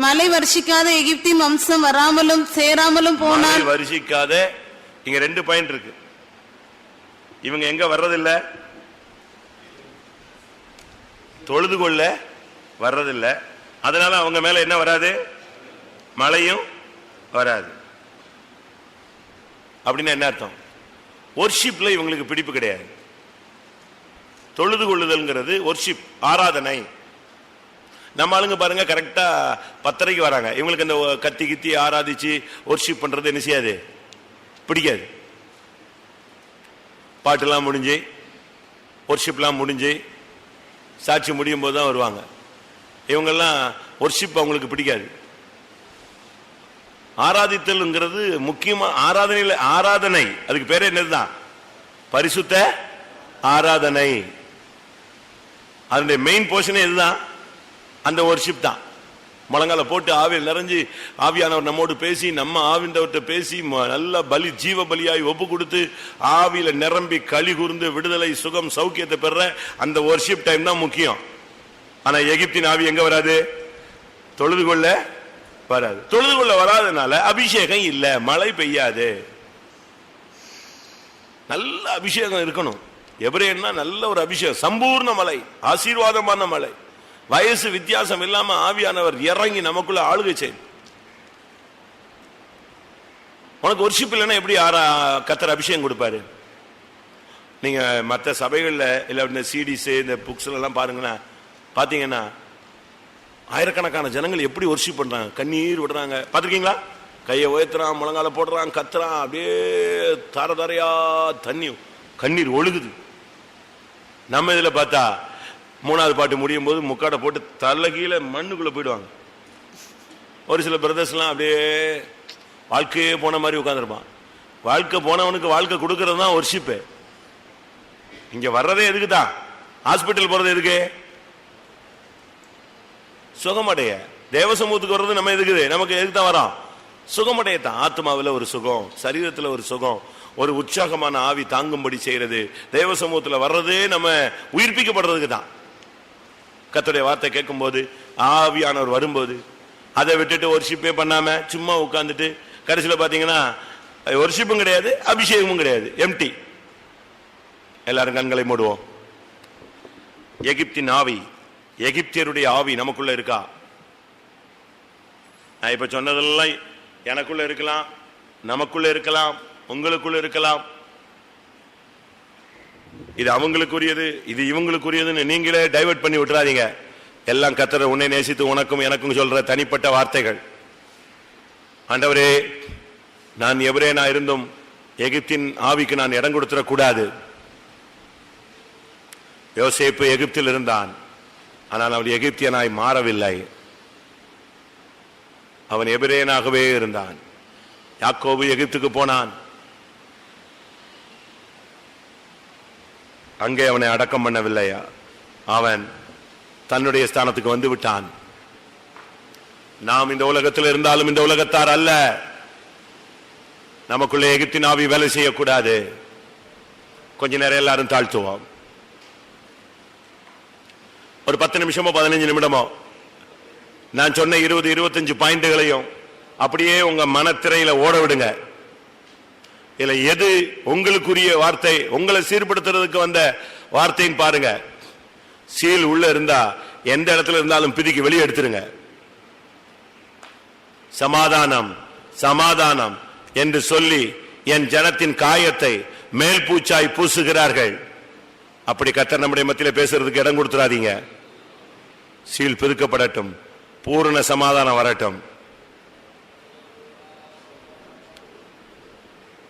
மழை வர்ஷிக்காத எகிப்தின் வம்சம் வராமலும் சேராமலும் போனால். வர்ஷிக்காத, இங்க 2 பாயிண்ட் இருக்கு. இவங்க எங்க வர்றதில்லை, தொழுது கொள்ள வர்றதில்லை. அதனால அவங்க மேல என்ன வராது? மழையும் வராது. அப்படின்னா என்ன அர்த்தம்? வொர்ஷிப்ல இவங்களுக்கு பிடிப்பு கிடையாது. தொழுது கொள்ளுதல்ங்கிறது வொர்ஷிப், ஆராதனை. நம்ம ஆளுங்க பாருங்க, கரெக்டா 10:30 வராங்க. இவங்களுக்கு அந்த கத்தி கித்தி ஆராதிச்சு வொர்ஷிப் பண்றது என்ன செய்யாது, பிடிக்காது. பாட்டுலாம் முடிஞ்சு வொர்ஷிப்லாம் முடிஞ்சு சாட்சி முடியும் போது தான் வருவாங்க. இவங்கெல்லாம் வொர்ஷிப் அவங்களுக்கு பிடிக்காது. ஆராதித்தல்ங்கிறது முக்கியமா ஆராதனையில் ஆராதனை, அதுக்கு பேரே என்னதுதான்? பரிசுத்த ஆராதனை. அதனுடைய மெயின் போர்ஷனே இதுதான், அந்த வொர்ஷிப் தான். முழங்கால போட்டு ஆவியில் நிறைஞ்சு ஆவியானவர் நம்மோடு பேசி, நம்ம ஆவின்றவர்கிட்ட பேசி நல்ல பலி, ஜீவ பலியாய் ஒப்பு கொடுத்து ஆவியில நிரம்பி களி கூர்ந்து விடுதலை, சுகம், சௌக்கியத்தை பெற அந்த வொர்ஷிப் டைம் தான் முக்கியம். ஆனா எகிப்தின் ஆவி எங்க வராது? தொழுது கொள்ள வராது. தொழுது கொள்ள வராதனால அபிஷேகம் இல்ல, மழை பெய்யாது. நல்ல அபிஷேகம் இருக்கணும். எபிரேயன்னா நல்ல ஒரு அபிஷேகம், சம்பூர்ண மழை, ஆசீர்வாதமான மழை, வயசு வித்தியாசம் இல்லாம ஆவியானவர் இறங்கி நமக்குள்ள ஆளுகை செய்யும். உனக்கு வொர்ஷிப் இல்லைன்னா எப்படி கர்த்தர் அபிஷேகம் கொடுப்பாரு? நீங்க மற்ற சபைகள்ல இல்ல இந்த சிடிஸ், இந்த புக்ஸ் எல்லாம் பாருங்கன்னா, பாத்தீங்கன்னா ஆயிரக்கணக்கான ஜனங்கள் எப்படி வொர்ஷிப் பண்றாங்க, கண்ணீர் விடுறாங்க. பாத்திருக்கீங்களா? கையை உயர்த்துறான், முழங்கால போடுறான், கத்துறான், அப்படியே தரதரையா தண்ணி கண்ணீர் ஒழுகுது. நம்ம இதுல பார்த்தா 3வது பாட்டு முடியும் போது முக்காடை போட்டு தலை கீழே மண்ணுக்குள்ள போயிடுவாங்க. ஒரு சில பிரதர்ஸ் எல்லாம் அப்படியே வாழ்க்கையே போன மாதிரி உட்காந்துருப்பான். வாழ்க்கை போனவனுக்கு வாழ்க்கை கொடுக்கறது தான் வொர்ஷிப்பு. இங்க வர்றதே எதுக்கு தான்? ஹாஸ்பிட்டல் போறது எதுக்கு? சுகமடைய. தேவ சமூகத்துக்கு வர்றது நம்ம எதுக்குது? நமக்கு எதுக்கு தான் வரோம்? சுகமடையத்தான். ஆத்மாவில் ஒரு சுகம், சரீரத்தில் ஒரு சுகம், ஒரு உற்சாகமான ஆவி தாங்கும்படி செய்யறது. தேவ சமூகத்தில் வர்றதே நம்ம உயிர்ப்பிக்கப்படுறதுக்கு தான். கர்த்தருடைய வார்த்தை கேட்கும் போது, ஆவியானவர் வரும்போது, அதை விட்டுட்டு வொர்ஷிப்பே பண்ணாம சும்மா உட்கார்ந்துட்டு கடைசியில் பாத்தீங்கன்னா வொர்ஷிப்பும் கிடையாது, அபிஷேகமும் கிடையாது, எம்டி. எல்லாரும் கண்களை மூடுவோம். எகிப்தின் ஆவி, எகிப்தியருடைய ஆவி நமக்குள்ள இருக்கா? நான் இப்ப சொன்னதெல்லாம் எனக்குள்ள இருக்கலாம், நமக்குள்ள இருக்கலாம், உங்களுக்குள்ள இருக்கலாம். இது அவங்களுக்குரியது, இது இவங்களுக்குரியதுன்னு நீங்களே டைவர்ட் பண்ணி விட்டுறாதீங்க. எல்லாம் கர்த்தர் உன்னை நேசித்து உனக்கும் எனக்கும் சொல்ற தனிப்பட்ட வார்த்தைகள். ஆண்டவரே, நான் எவரேனா இருந்தும் எகிப்தின் ஆவிக்கு நான் இடம் கொடுத்துடக் கூடாது. யோசேப்பு எகிப்தில் இருந்தான், ஆனால் அவன் எகிப்தியனாய் மாறவில்லை. அவன் எபிரேயனாகவே இருந்தான். யாக்கோபு எகிப்துக்கு போனான், அங்கே அவனை அடக்கம் பண்ணவில்லையா? அவன் தன்னுடைய ஸ்தானத்துக்கு வந்து விட்டான். நாம் இந்த உலகத்தில் இருந்தாலும் இந்த உலகத்தார் அல்ல. நமக்குள்ளே எகிப்தின் ஆவி வேலை செய்யக்கூடாது. கொஞ்ச நேரம் எல்லாரும் தாழ்த்துவோம். ஒரு 10 நிமிஷமோ 15 நிமிடமோ நான் சொன்ன 20-25 பாயிண்டுகளையும் அப்படியே உங்க மனத்திரையில ஓட விடுங்க. இல்ல எது உங்களுக்குரிய வார்த்தை, உங்களை சீர்படுத்துறதுக்கு வந்த வார்த்தைன்னு பாருங்க. சீல் உள்ள இருந்தா எந்த இடத்துல இருந்தாலும் பிதிக்கு வெளியே எடுத்துருங்க. சமாதானம் சமாதானம் என்று சொல்லி என் ஜனத்தின் காயத்தை மேல் பூச்சாய் பூசுகிறார்கள். அப்படி கர்த்தர் நம்முடைய மத்தியில பேசுறதுக்கு இடம் கொடுத்துறாதீங்க. சீல் பிதுக்கப்படட்டும், பூரண சமாதானம் வரட்டும்.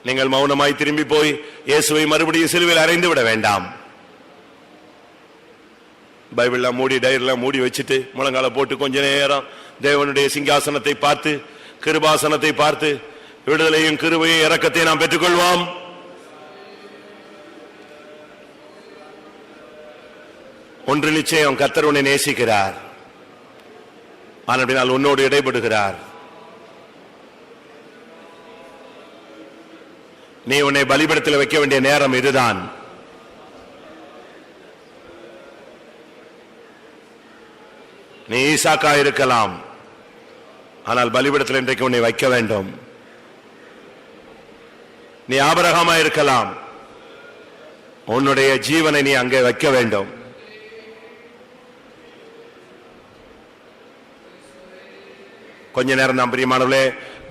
நீங்கள் மௌனமாய் திரும்பி போய் இயேசுவை மறுபடியும் சிலுவையில் அறைந்து விட வேண்டாம். பைபிள்லாம் மூடி, டைரிலாம் மூடி வச்சுட்டு முழங்கால போட்டு கொஞ்ச நேரம் தேவனுடைய சிங்காசனத்தை பார்த்து, கிருபாசனத்தை பார்த்து, விடுதலையும் கிருபையும் இரக்கத்தை நாம் பெற்றுக்கொள்வோம். ஒன்று நிச்சயம், கர்த்தர் உன்னை நேசிக்கிறார். ஆனால் உன்னோடு இடைபடுகிறார். நீ உன்னை பலிபீடத்தில் வைக்க வேண்டிய நேரம் இதுதான். நீ ஈசாக்கா இருக்கலாம், ஆனால் பலிபீடத்தில் இன்றைக்கு உன்னை வைக்க வேண்டும். நீ ஆபிரகாமா இருக்கலாம், உன்னுடைய ஜீவனை நீ அங்கே வைக்க வேண்டும். கொஞ்ச நேரம் நாம் பிரியமானவர்களே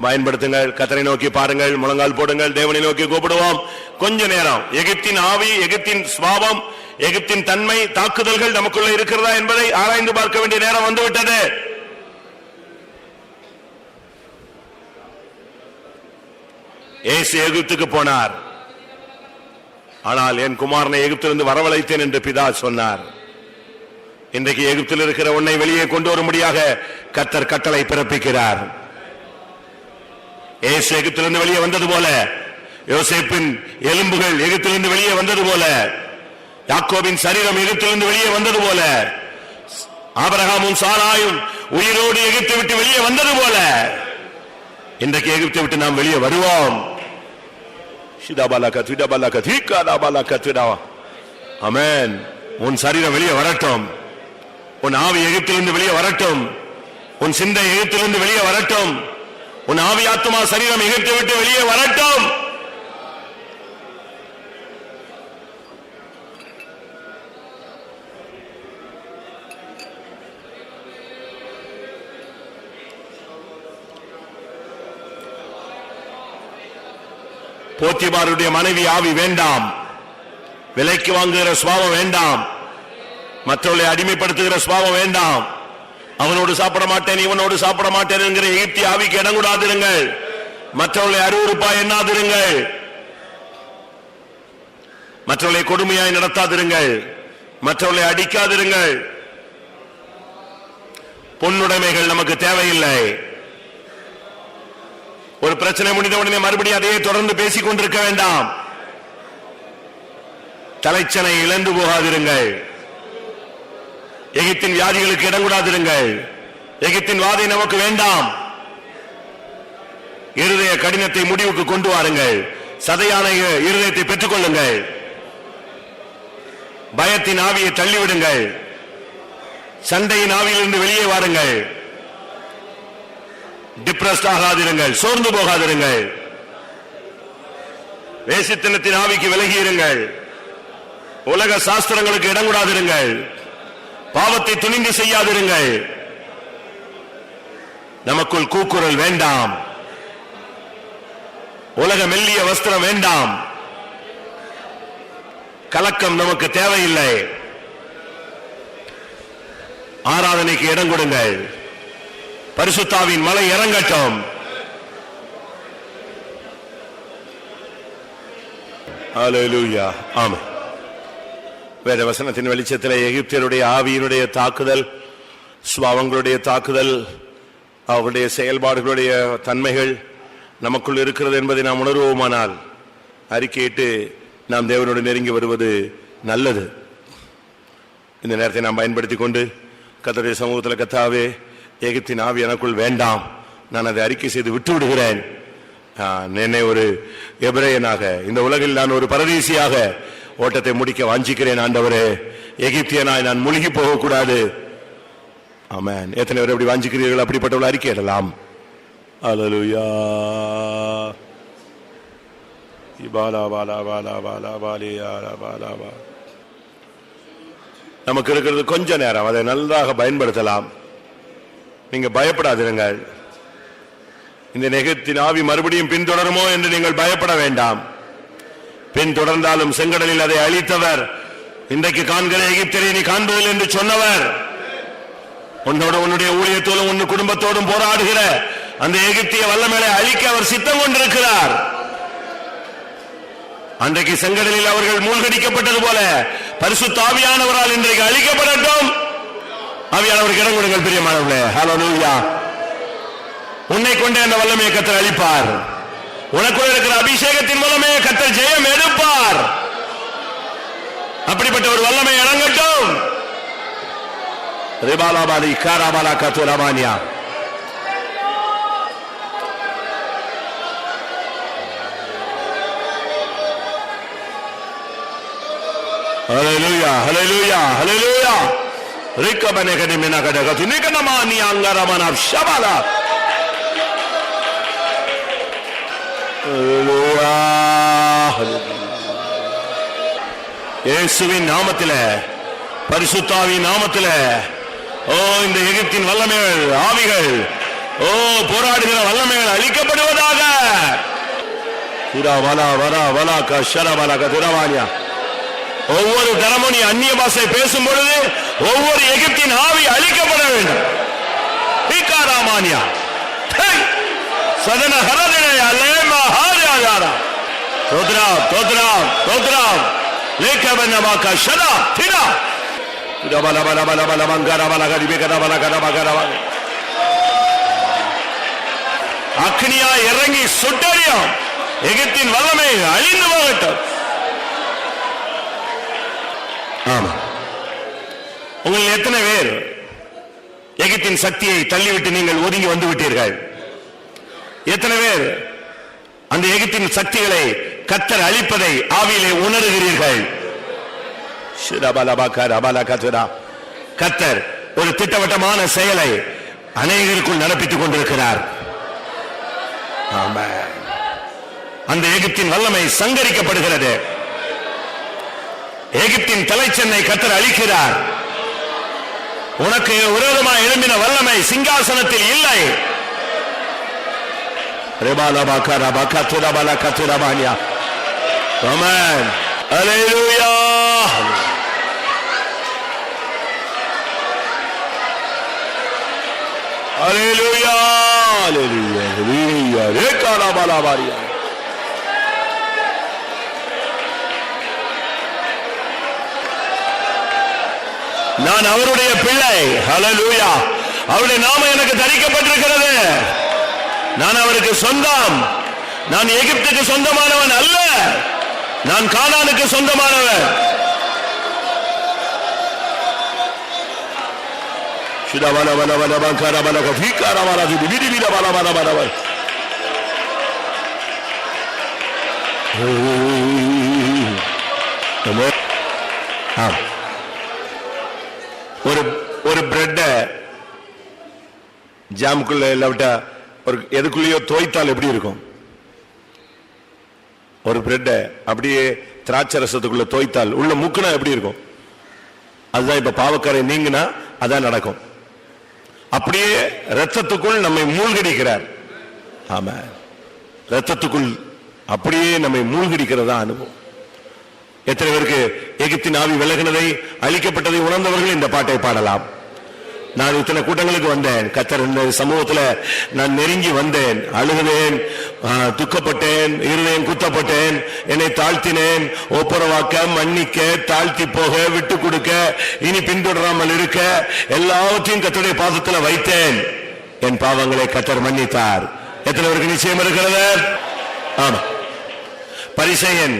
பயன்படுத்துங்கள். கர்த்தரை நோக்கி பாருங்கள், முழங்கால் போடுங்கள், தேவனை நோக்கி கூப்பிடுவோம். கொஞ்ச நேரம் எகிப்தின் ஆவி, எகிப்தின் சுபாவம், எகிப்தின் தன்மை, தாக்குதல்கள் நமக்குள்ள இருக்கிறதா என்பதை ஆராய்ந்து பார்க்க வேண்டிய நேரம் வந்துவிட்டது. இயேசு எகிப்துக்கு போனார், ஆனால் என் குமாரனை எகிப்திலிருந்து வரவழைத்தேன் என்று பிதா சொன்னார். இன்றைக்கு எகிப்தில் இருக்கிற உன்னை வெளியே கொண்டு வரும்படியாக கர்த்தர் கட்டளை பிறப்பிக்கிறார். இயேசு எகிப்திலிருந்து வெளியே வந்தது போல, யோசேப்பின் எலும்புகள் எகிப்திலிருந்து வெளியே வந்தது போல, யாக்கோபின் சரீரம் எகிப்திலிருந்து வெளியே வந்தது போல, ஆபிரகாமும் சாராயும் உயிரோடு எகிப்தை விட்டு வெளியே வந்தது போல, இன்றைக்கு எகிப்தை விட்டு நாம் வெளியே வருவோம். ஆமென். உன் சரீரம் வெளியே வரட்டும், உன் ஆவி எகிப்திலிருந்து வெளியே வரட்டும், உன் சிந்தை எகிப்திலிருந்து வெளியே வரட்டும், உன் ஆவி ஆத்துமா சரீரம் எகிப்தை விட்டு வெளியே வரட்டும். போத்திபாருடைய மனைவி ஆவி வேண்டாம், விலைக்கு வாங்குகிற சுபாவம் வேண்டாம், மற்றவர்களை அடிமைப்படுத்துகிற சுபாவம் வேண்டாம். அவனோடு சாப்பிட மாட்டேன், இவனோடு சாப்பிட மாட்டேன் என்கிற எகிப்தி ஆவிக்கு இடம் கூடாதிருங்கள். மற்றவர்களை அருவருப்பாய் எண்ணாதிருங்கள், மற்றவர்களை கொடுமையாய் நடத்தாதிருங்கள், மற்றவர்களை அடிக்காதிருங்கள். பொன்னுடைமைகள் நமக்கு தேவையில்லை. ஒரு பிரச்சனை முடிந்த உடனே மறுபடியும் அதையே தொடர்ந்து பேசிக் கொண்டிருக்க வேண்டாம். தலைச்சனை இழந்து போகாதிருங்கள். எகிப்தின் வியாதிகளுக்கு இடம் கூடாதிருங்கள். எகிப்தின் வாதை நமக்கு வேண்டாம். இருதய கடினத்தை முடிவுக்கு கொண்டு வாருங்கள். சதையான இருதயத்தை பெற்றுக் கொள்ளுங்கள். பயத்தின் ஆவியை தள்ளிவிடுங்கள். சண்டையின் ஆவியிலிருந்து வெளியே வாருங்கள். டிப்ரஸ்ட் ஆகாதிருங்கள், சோர்ந்து போகாதிருங்கள். வேசித்தனத்தின் ஆவிக்கு விலகியிருங்கள். உலக சாஸ்திரங்களுக்கு இடம் கூடாதிருங்கள். பாவத்தை துணிந்து செய்யாதிருங்கள். நமக்குள் கூக்குரல் வேண்டாம், உலக மெல்லிய வஸ்திரம் வேண்டாம், கலக்கம் நமக்கு தேவையில்லை. ஆராதனைக்கு இடம் கொடுங்கள். பரிசுத்தாவின் மலை இறங்கட்டும். ஹல்லேலூயா. ஆமென். வேத வசனத்தின் வெளிச்சத்தில் எகிப்தியருடைய ஆவியினுடைய தாக்குதல், சுபாவங்களுடைய தாக்குதல், அவருடைய செயல்பாடுகளுடைய தன்மைகள் நமக்குள் இருக்கிறது என்பதை நாம் உணர்வோமானால் அறிக்கையிட்டு நாம் தேவனோடு நெருங்கி வருவது நல்லது. இந்த நேரத்தை நாம் பயன்படுத்திக் கொண்டு கர்த்தருடைய சமூகத்தில், கர்த்தாவே, எகிப்தின் ஆவி எனக்குள் வேண்டாம், நான் அதை அறிக்கை செய்து விட்டு விடுகிறேன். என்னை ஒரு எபிரேயனாக, இந்த உலகில் நான் ஒரு பரதேசியாக ஓட்டத்தை முடிக்க வாஞ்சிக்கிறேன். ஆண்டவரே, எகிப்தியனாய் நான் மூழ்கி போகக்கூடாது. ஆமென். எத்தனை பேர் அப்படி வாஞ்சிக்கிறீர்கள்? அப்படிப்பட்டவர்கள் அறிக்கை இடலாம். ஹல்லேலூயா. நமக்கு இருக்கிறது கொஞ்ச நேரம், அதை நன்றாக பயன்படுத்தலாம். நீங்க பயப்படாதீர்கள். இந்த எகிப்தின் ஆவி மறுபடியும் பின்தொடருமோ என்று நீங்கள் பயப்பட வேண்டாம். பின்தொடர்ந்தாலும் செங்கடலில் அதை அழித்தவர், இன்றைக்கு காண்கிற எகிப்தியரை நீ காண்பதில் என்று சொன்னவர், உன்னோட உன்னுடைய ஊழியத்தோடும் உன் குடும்பத்தோடும் போராடுகிற அந்த எகிப்திய வல்லமையை அழிக்க அவர் சித்தம் கொண்டிருக்கிறார். அன்றைக்கு செங்கடலில் அவர்கள் மூழ்கடிக்கப்பட்டது போல பரிசுத்த ஆவியானவரால் இன்றைக்கு அழிக்கப்படட்டும். ஆவியானவருக்கு இடம் கொடுங்கள் பிரியமானவர்களே. ஹல்லேலூயா. உன்னை கொண்டே அந்த வல்லமையை கர்த்தர் அழிப்பார். உனக்குள்ள இருக்கிற அபிஷேகத்தின் மூலமே கர்த்தர் ஜெயம் எடுப்பார். அப்படிப்பட்ட ஒரு வல்லமை இறங்கட்டும். ரிபாலாபாலி காராபாலா கத்துராமானியா. ஹல்லேலூயா, ஹல்லேலூயா, ஹல்லேலூயா. ரிக்கபனே கடிமெனா கடகது நிகனமானி அங்கரமனா ஷபாலா. ஹல்லேலூயா. இயேசுவின் நாமத்திலே, பரிசுத்தாவின் நாமத்திலே, ஓ இந்த எகிப்தின் வல்லமைகள், ஆவிகள், ஓ போராடுகிற வல்லமைகள் அழிக்கப்படுவதாக. ஒவ்வொரு தரமும் நீ அந்நிய பாஷை பேசும் பொழுது ஒவ்வொரு எகிப்தின் ஆவி அழிக்கப்பட வேண்டும். சதன ஹரதினையா லேமா ஹாரியாரா தோத்ராம் தோத்ராம் தோத்ராம் லேகபனமாகா ஷதா தினா டபல பல பல பல மங்கர பல கடிபே கட பல கட மகர அக்னியா இறங்கி சுட்டறியும் எகிப்தின் வல்லமை அழிந்து போகட்டும். ஆமா. உங்கள் எத்தனை பேர் எகிப்தின் சக்தியை தள்ளிவிட்டு நீங்கள் ஒதுங்கி வந்து விட்டீர்கள்? எத்தனை பேர் அந்த எகிப்தின் சக்திகளை கர்த்தர் அழிப்பதை ஆவியிலே உணர்கிறீர்கள்? கர்த்தர் ஒரு திட்டவட்டமான செயலை அநேகருக்குள் நடப்பித்துக் கொண்டிருக்கிறார். அந்த எகிப்தின் வல்லமை சங்கரிக்கப்படுகிறது. எகிப்தின் தலைச்சென்னை கர்த்தர் அழிக்கிறார். உனக்கு விரோதமாக எழும்பின வல்லமை சிங்காசனத்தில் இல்லை. ஆமென். ஹல்லேலூயா. ஹல்லேலூயா. ஹல்லேலூயா. ஹல்லேலூயா. ரேகாலாபாலாபாரியா. நான் அவருடைய பிள்ளை. ஹல்லேலூயா. அவருடைய நாமம் எனக்கு தரிக்கப்பட்டிருக்கிறது. நான் அவருக்கு சொந்தம். நான் எகிப்துக்கு சொந்தமானவன் அல்ல, நான் கானானுக்கு சொந்தமானவன். ஒரு பிரெட் ஜாமுக்குள்ள விட்டா ஒரு எதுக்குள்ளேயோ தோய்த்தால் எப்படி இருக்கும்? ஒரு பிரெட் அப்படியே திராட்சை ரசத்துக்குள்ள தோய்த்தால் உள்ள முக்குனா எப்படி இருக்கும்? அதுதான் இப்ப பாவக்கரை நீங்கினா அதான் நடக்கும். அப்படியே ரத்தத்துக்குள் நம்மை மூழ்கடிக்கிறார். ஆமா, ரத்தத்துக்குள் அப்படியே நம்மை மூழ்கடிக்கிறதா அனுபவம். எத்தனை பேருக்கு எகிப்தின் ஆவி விலகினதை, அழிக்கப்பட்டதை உணர்ந்தவர்கள் இந்த பாட்டை பாடலாம். நான் இத்தனை கூட்டங்களுக்கு வந்தேன், கர்த்தர் இந்த சமூகத்துல நான் நெருங்கி வந்தேன், அழுகிறேன், துக்கப்பட்டேன், இருதயம் குத்தப்பட்டேன், என்னை தாழ்த்தினேன், ஒப்புரவாக்க, மன்னிக்க, தாழ்த்தி போக, விட்டு கொடுக்க, இனி பின்தொடராமல் இருக்க எல்லாவற்றையும் கர்த்தருடைய பாதத்துல வைத்தேன். என் பாவங்களை கர்த்தர் மன்னித்தார். எத்தனை பேருக்கு நிச்சயம் இருக்கிறது? ஆமா. பரிசேயன்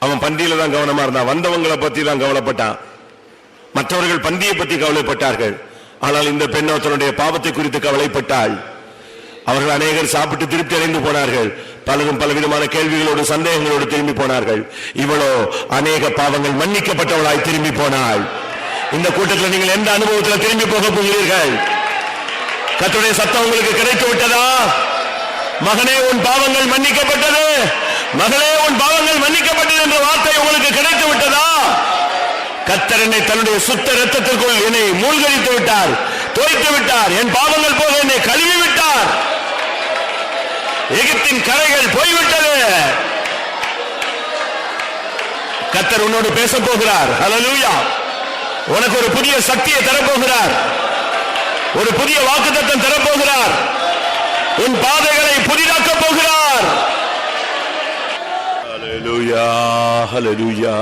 அவன் பந்தியில தான் கவனமா இருந்தான், வந்தவங்களை பத்தி தான் கவலைப்பட்டான். மற்றவர்கள் பந்தியை பற்றி கவலைப்பட்டார்கள். ஆனால் இந்த பெண் தன்னுடைய பாவத்தை குறித்து கவலைப்பட்டாள். அவர்கள் அநேகர் சாப்பிட்டு திருப்தி அடைந்து போனார்கள். பலரும் பலவிதமான கேள்விகளோடு சந்தேகங்களோடு திரும்பி போனார்கள். இவளோ அநேக பாவங்கள் மன்னிக்கப்பட்டவளாய் திரும்பி போனாள். இந்த கூட்டத்தில் நீங்கள் எந்த அனுபவத்தில் திரும்பி போக போகிறீர்கள்? கர்த்தருடைய சத்தம் உங்களுக்கு கிடைத்து விட்டதா? மகனே, உன் பாவங்கள் மன்னிக்கப்பட்டது, மகளே, உன் பாவங்கள் மன்னிக்கப்பட்டது என்ற வார்த்தை உங்களுக்கு கிடைத்து விட்டதா? கர்த்தர் என்னை தன்னுடைய சுத்த இரத்தத்திற்குள் என்னை மூழ்கடித்து விட்டார், தோய்த்து விட்டார். என் பாவங்கள் போக என்னை கழுவி விட்டார். எகிப்தின் கரைகள் போய்விட்டது. கர்த்தர் உன்னோடு பேச போகிறார். ஹல்லேலூயா. உனக்கு ஒரு புதிய சக்தியை தரப்போகிறார், ஒரு புதிய வாக்குத்தத்தம் தரப்போகிறார், உன் பாதைகளை புதிதாக்க போகிறார். ஹல்லேலூயா, ஹல்லேலூயா.